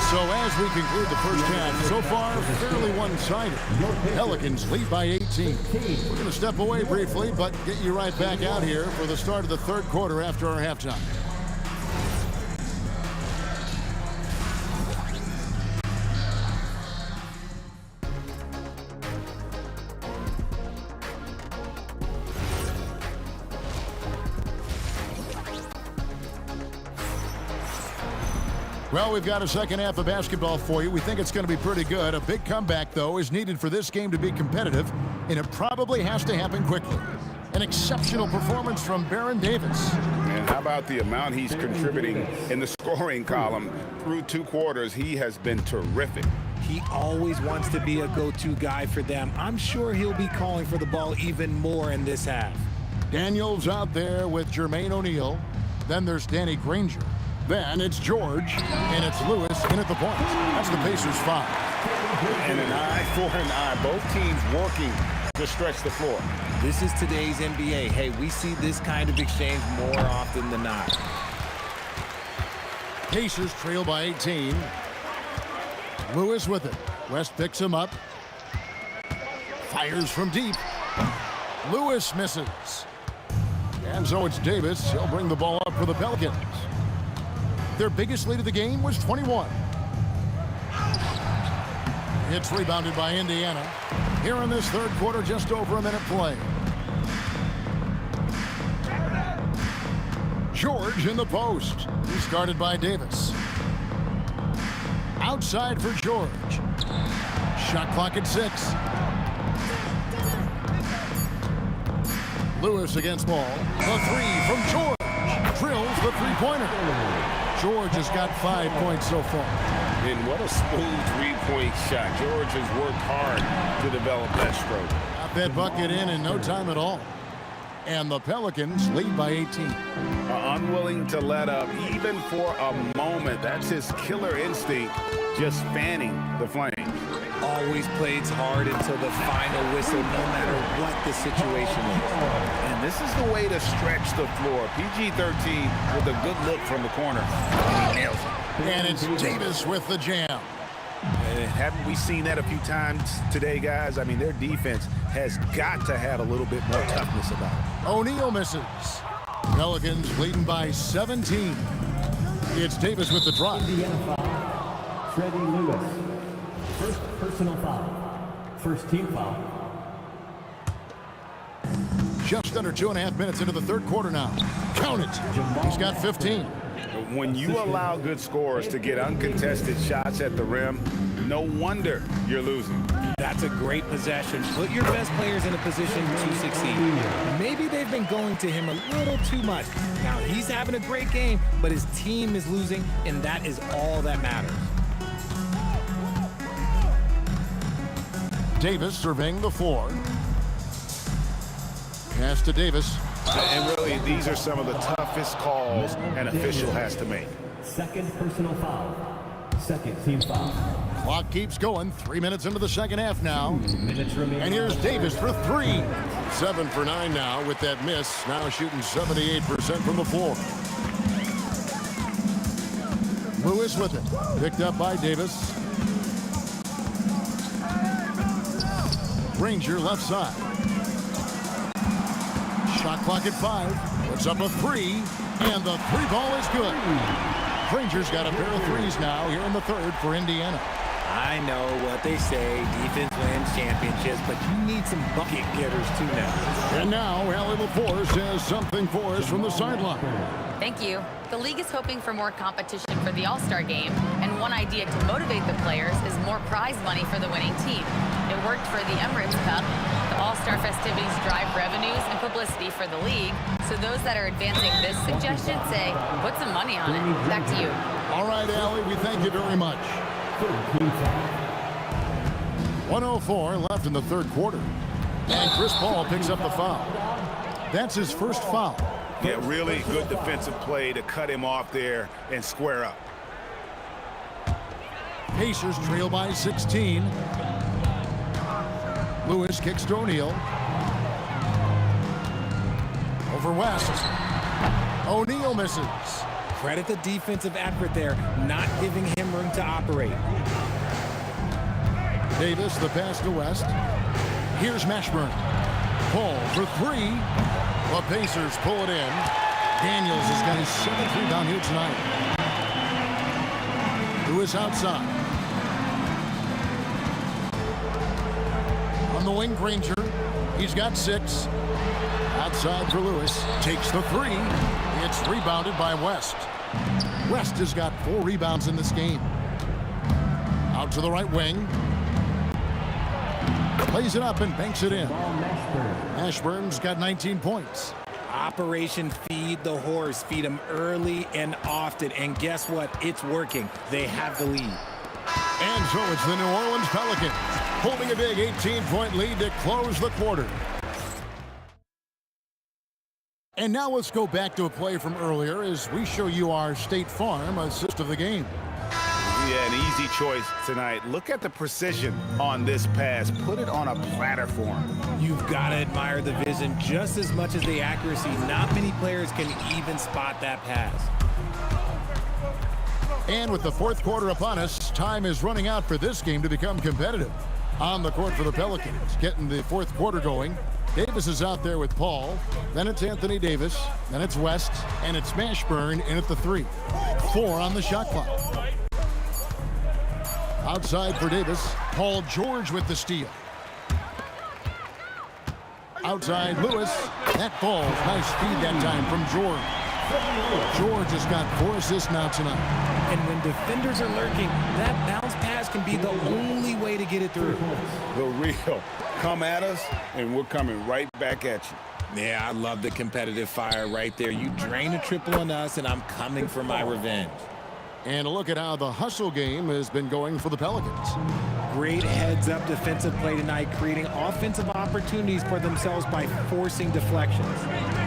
So as we conclude the first half, so far fairly one-sided. Pelicans lead by 18. We're going to step away briefly, but get you right back out here for the start of the third quarter after our halftime. Well, we've got a second half of basketball for you. We think it's going to be pretty good. A big comeback, though, is needed for this game to be competitive, and it probably has to happen quickly. An exceptional performance from Baron Davis. And how about the amount he's contributing in the scoring column? Through 2 quarters, he has been terrific. He always wants to be a go-to guy for them. I'm sure he'll be calling for the ball even more in this half. Daniels out there with Jermaine O'Neal. Then there's Danny Granger. Then it's George, and it's Lewis in at the point. That's the Pacers 5. And an eye for an eye. Both teams working to stretch the floor. This is today's NBA. Hey, we see this kind of exchange more often than not. Pacers trail by 18. Lewis with it. West picks him up. Fires from deep. Lewis misses. And so it's Davis. He'll bring the ball up for the Pelicans. Their biggest lead of the game was 21. It's rebounded by Indiana. Here in this third quarter, just over a minute play. George in the post. He's guarded by Davis. Outside for George. Shot clock at 6. Lewis against ball. The 3 from George. Drills the three-pointer. George has got 5 points so far. And what a smooth three-point shot. George has worked hard to develop that stroke. Got that bucket in no time at all. And the Pelicans lead by 18. Unwilling to let up even for a moment. That's his killer instinct, just fanning the flame. Always plays hard until the final whistle, no matter what the situation is. And this is the way to stretch the floor. PG-13 with a good look from the corner. And he nails it. And it's Davis with the jam. Haven't we seen that a few times today, guys? I mean, their defense has got to have a little bit more toughness about it. O'Neal misses. Pelicans leading by 17. It's Davis with the drop. Indiana foul. Freddie Lewis. First personal foul. First team foul. Just under 2.5 minutes into the third quarter now. Count it. He's got 15. When you allow good scorers to get uncontested shots at the rim, no wonder you're losing. That's a great possession. Put your best players in a position to succeed. Maybe they've been going to him a little too much. Now, he's having a great game, but his team is losing, and that is all that matters. Davis surveying the floor. Pass to Davis. And really, these are some of the toughest calls an official has to make. Second personal foul. Second team foul. Clock keeps going. 3 minutes into the second half now. And here's Davis for three. 7 for 9 now with that miss. Now shooting 78% from the floor. Lewis with it. Picked up by Davis. Granger left side. Shot clock at 5. Puts up a 3. And the 3 ball is good. Granger's got a pair of 3s now here in the third for Indiana. I know what they say, defense wins championships, but you need some bucket getters too now. And now, Allie LaForce has something for us from the sideline. Thank you. The league is hoping for more competition for the All-Star game, and one idea to motivate the players is more prize money for the winning team. It worked for the Emirates Cup. The All-Star festivities drive revenues and publicity for the league, so those that are advancing this suggestion say, put some money on it. Back to you. All right, Allie, we thank you very much. 1:04 left in the third quarter. And Chris Paul picks up the foul. That's his first foul. Yeah, really good defensive play to cut him off there and square up. Pacers trail by 16. Lewis kicks to O'Neal. Over West. O'Neal misses. Credit the defensive effort there, not giving him room to operate. Davis, the pass to West. Here's Mashburn. Paul for 3. The Pacers pull it in. Daniels has got his 7th rebound here tonight. Lewis outside. On the wing, Granger. He's got 6. Outside for Lewis. Takes the 3. It's rebounded by West. West has got 4 rebounds in this game. Out to the right wing. Plays it up and banks it in. Ashburn's got 19 points. Operation Feed the Horse. Feed him early and often. And guess what? It's working. They have the lead. And so it's the New Orleans Pelicans holding a big 18-point lead to close the quarter. And now let's go back to a play from earlier as we show you our State Farm assist of the game. Yeah, an easy choice tonight. Look at the precision on this pass. Put it on a platter for him. You've got to admire the vision just as much as the accuracy. Not many players can even spot that pass. And with the fourth quarter upon us, time is running out for this game to become competitive. On the court for the Pelicans, getting the fourth quarter going. Davis is out there with Paul. Then it's Anthony Davis. Then it's West. And it's Mashburn in at the 3. 4 on the shot clock. Outside for Davis. Paul George with the steal. Outside Lewis. That falls. Nice speed that time from George. George has got 4 assists now tonight. And when defenders are lurking, that bounce pass can be the only way to get it through. The real. Come at us, and we're coming right back at you. Yeah, I love the competitive fire right there. You drain a triple on us, and I'm coming for my revenge. And a look at how the hustle game has been going for the Pelicans. Great heads-up defensive play tonight, creating offensive opportunities for themselves by forcing deflections.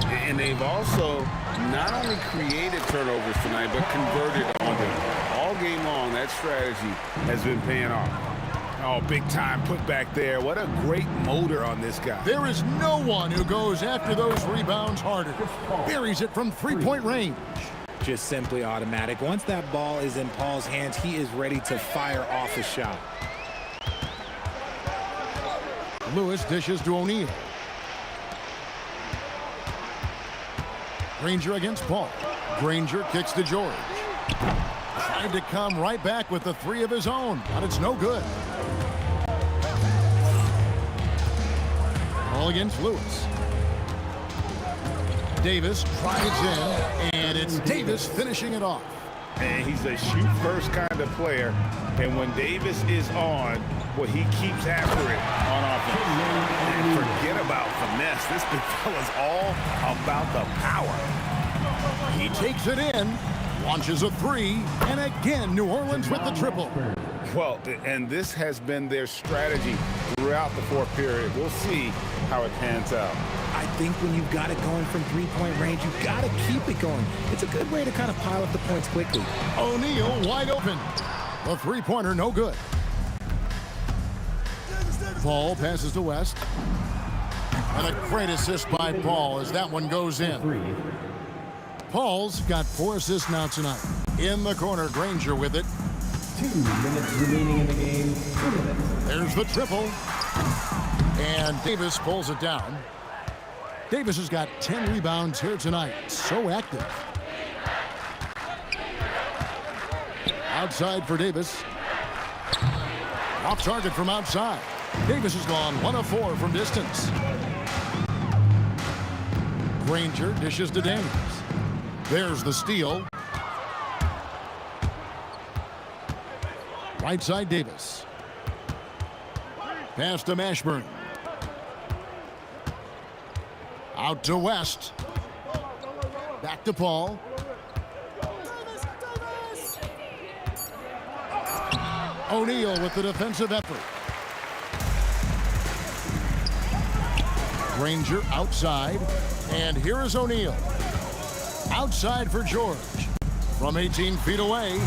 And they've also not only created turnovers tonight, but converted on them. All game long, that strategy has been paying off. Oh, big time put back there. What a great motor on this guy. There is no one who goes after those rebounds harder. Buries it from 3-point range. Just simply automatic. Once that ball is in Paul's hands, he is ready to fire off a shot. Lewis dishes to O'Neal. Granger against Paul. Granger kicks to George. Tried to come right back with the 3 of his own, but it's no good. All against Lewis. Davis drives in, and it's Davis finishing it off. And he's a shoot-first kind of player. And when Davis is on, well, he keeps after it on offense. And forget about finesse. This big fella's all about the power. He takes it in, launches a three, and again, New Orleans with the triple. Well, and this has been their strategy throughout the fourth period. We'll see how it pans out. I think when you've got it going from three-point range, you've got to keep it going. It's a good way to kind of pile up the points quickly. O'Neal wide open. The three-pointer no good. Paul passes to West. And a great assist by Paul as that one goes in. Paul's got 4 assists now tonight. In the corner, Granger with it. 2 minutes remaining in the game. 2 minutes. There's the triple. And Davis pulls it down. Davis has got 10 rebounds here tonight. So active. Outside for Davis. Off target from outside. Davis has gone 1 of 4 from distance. Granger dishes to Daniels. There's the steal. Right side Davis. Pass to Mashburn. Out to West. Back to Paul. O'Neal with the defensive effort. Granger outside. And here is O'Neal. Outside for George. From 18 feet away.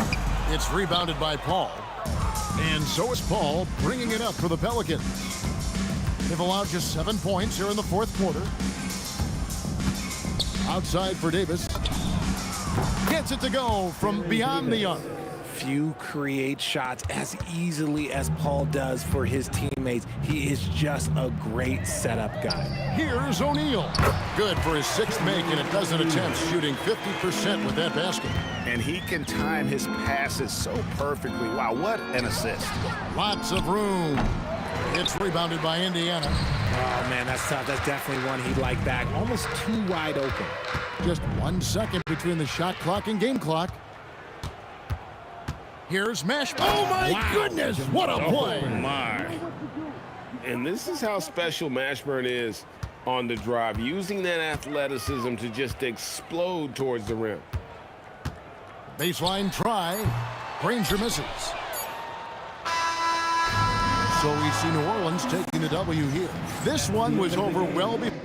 It's rebounded by Paul. And so is Paul, bringing it up for the Pelicans. They've allowed just 7 points here in the fourth quarter. Outside for Davis. Gets it to go from beyond the arc. Few create shots as easily as Paul does for his teammates. He is just a great setup guy. Here's O'Neal. Good for his 6th make in a dozen attempts, shooting 50% with that basket. And he can time his passes so perfectly. Wow, what an assist. Lots of room. It's rebounded by Indiana. Oh, man, that's tough. That's definitely one he'd like back. Almost too wide open. Just 1 second between the shot clock and game clock. Here's Mashburn. Oh, my goodness. What a play. Oh, my. And this is how special Mashburn is on the drive, using that athleticism to just explode towards the rim. Baseline try. Granger misses. So we see New Orleans taking the W here. This one was over well before.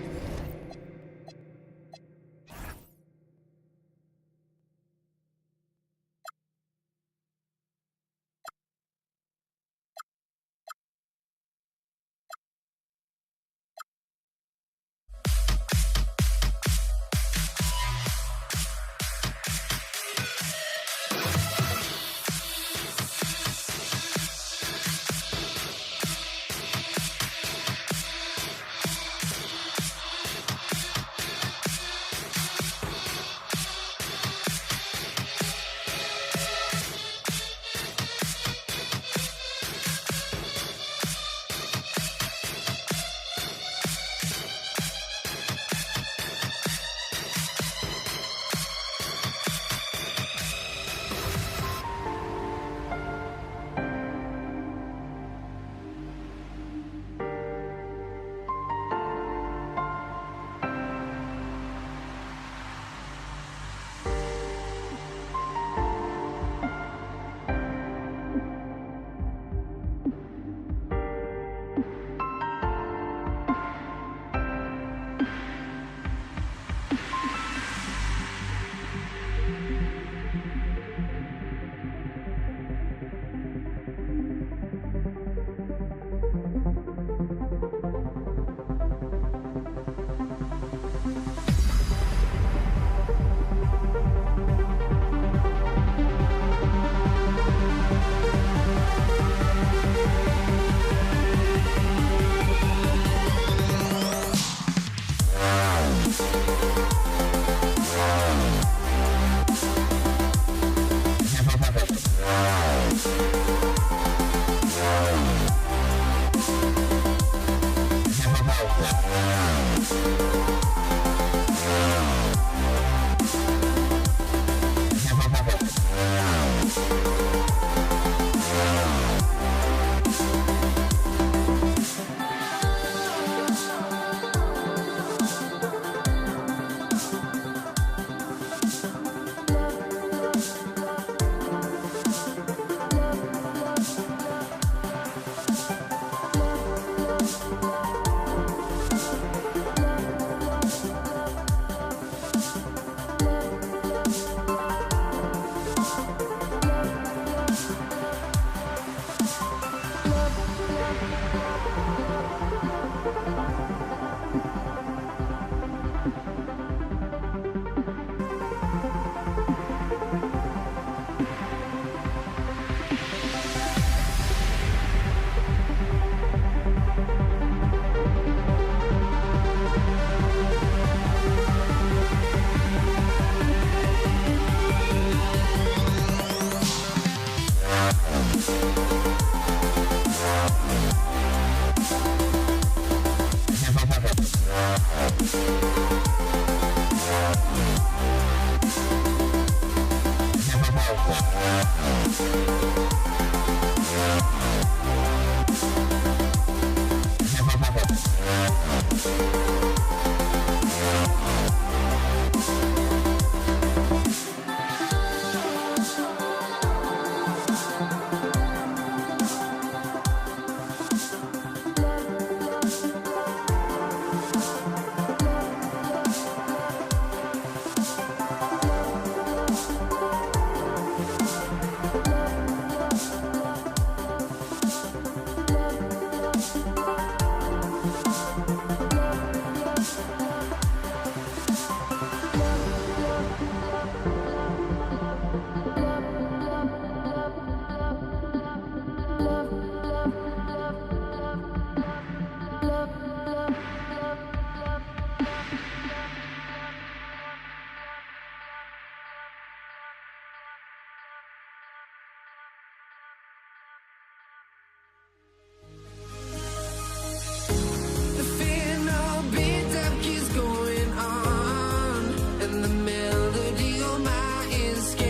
The final beat up keeps going on, and the melody on my ears, a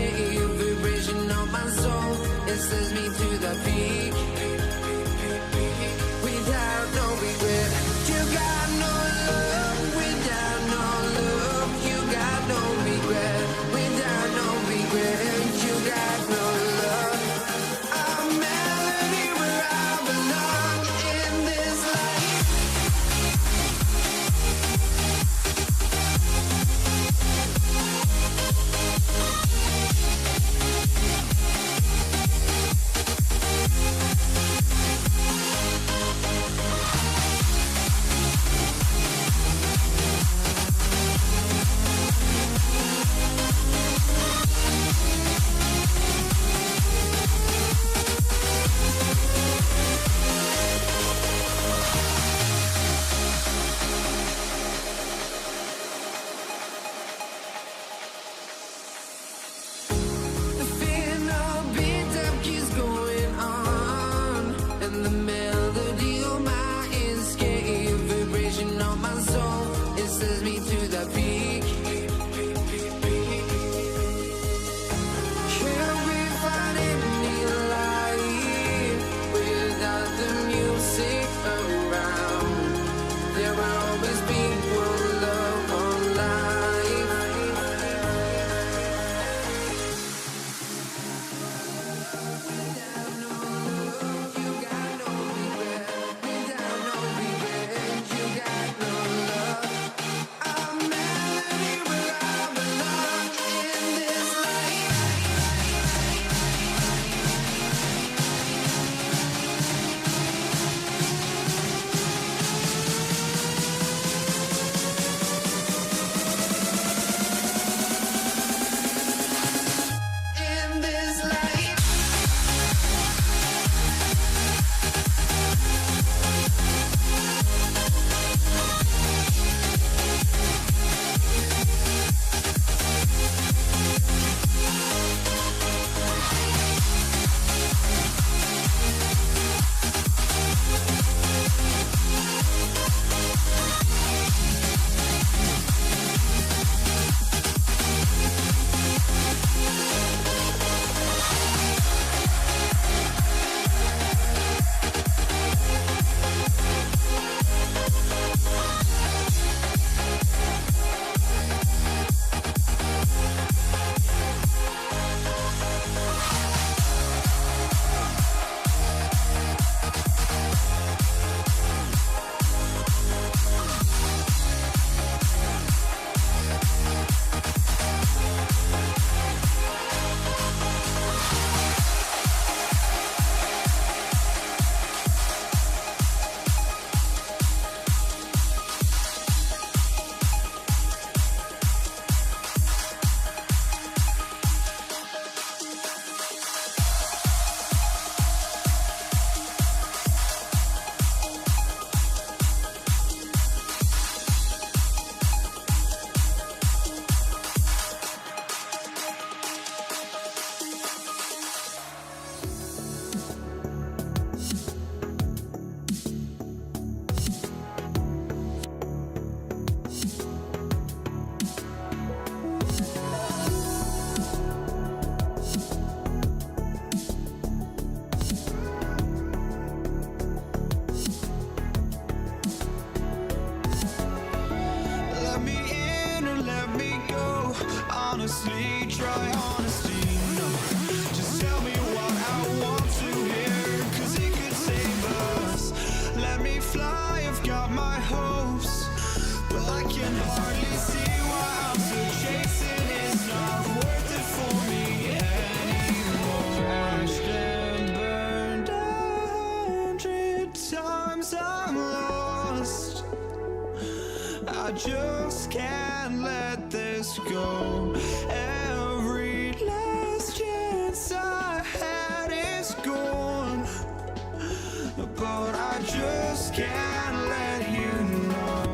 vibration on my soul. It sends me to the peak without no regret. You got no love without no love. You got no regret without no regret. You got no love. A melody where I belong in this life. hopes. Well, I can hardly see why I'm still chasing. It's not worth it for me anymore. Crashed and burned 100 times, I'm lost. I just can't let this go. Every last chance I had is gone, but I just can't let you know.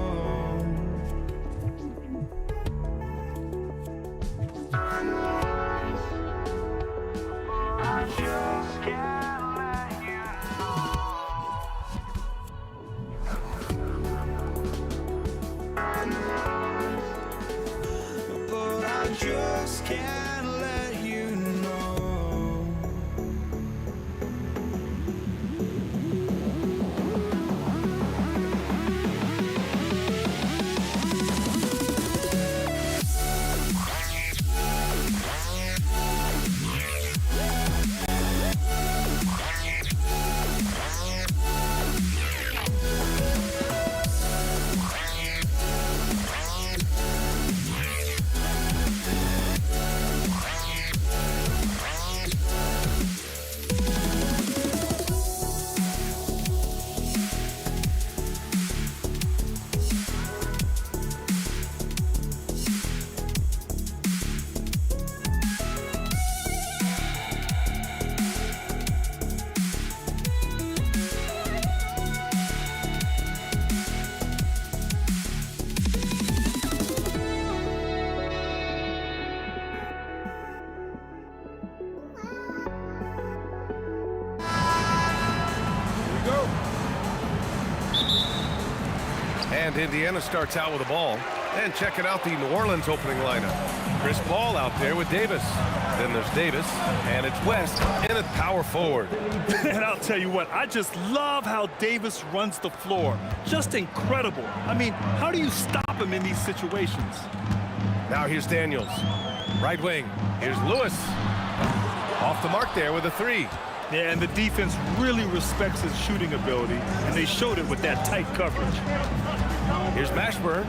I just can't let you know. But I just can't let you know. And Indiana starts out with the ball. And checking out the New Orleans opening lineup. Chris Paul out there with Davis. Then there's Davis, and it's West in at power forward. And I'll tell you what, I just love how Davis runs the floor. Just incredible. I mean, how do you stop him in these situations? Now here's Daniels. Right wing. Here's Lewis. Off the mark there with a three. Yeah, and the defense really respects his shooting ability, and they showed it with that tight coverage. Here's Mashburn.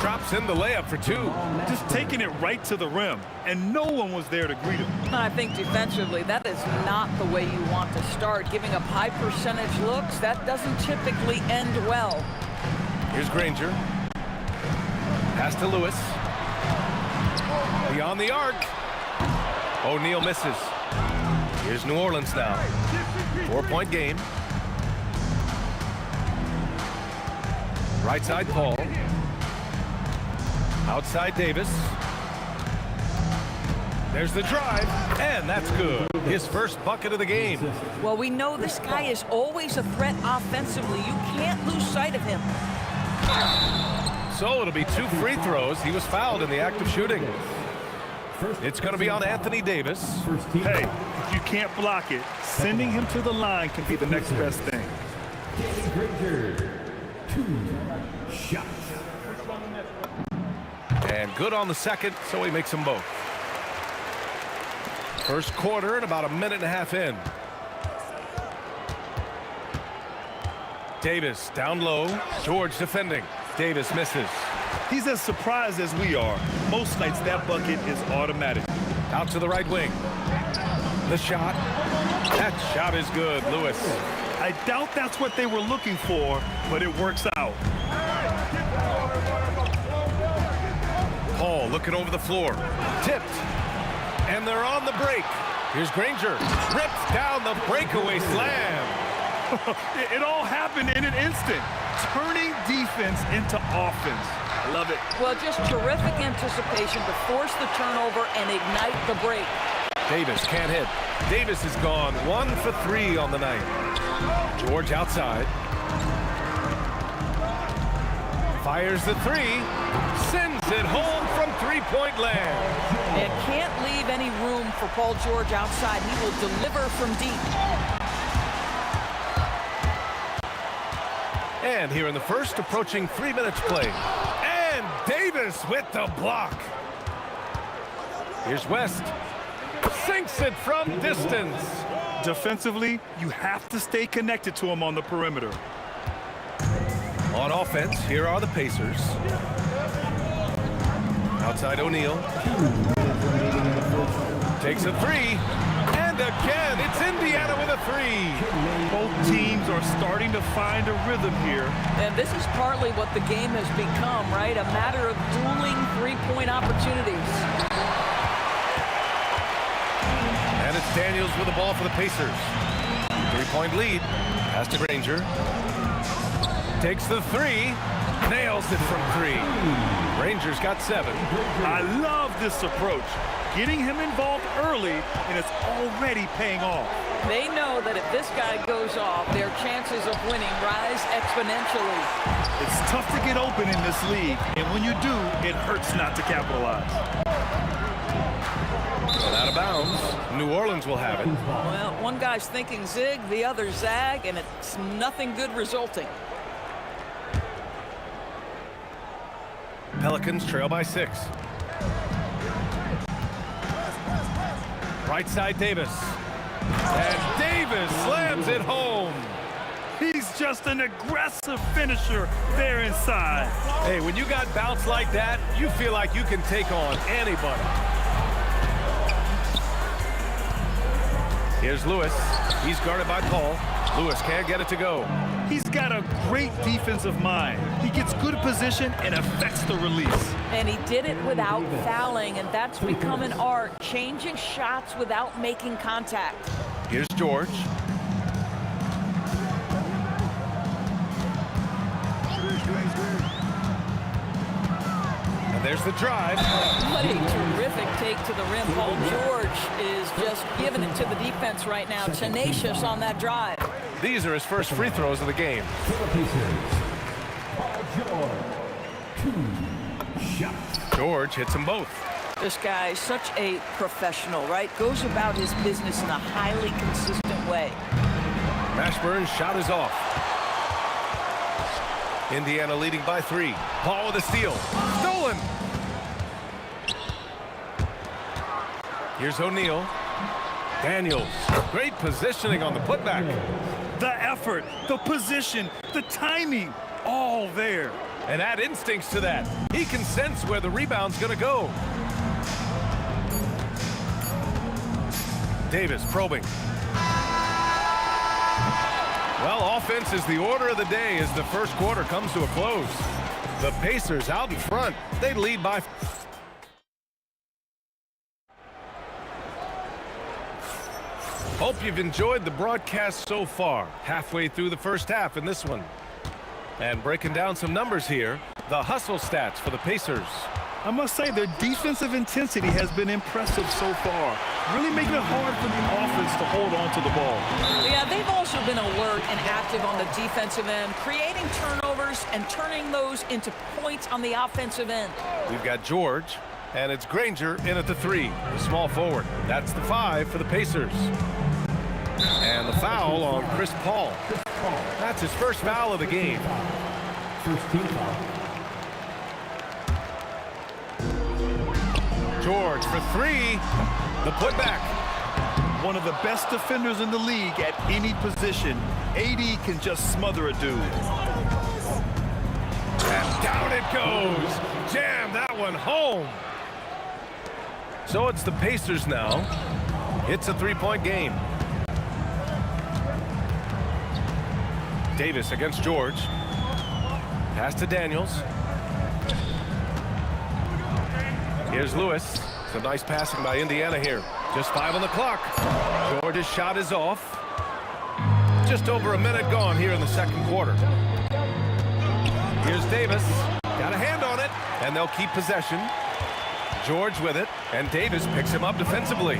Drops in the layup for two. Just taking it right to the rim, and no one was there to greet him. I think defensively, that is not the way you want to start. Giving up high percentage looks, that doesn't typically end well. Here's Granger. Pass to Lewis. Beyond the arc. O'Neal misses. Here's New Orleans now. 4-point game. Right side Paul. Outside Davis. There's the drive, and that's good. His first bucket of the game. Well, we know this guy is always a threat offensively. You can't lose sight of him. So it'll be 2 free throws. He was fouled in the act of shooting. It's going to be on Anthony Davis. Hey, if you can't block it, sending him to the line can be the next best thing. Granger, 2 shots. And good on the second, so he makes them both. First quarter and about a minute and a half in. Davis down low. George defending. Davis misses. He's as surprised as we are. Most nights that bucket is automatic. Out to the right wing. The shot. That shot is good, Lewis. I doubt that's what they were looking for, but it works out. Paul looking over the floor. Tipped. And they're on the break. Here's Granger. Rips down the breakaway slam. It all happened in an instant. Turning defense into offense. I love it. Well, just terrific anticipation to force the turnover and ignite the break. Davis can't hit. Davis is gone 1 for 3 on the night. George outside. Fires the three. Sends it home from three-point land. And can't leave any room for Paul George outside. He will deliver from deep. And here in the first, approaching 3 minutes played. And Davis with the block. Here's West. Sinks it from distance. Defensively, you have to stay connected to him on the perimeter. On offense, here are the Pacers. Outside O'Neal. Takes a three. And again, it's Indiana with a three. Both teams are starting to find a rhythm here. And this is partly what the game has become, right? A matter of dueling three-point opportunities. And it's Daniels with the ball for the Pacers. 3-point lead. Pass to Granger. Takes the three. Nails it from three. Rangers got 7. I love this approach. Getting him involved early, and it's already paying off. They know that if this guy goes off, their chances of winning rise exponentially. It's tough to get open in this league, and when you do, it hurts not to capitalize. Well, out of bounds. New Orleans will have it. Well, one guy's thinking zig, the other zag, and it's nothing good resulting. Pelicans trail by 6. Right side Davis. And Davis slams it home. He's just an aggressive finisher there inside. Hey, when you got bounce like that, you feel like you can take on anybody. Here's Lewis. He's guarded by Paul. Lewis can't get it to go. He's got a great defensive mind. He gets good position and affects the release. And he did it without fouling, and that's become an art, changing shots without making contact. Here's George. And there's the drive. What a terrific take to the rim. Paul George is just giving it to the defense right now. Tenacious on that drive. These are his first free throws of the game. George hits them both. This guy is such a professional, right? Goes about his business in a highly consistent way. Mashburn's shot is off. Indiana leading by 3. Paul with a steal. Stolen. Here's O'Neal. Daniels. Great positioning on the putback. The effort, the position, the timing, all there. And add instincts to that. He can sense where the rebound's going to go. Davis probing. Well, offense is the order of the day as the first quarter comes to a close. The Pacers out in front. They lead by... Hope you've enjoyed the broadcast so far. Halfway through the first half in this one. And breaking down some numbers here, the hustle stats for the Pacers. I must say their defensive intensity has been impressive so far. Really making it hard for the offense to hold on to the ball. Yeah, they've also been alert and active on the defensive end, creating turnovers and turning those into points on the offensive end. We've got George, and it's Granger in at the 3, the small forward. That's the 5 for the Pacers. And the foul on Chris Paul. That's his first foul of the game. First team foul. George for 3. The putback. One of the best defenders in the league at any position. AD can just smother a dude. And down it goes. Jam that one home. So it's the Pacers now. It's a 3-point game. Davis against George. Pass to Daniels. Here's Lewis. Some nice passing by Indiana here. Just 5 on the clock. George's shot is off. Just over a minute gone here in the second quarter. Here's Davis. Got a hand on it, and they'll keep possession. George with it, and Davis picks him up defensively.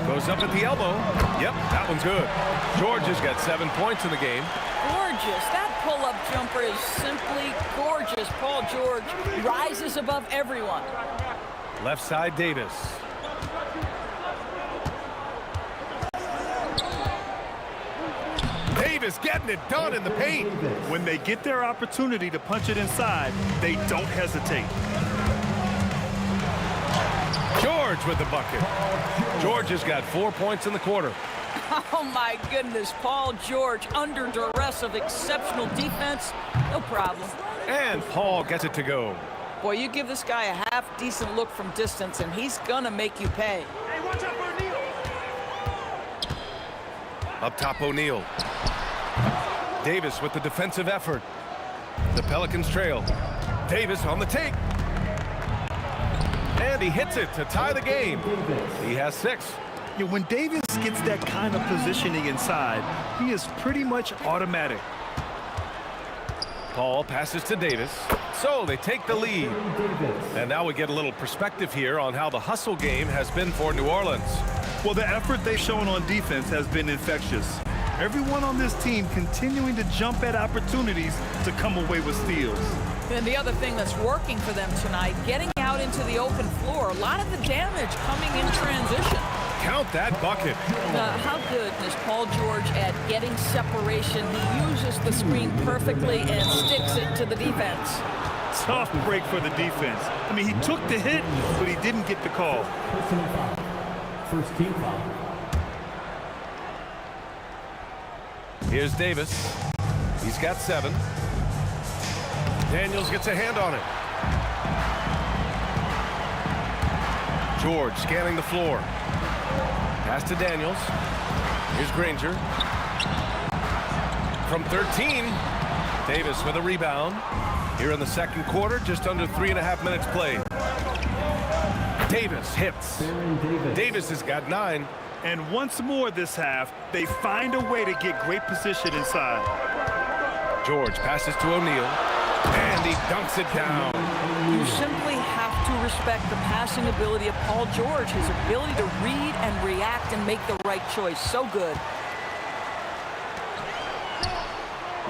Goes up at the elbow. Yep, that one's good. George has got 7 points in the game. Gorgeous. That pull-up jumper is simply gorgeous. Paul George rises above everyone. Left side, Davis. Davis getting it done in the paint. When they get their opportunity to punch it inside, they don't hesitate. George George with the bucket. George has got 4 points in the quarter. Oh, my goodness. Paul George under duress of exceptional defense. No problem. And Paul gets it to go. Boy, you give this guy a half-decent look from distance, and he's going to make you pay. Hey, watch out for O'Neal. Up top, O'Neal. Davis with the defensive effort. The Pelicans trail. Davis on the take. And he hits it to tie the game. He has 6. Yeah, when Davis gets that kind of positioning inside, he is pretty much automatic. Paul passes to Davis. So they take the lead. And now we get a little perspective here on how the hustle game has been for New Orleans. Well, the effort they've shown on defense has been infectious. Everyone on this team continuing to jump at opportunities to come away with steals. And the other thing that's working for them tonight, getting out into the open floor. A lot of the damage coming in transition. Count that bucket. How good is Paul George at getting separation? He uses the screen perfectly and sticks it to the defense. Tough break for the defense. I mean, he took the hit, but he didn't get the call. First team foul. Here's Davis. He's got 7. Daniels gets a hand on it. George scanning the floor. Pass to Daniels. Here's Granger. From 13, Davis with a rebound. Here in the second quarter, just under 3.5 minutes played. Davis hits. Davis has got 9. And once more this half, they find a way to get great position inside. George passes to O'Neal. And he dunks it down. You simply have to respect the passing ability of Paul George, his ability to read and react and make the right choice. So good.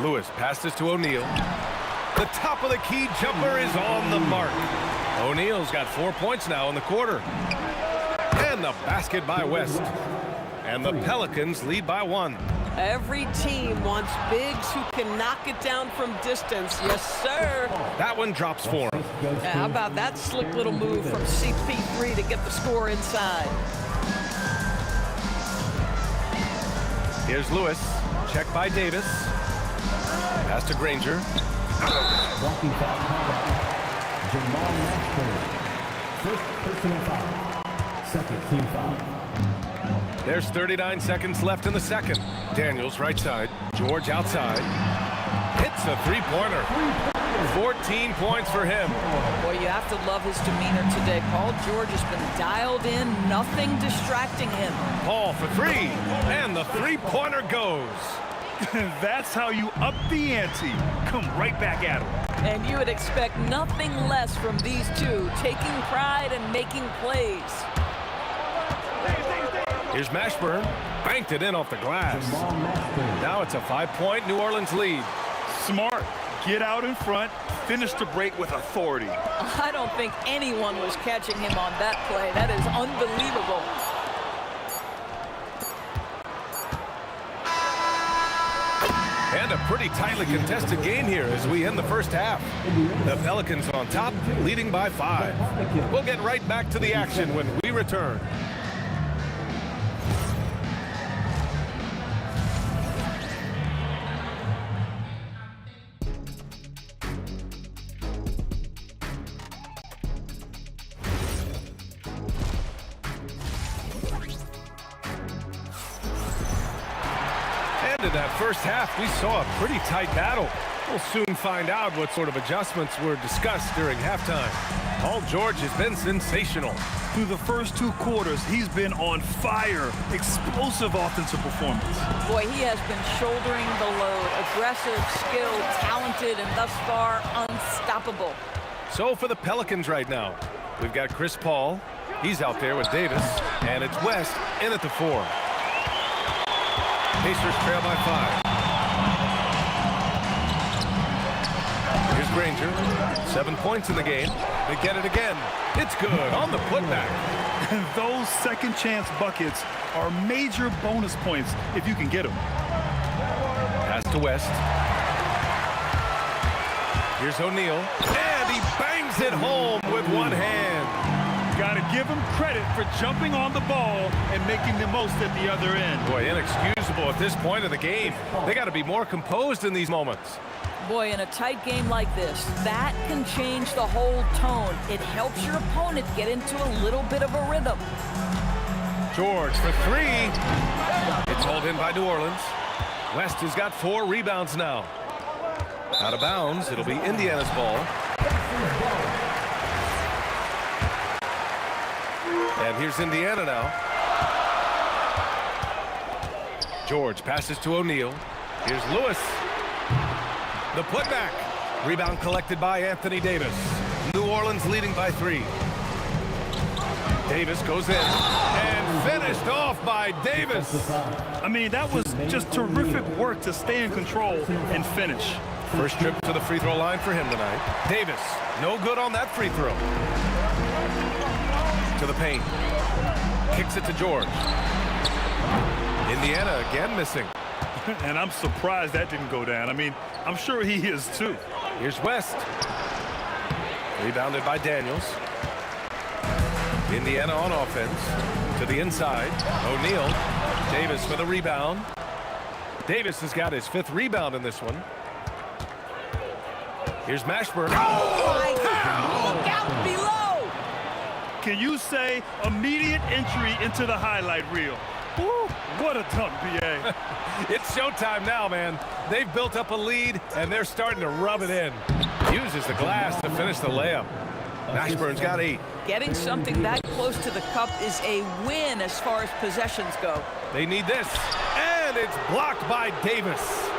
Lewis passes to O'Neal. The top of the key jumper is on the mark. O'Neal's got 4 points now in the quarter. And the basket by West. And the Pelicans lead by 1. Every team wants bigs who can knock it down from distance. Yes, sir. That one drops for him. How about that slick little move from CP3 to get the score inside? Here's Lewis. Check by Davis. Pass to Granger. Walking foul. Jamal Mashburn. First personal foul. Second team foul. There's 39 seconds left in the second. Daniels right side. George outside. Hits a three-pointer. 14 points for him. Boy, you have to love his demeanor today. Paul George has been dialed in. Nothing distracting him. Paul for 3. And the three-pointer goes. That's how you up the ante. Come right back at him. And you would expect nothing less from these two, taking pride and making plays. Here's Mashburn. Banked it in off the glass. Now it's a 5-point New Orleans lead. Smart. Get out in front. Finish the break with authority. I don't think anyone was catching him on that play. That is unbelievable. And a pretty tightly contested game here as we end the first half. The Pelicans on top, leading by 5. We'll get right back to the action when we return. In that first half, we saw a pretty tight battle. We'll soon find out what sort of adjustments were discussed during halftime. Paul George has been sensational. Through the first 2 quarters, he's been on fire. Explosive offensive performance. Boy, he has been shouldering the load. Aggressive, skilled, talented, and thus far unstoppable. So for the Pelicans right now, we've got Chris Paul. He's out there with Davis. And it's West in at the 4. Pacers trail by 5. Here's Granger. 7 points in the game. They get it again. It's good on the putback. And those second chance buckets are major bonus points if you can get them. Pass to West. Here's O'Neal. And he bangs it home with one hand. Got to give him credit for jumping on the ball and making the most at the other end. Boy, inexcusable at this point of the game. They got to be more composed in these moments. Boy, in a tight game like this, that can change the whole tone. It helps your opponent get into a little bit of a rhythm. George for three. It's hauled in by New Orleans. West has got 4 rebounds now. Out of bounds, it'll be Indiana's ball. And here's Indiana now. George passes to O'Neal. Here's Lewis. The putback. Rebound collected by Anthony Davis. New Orleans leading by 3. Davis goes in and finished off by Davis. I mean, that was just terrific work to stay in control and finish. First trip to the free throw line for him tonight. Davis, no good on that free throw. To the paint. Kicks it to George. Indiana again missing. And I'm surprised that didn't go down. I mean, I'm sure he is too. Here's West. Rebounded by Daniels. Indiana on offense. To the inside. O'Neal. Davis for the rebound. Davis has got his 5th rebound in this one. Here's Mashburn. Oh, my God. Look out below. Can you say immediate entry into the highlight reel? Woo, what a dunk, B.A. It's showtime now, man. They've built up a lead, and they're starting to rub it in. Uses the glass to finish the layup. Mashburn's got 8. Getting something that close to the cup is a win as far as possessions go. They need this, and it's blocked by Davis.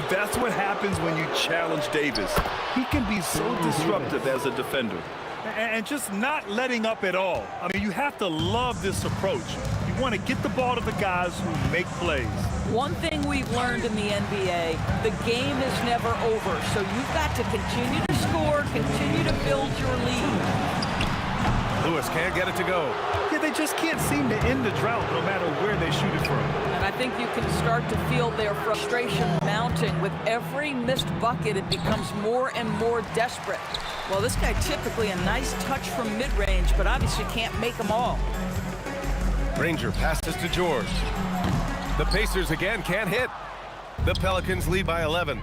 That's what happens when you challenge Davis. He can be so disruptive as a defender. And just not letting up at all. I mean, you have to love this approach. You want to get the ball to the guys who make plays. One thing we've learned in the NBA, the game is never over. So you've got to continue to score, continue to build your lead. Lewis can't get it to go. Yeah, they just can't seem to end the drought no matter where they shoot it from. And I think you can start to feel their frustration mounting. With every missed bucket, it becomes more and more desperate. Well, this guy typically a nice touch from mid-range, but obviously can't make them all. Ranger passes to George. The Pacers again can't hit. The Pelicans lead by 11.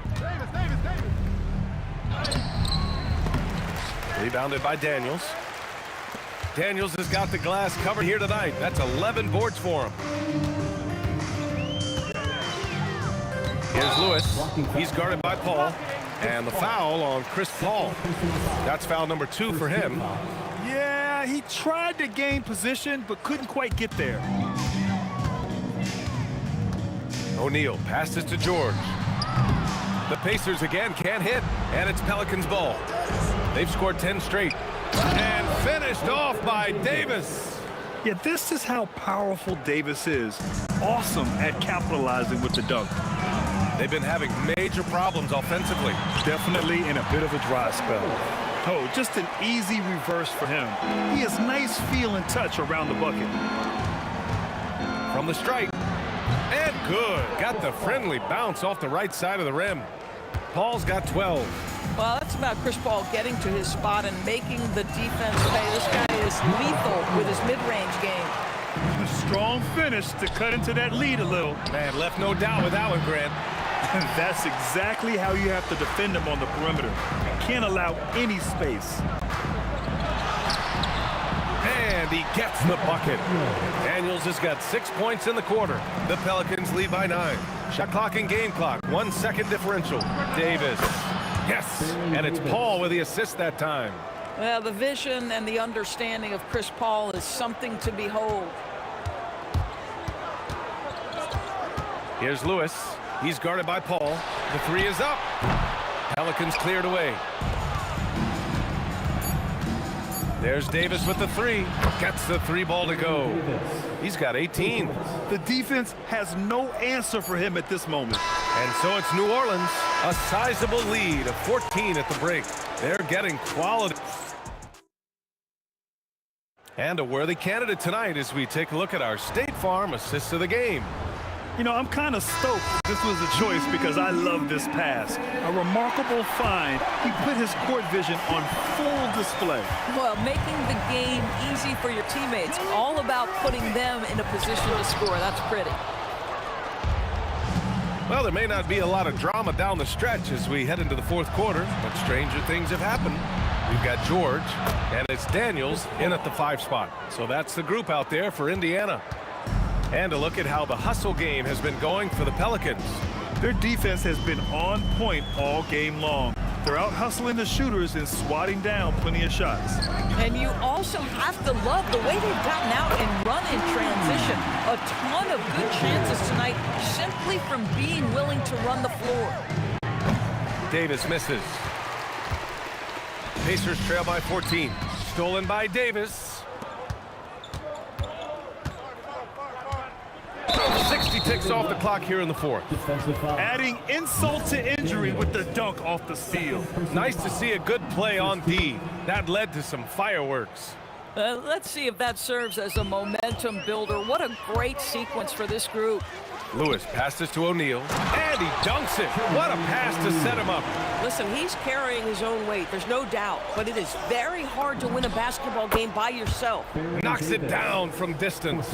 Rebounded by Daniels. Daniels has got the glass covered here tonight. That's 11 boards for him. Here's Lewis. He's guarded by Paul. And the foul on Chris Paul. That's foul number 2 for him. Yeah, he tried to gain position, but couldn't quite get there. O'Neal passes to George. The Pacers again can't hit, and it's Pelicans ball. They've scored 10 straight. And finished off by Davis. Yeah, this is how powerful Davis is. Awesome at capitalizing with the dunk. They've been having major problems offensively. Definitely in a bit of a dry spell. Oh, just an easy reverse for him. He has nice feel and touch around the bucket. From the stripe. And good. Got the friendly bounce off the right side of the rim. Paul's got 12. Well, that's about Chris Paul getting to his spot and making the defense pay. This guy is lethal with his mid-range game. A strong finish to cut into that lead a little. Man, left no doubt with that one, Grant. That's exactly how you have to defend him on the perimeter. Can't allow any space. And he gets the bucket. Daniels has got 6 points in the quarter. The Pelicans lead by 9. Shot clock and game clock. 1 second differential. Davis. Yes. And it's Paul with the assist that time. Well, the vision and the understanding of Chris Paul is something to behold. Here's Lewis. He's guarded by Paul. The 3 is up. Pelicans cleared away. There's Davis with the 3. Gets the 3 ball to go. He's got 18. The defense has no answer for him at this moment. And so it's New Orleans. A sizable lead of 14 at the break. They're getting quality. And a worthy candidate tonight as we take a look at our State Farm assists of the game. You know, I'm kind of stoked this was a choice because I love this pass. A remarkable find. He put his court vision on full display. Well, making the game easy for your teammates. All about putting them in a position to score. That's pretty. Well, there may not be a lot of drama down the stretch as we head into the fourth quarter, but stranger things have happened. We've got George, and it's Daniels in at the 5 spot. So that's the group out there for Indiana. And a look at how the hustle game has been going for the Pelicans. Their defense has been on point all game long. They're out hustling the shooters and swatting down plenty of shots. And you also have to love the way they've gotten out and run in transition. A ton of good chances tonight simply from being willing to run the floor. Davis misses. Pacers trail by 14. Stolen by Davis. 60 ticks off the clock here in the fourth. Adding insult to injury with the dunk off the steal. Nice to see a good play on D. That led to some fireworks. Let's see if that serves as a momentum builder. What a great sequence for this group. Lewis passes to O'Neal, and he dunks it. What a pass to set him up. Listen, he's carrying his own weight, there's no doubt, but it is very hard to win a basketball game by yourself. Knocks it down from distance.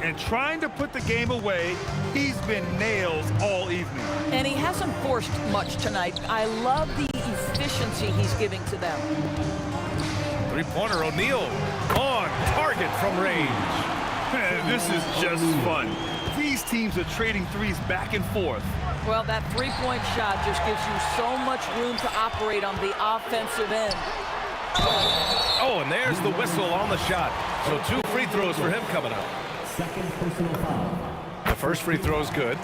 And trying to put the game away, he's been nails all evening. And he hasn't forced much tonight. I love the efficiency he's giving to them. Three-pointer O'Neal on target from range. This is just fun. These teams are trading threes back and forth. Well, that three-point shot just gives you so much room to operate on the offensive end. Oh, and there's the whistle on the shot. So 2 free throws for him coming up. Second personal foul. The first free throw is good.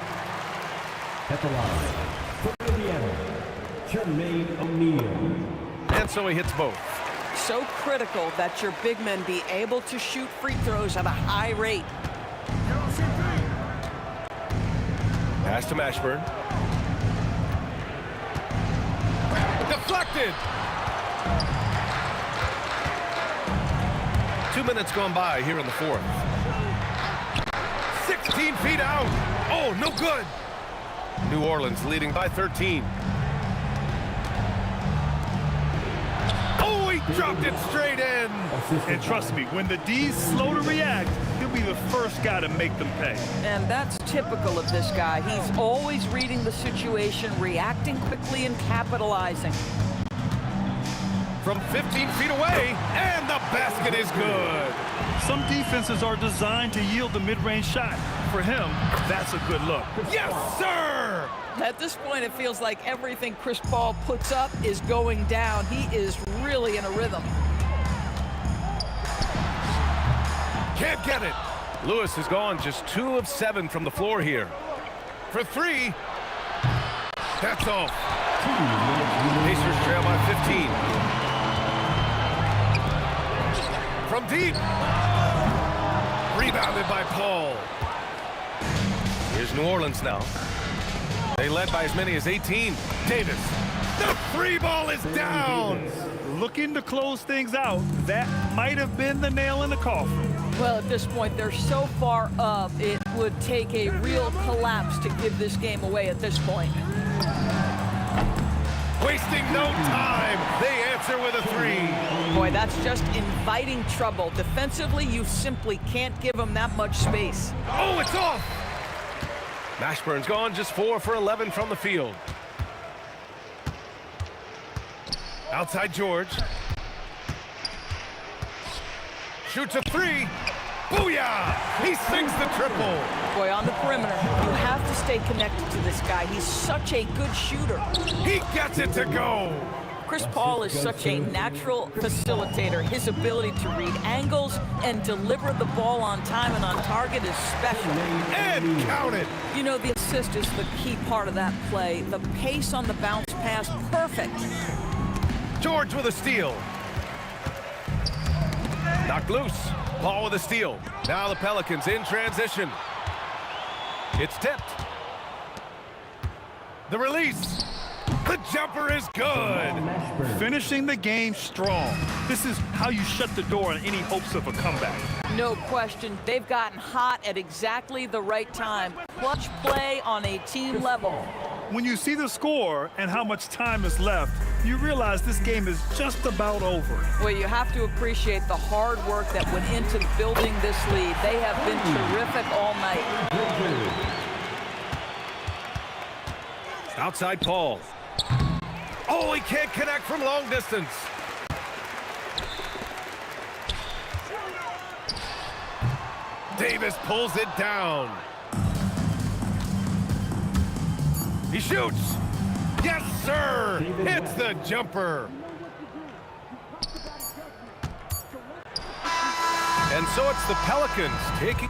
At the line, for Indiana, Jermaine O'Neal. And so he hits both. So critical that your big men be able to shoot free throws at a high rate. Pass to Mashburn. Deflected! 2 minutes gone by here in the fourth. 16 feet out! Oh, no good! New Orleans leading by 13. Oh, he dropped it straight in! And trust me, when the D's slow to react, he'll be the first guy to make them pay. And that's typical of this guy. He's always reading the situation, reacting quickly and capitalizing. From 15 feet away, and the basket is good. Some defenses are designed to yield the mid-range shot. For him, that's a good look. Yes, sir! At this point, it feels like everything Chris Paul puts up is going down. He is really in a rhythm. Can't get it. Lewis has gone just 2 of 7 from the floor here. For 3. That's off. Pacers trail by 15. From deep. Rebounded by Paul. Here's New Orleans now. They led by as many as 18. Davis. The 3 ball is down. Looking to close things out. That might have been the nail in the coffin. Well, at this point, they're so far up, it would take a real collapse to give this game away at this point. Wasting no time. They answer with a 3. Boy, that's just inviting trouble. Defensively, you simply can't give them that much space. Oh, it's off. Mashburn's gone just 4 for 11 from the field. Outside George. Shoots a 3. Booyah! He sinks the triple. Boy, on the perimeter, you have to stay connected to this guy. He's such a good shooter. He gets it to go. Chris Paul is such a natural facilitator. His ability to read angles and deliver the ball on time and on target is special. And count it. You know, the assist is the key part of that play. The pace on the bounce pass, perfect. George with a steal. Knocked loose. Paul with a steal. Now the Pelicans in transition. It's tipped. The release. The jumper is good. Finishing the game strong. This is how you shut the door on any hopes of a comeback. No question, they've gotten hot at exactly the right time. Clutch play on a team level. When you see the score and how much time is left, you realize this game is just about over. Well, you have to appreciate the hard work that went into building this lead. They have been terrific all night. Outside Paul. Oh, he can't connect from long distance. Davis pulls it down. He shoots. Yes, sir. Hits the jumper. And so it's the Pelicans taking...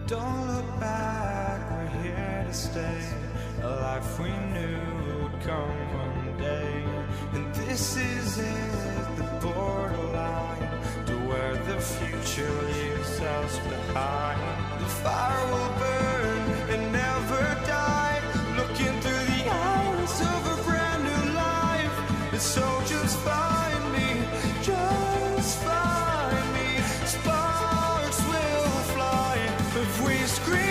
Don't look back, we're here to stay. A life we knew would come one day. And this is it, the borderline to where the future leaves us behind. The fire will burn and never die, looking through the eyes of a brand new life. And so just find me, just find me. Sparks will fly if we scream.